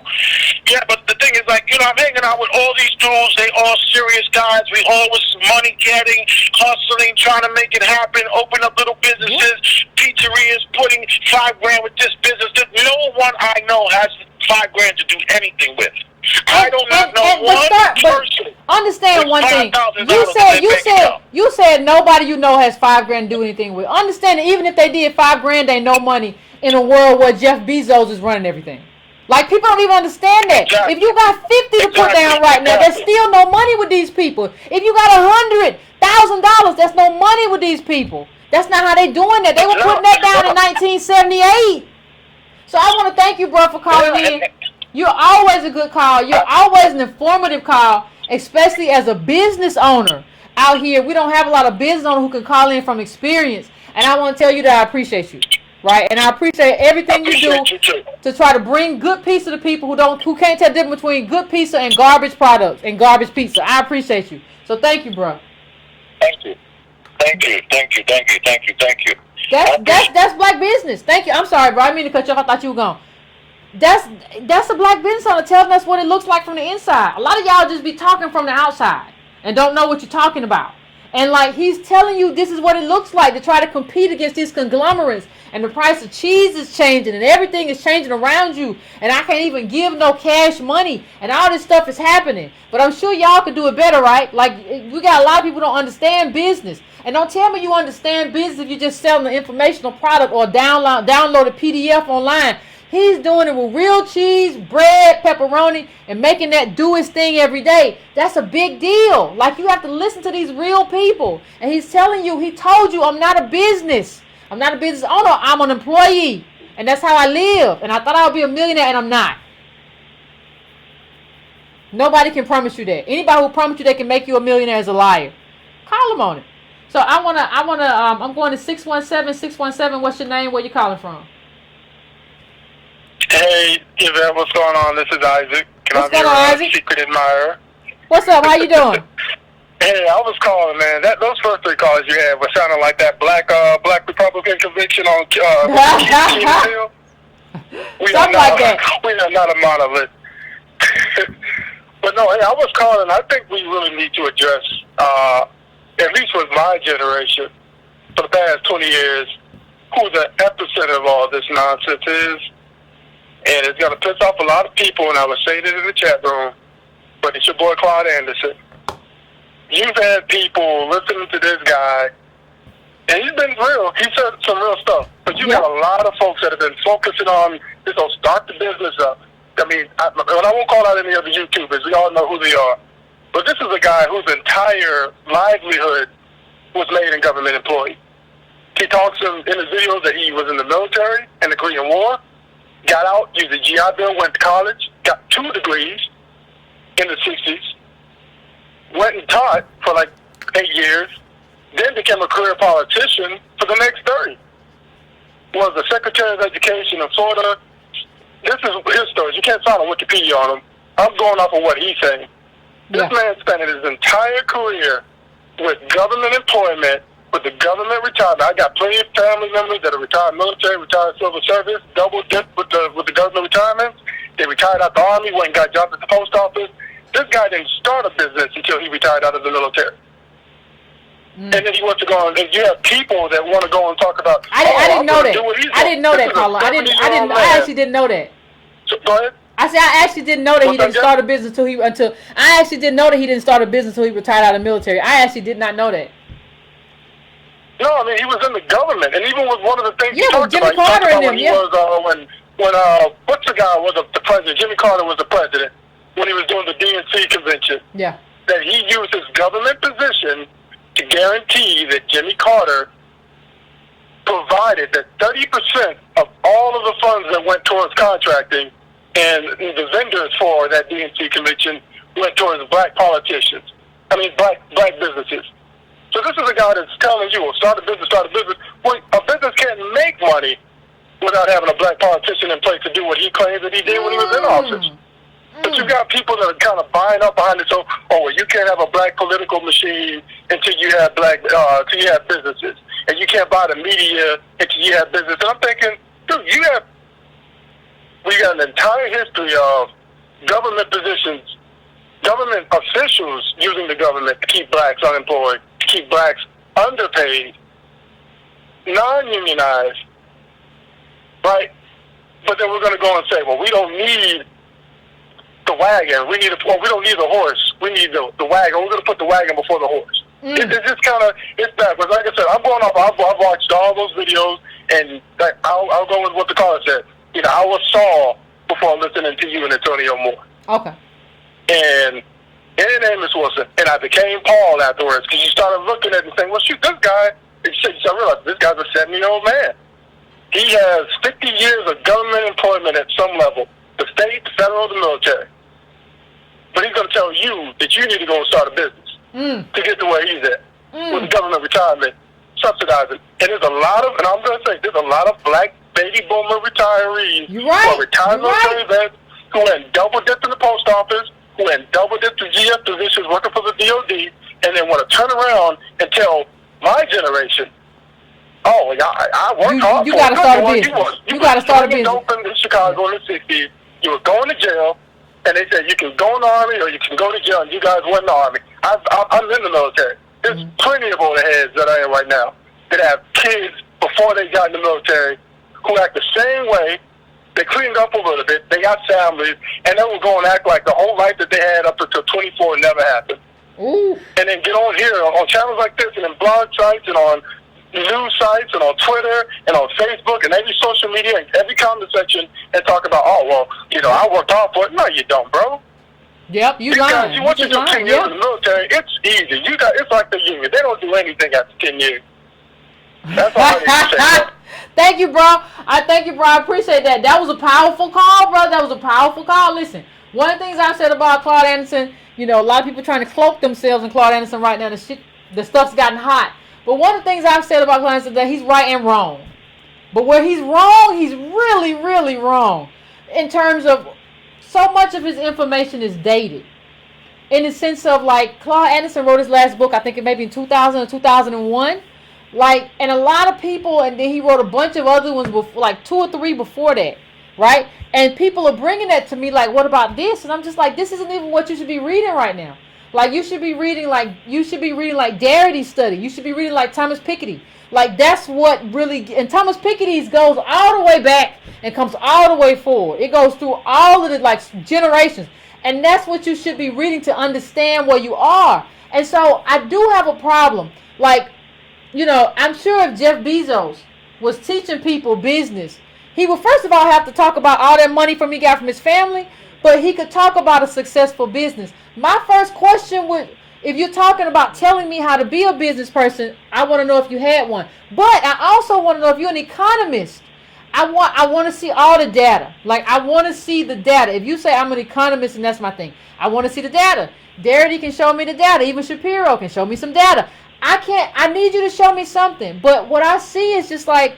Yeah, but the thing is, like, I'm hanging out with all these dudes. They all serious guys. We always money getting, hustling, trying to make it happen, open up little businesses, pizzerias, putting $5,000 with this business. No one I know has $5,000 to do anything with. I do not know understand one thing. You said nobody you know has $5 grand to do anything with. Understand that even if they did, $5 grand ain't no money in a world where Jeff Bezos is running everything. Like, people don't even understand that. Exactly. If you got 50 to put down right now, there's still no money with these people. If you got $100,000, that's no money with these people. That's not how they doing that. They were putting that down in 1978. So I want to thank you, bro, for calling in. You're always a good call. You're always an informative call, especially as a business owner out here. We don't have a lot of business owners who can call in from experience. And I want to tell you that I appreciate you. Right, and I appreciate everything you do to try to bring good pizza to people who can't tell the difference between good pizza and garbage products and garbage pizza. I appreciate you. So thank you, bro. Thank you. That's black business. Thank you. I'm sorry, bro. I didn't mean to cut you off. I thought you were gone. That's a black business owner telling us what it looks like from the inside. A lot of y'all just be talking from the outside and don't know what you're talking about. And like, he's telling you this is what it looks like to try to compete against these conglomerates. And the price of cheese is changing and everything is changing around you. And I can't even give no cash money. And all this stuff is happening. But I'm sure y'all could do it better, right? Like, we got a lot of people who don't understand business. And don't tell me you understand business if you're just selling an informational product or download a PDF online. He's doing it with real cheese, bread, pepperoni, and making that do his thing every day. That's a big deal. Like, you have to listen to these real people. And he's telling you, he told you, I'm not a business. I'm not a business owner. I'm an employee. And that's how I live. And I thought I would be a millionaire, and I'm not. Nobody can promise you that. Anybody who promised you they can make you a millionaire is a liar. Call them on it. So I'm going to 617. What's your name? Where you calling from? Hey, Yvette, what's going on? This is Isaac. What's going on, Isaac? Secret admirer. What's up? How you doing? Hey, I was calling, man. Those first 3 calls you had were sounding like that black Republican conviction on Something like that. We are not a monolith. But no, hey, I was calling. I think we really need to address, at least with my generation, for the past 20 years, who the epicenter of all this nonsense is. And it's going to piss off a lot of people, and I was saying it in the chat room, but it's your boy Claude Anderson. You've had people listening to this guy, and he's been real. He said some real stuff. But you've got a lot of folks that have been focusing on this whole start the business up. I mean, I won't call out any other YouTubers. We all know who they are. But this is a guy whose entire livelihood was made in government employee. He talks in his videos that he was in the military in the Korean War, got out, used a GI Bill, went to college, got 2 degrees in the 60s, went and taught for like 8 years, then became a career politician for the next 30. Was the Secretary of Education in Florida. This is his stories. You can't find on Wikipedia on him. I'm going off of what he's saying. This man spent his entire career with government employment, with the government retirement. I got plenty of family members that are retired military, retired civil service, double dip with the government retirement. They retired out the Army, went and got jobs at the post office. This guy didn't start a business until he retired out of the military. And then he wants to go on, and you have people that want to go and talk about. I didn't know that. I didn't know that, Carla. I actually didn't know that. So, go ahead. I actually didn't know that he didn't start a business until I actually didn't know that he didn't start a business until he retired out of the military. I actually did not know that. No, I mean, he was in the government, and even with one of the things he talked Jimmy about, Carter and him, when what's the guy was the president? Jimmy Carter was the president when he was doing the DNC convention. Yeah. That he used his government position to guarantee that Jimmy Carter provided that 30% of all of the funds that went towards contracting and the vendors for that DNC convention went towards black politicians. I mean, black businesses. So this is a guy that's telling you, well, start a business. Well, a business can't make money without having a black politician in place to do what he claims that he did when he was in office. But you got people that are kind of buying up behind it. So, you can't have a black political machine until you have until you have businesses, and you can't buy the media until you have business. And I'm thinking, dude, we got an entire history of government positions, government officials using the government to keep blacks unemployed, to keep blacks underpaid, non-unionized, right? But then we're going to go and say, well, we don't need the wagon. We don't need the horse. We need the wagon. We're going to put the wagon before the horse. It's just kind of, it's bad. But like I said, I'm going off. I've watched all those videos, and I'll go with what the caller said. You know, I was Saul before listening to you and Antonio Moore. Okay. And his name is Wilson, and I became Paul afterwards, because you started looking at it and saying, well, shoot, this guy, I realized this guy's a 70-year-old man. He has 50 years of government employment at some level, the state, the federal, the military. But he's going to tell you that you need to go and start a business to get to where he's at, with the government retirement subsidizing. And there's a lot of, and I'm going to say, there's a lot of black baby boomer retirees who are retired military vets who had double dipped in the post office, who had double dipped in GF positions working for the DOD, and then want to turn around and tell my generation, oh, I worked hard you for got to it. start a business. You got to start a business. Open in Chicago in the 60s. You were going to jail, and they said you can go in the Army or you can go to jail, and you guys went in the Army. I'm in the military. There's plenty of older heads that I am right now that have kids before they got in the military who act the same way. They cleaned up a little bit. They got families, and they were going to act like the whole life that they had up until 24 never happened. Ooh. And then get on here on channels like this and in blog sites and on news sites and on Twitter and on Facebook and every social media and every comment section and talk about, oh, well, you know, I worked hard for it. No, you don't, bro. Yep, you lying. Guys, once you do 10 years in the military, it's easy. It's like the union. They don't do anything after 10 years. That's all I need to say. Thank you, bro. I appreciate that. That was a powerful call, bro. That was a powerful call. Listen, one of the things I said about Claude Anderson, you know, a lot of people trying to cloak themselves in Claude Anderson right now. The stuff's gotten hot. But one of the things I've said about Claude Anderson is that he's right and wrong. But where he's wrong, he's really, really wrong. In terms of so much of his information is dated. In the sense of, like, Claude Anderson wrote his last book, I think it may be in 2000 or 2001. Like, and a lot of people, and then he wrote a bunch of other ones, before, like 2 or 3 before that, right? And people are bringing that to me, like, what about this? And I'm just like, this isn't even what you should be reading right now. Like, you should be reading like Darity's study. You should be reading like Thomas Piketty. Like, that's what really, and Thomas Piketty's goes all the way back and comes all the way forward. It goes through all of the, like, generations. And that's what you should be reading to understand where you are. And so I do have a problem. Like, you know, I'm sure if Jeff Bezos was teaching people business, he would first of all have to talk about all that money he got from his family, but he could talk about a successful business. My first question would, if you're talking about telling me how to be a business person, I want to know if you had one. But I also want to know if you're an economist. I want to see all the data. Like, I want to see the data. If you say I'm an economist and that's my thing, I want to see the data. Darity can show me the data. Even Shapiro can show me some data. I need you to show me something. But what I see is just like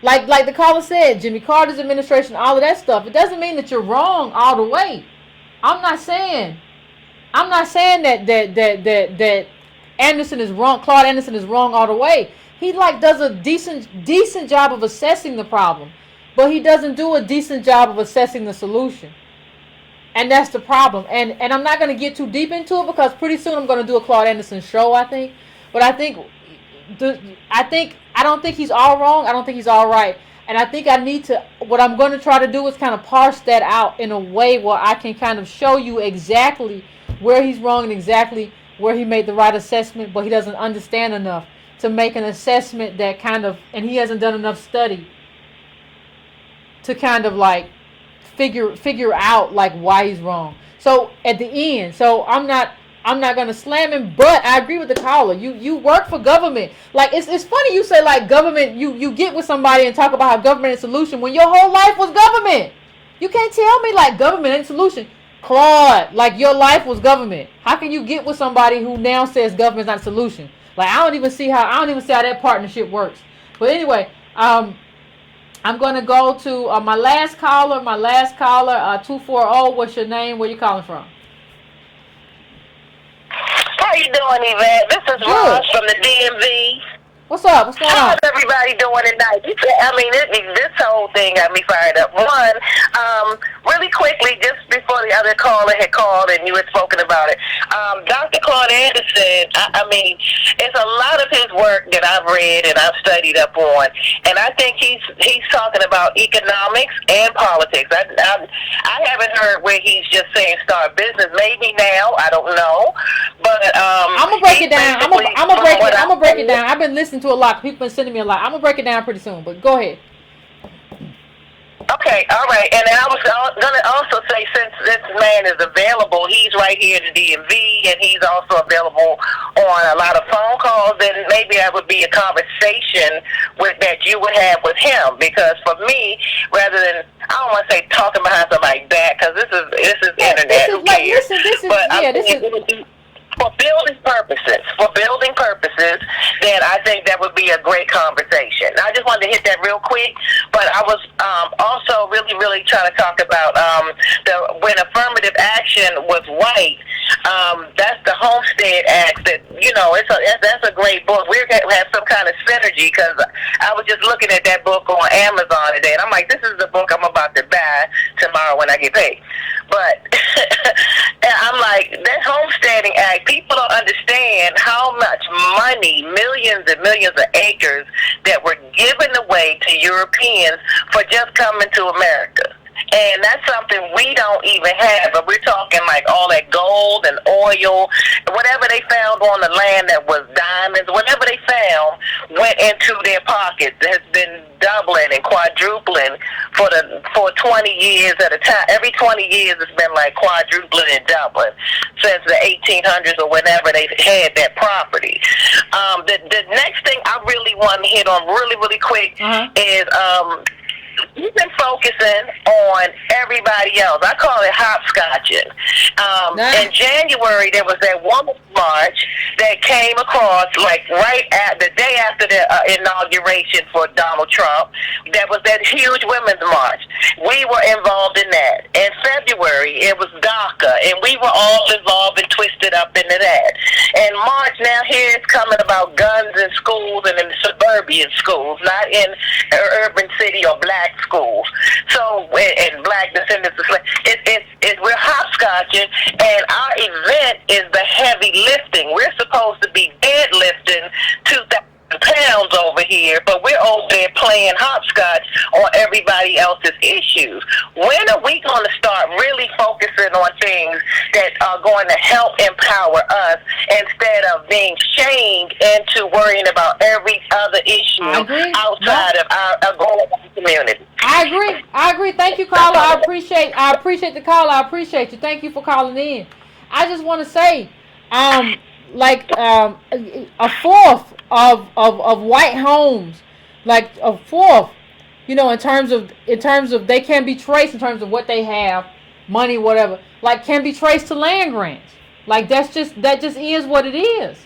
the caller said, Jimmy Carter's administration, all of that stuff. It doesn't mean that you're wrong all the way. I'm not saying that Anderson is wrong. Claude Anderson is wrong all the way. He does a decent job of assessing the problem, but he doesn't do a decent job of assessing the solution. And that's the problem. And I'm not going to get too deep into it because pretty soon I'm going to do a Claude Anderson show, I think. But I don't think he's all wrong. I don't think he's all right. And I think what I'm going to try to do is kind of parse that out in a way where I can kind of show you exactly where he's wrong and exactly where he made the right assessment, but he doesn't understand enough to make an assessment that kind of, and he hasn't done enough study to kind of like figure out like why he's wrong. So at the end, so I'm not gonna slam him, but I agree with the caller. You work for government. Like it's funny you say like government. You get with somebody and talk about how government is a solution when your whole life was government. You can't tell me like government ain't a solution. Claude, like your life was government. How can you get with somebody who now says government's not a solution? Like I don't even see how that partnership works. But anyway, I'm going to go to my last caller, 240. What's your name? Where you calling from? How you doing, Yvette? This is Ross from the DMV. What's up? What's going on? How's everybody doing tonight? I mean, this whole thing got me fired up. One, really quickly, just before the other caller had called and you had spoken about it, Dr. Claude Anderson, I mean, it's a lot of his work that I've read and I've studied up on, and I think he's talking about economics and politics. I haven't heard where he's just saying start business. Maybe now, I don't know, but I'm gonna break it down. I'm gonna break it down. I've been listening to a lot. People been sending me a lot. I'm gonna break it down pretty soon. But go ahead. Okay, all right. And I was going to also say, since this man is available, he's right here in the DMV, and he's also available on a lot of phone calls, and maybe that would be a conversation that you would have with him. Because for me, rather than, I don't want to say talking behind somebody's back, because this is internet. Who cares? For building purposes, then I think that would be a great conversation. I just wanted to hit that real quick, but I was also really trying to talk about when affirmative action was white. That's the Homestead Act. That that's a great book. We're going to have some kind of synergy, because I was just looking at that book on Amazon today, and I'm like, this is the book I'm about to buy tomorrow when I get paid. But I'm like, that Homesteading Act, people don't understand how much money, millions and millions of acres that were given away to Europeans for just coming to America. And that's something we don't even have. But we're talking like all that gold and oil, whatever they found on the land that was diamonds, whatever they found went into their pockets. It has been doubling and quadrupling for 20 years at a time. Every 20 years it's been like quadrupling and doubling since the 1800s or whenever they had that property. The next thing I really want to hit on really quick is you've been focusing on everybody else. I call it hopscotching. In January, there was that woman's march that came across, like right at the day after the inauguration for Donald Trump. That was that huge women's march. We were involved in that. In February, it was DACA, and we were all involved and twisted up into that. And March, now here it's coming about guns in schools and in suburban schools, not in urban city or black schools. So, and black descendants of slavery, we're hopscotching, and our event is the heavy lifting. We're supposed to be deadlifting 2,000 pounds over here, but we're over there playing hopscotch on everybody else's issues. When are we going to start really focusing on things that are going to help empower us instead of being shamed into worrying about every other issue outside of our global community? I agree. Thank you, caller. I appreciate the call. I appreciate you. Thank you for calling in. I just want to say, a fourth of white homes, like a fourth, in terms of they can be traced in terms of what they have, money, whatever, like can be traced to land grants. Like that just is what it is.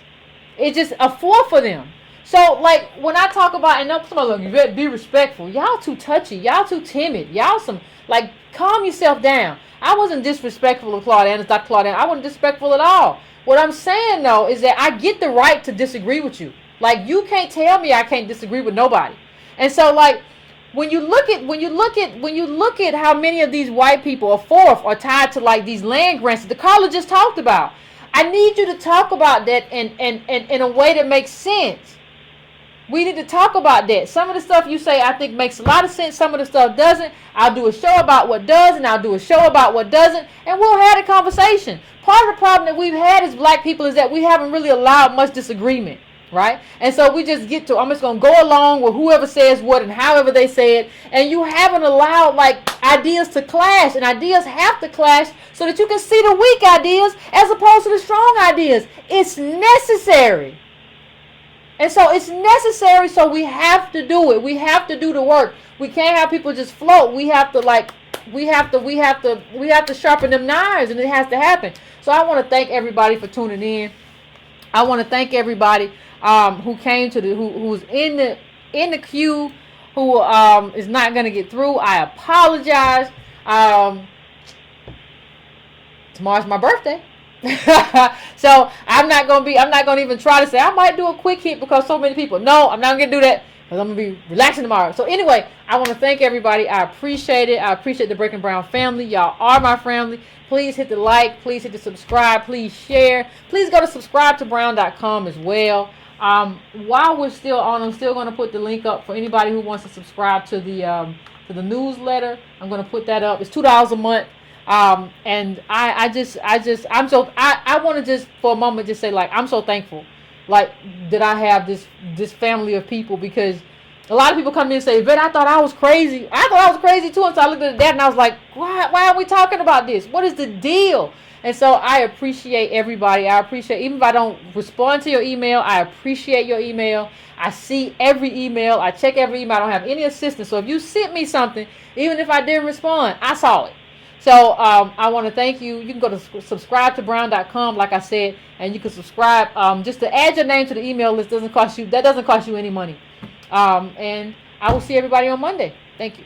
It's just a fourth for them. So like when I talk about, and somebody like, Yvette, be respectful. Y'all too touchy. Y'all too timid. Y'all calm yourself down. I wasn't disrespectful to Dr. Claude Anderson. I wasn't disrespectful at all. What I'm saying though is that I get the right to disagree with you. Like you can't tell me I can't disagree with nobody. And so like when you look at how many of these white people, a fourth, are tied to like these land grants that the caller just talked about, I need you to talk about that in a way that makes sense. We need to talk about that. Some of the stuff you say I think makes a lot of sense. Some of the stuff doesn't. I'll do a show about what does, and I'll do a show about what doesn't, and we'll have a conversation. Part of the problem that we've had as black people is that we haven't really allowed much disagreement, right? And so we just I'm just going to go along with whoever says what and however they say it, and you haven't allowed like ideas to clash, and ideas have to clash so that you can see the weak ideas as opposed to the strong ideas. It's necessary. And so it's necessary, so we have to do it. We have to do the work. We can't have people just float. We have to sharpen them knives, and it has to happen. So I want to thank everybody for tuning in. I want to thank everybody who came to who's in the queue, who is not going to get through. I apologize. Tomorrow's my birthday. So I'm not gonna even try to say I might do a quick hit because so many people. No, I'm not gonna do that because I'm gonna be relaxing tomorrow. So anyway, I want to thank everybody. I appreciate it. I appreciate the Breaking Brown family. Y'all are my family. Please hit the like. Please hit the subscribe. Please share. Please go to subscribetobrown.com as well. While we're still on, I'm still going to put the link up for anybody who wants to subscribe to the newsletter. I'm going to put that up. It's $2 a month. And I want to just for a moment just say, like, I'm so thankful, like, that I have this family of people, because a lot of people come in and say, Yvette, I thought I was crazy. I thought I was crazy too. And so I looked at that and I was like, why are we talking about this? What is the deal? And so I appreciate everybody. I appreciate, even if I don't respond to your email, I appreciate your email. I see every email. I check every email. I don't have any assistance. So if you sent me something, even if I didn't respond, I saw it. So I want to thank you. You can go to subscribetobrown.com, like I said, and you can subscribe. Just to add your name to the email list doesn't cost you any money. And I will see everybody on Monday. Thank you.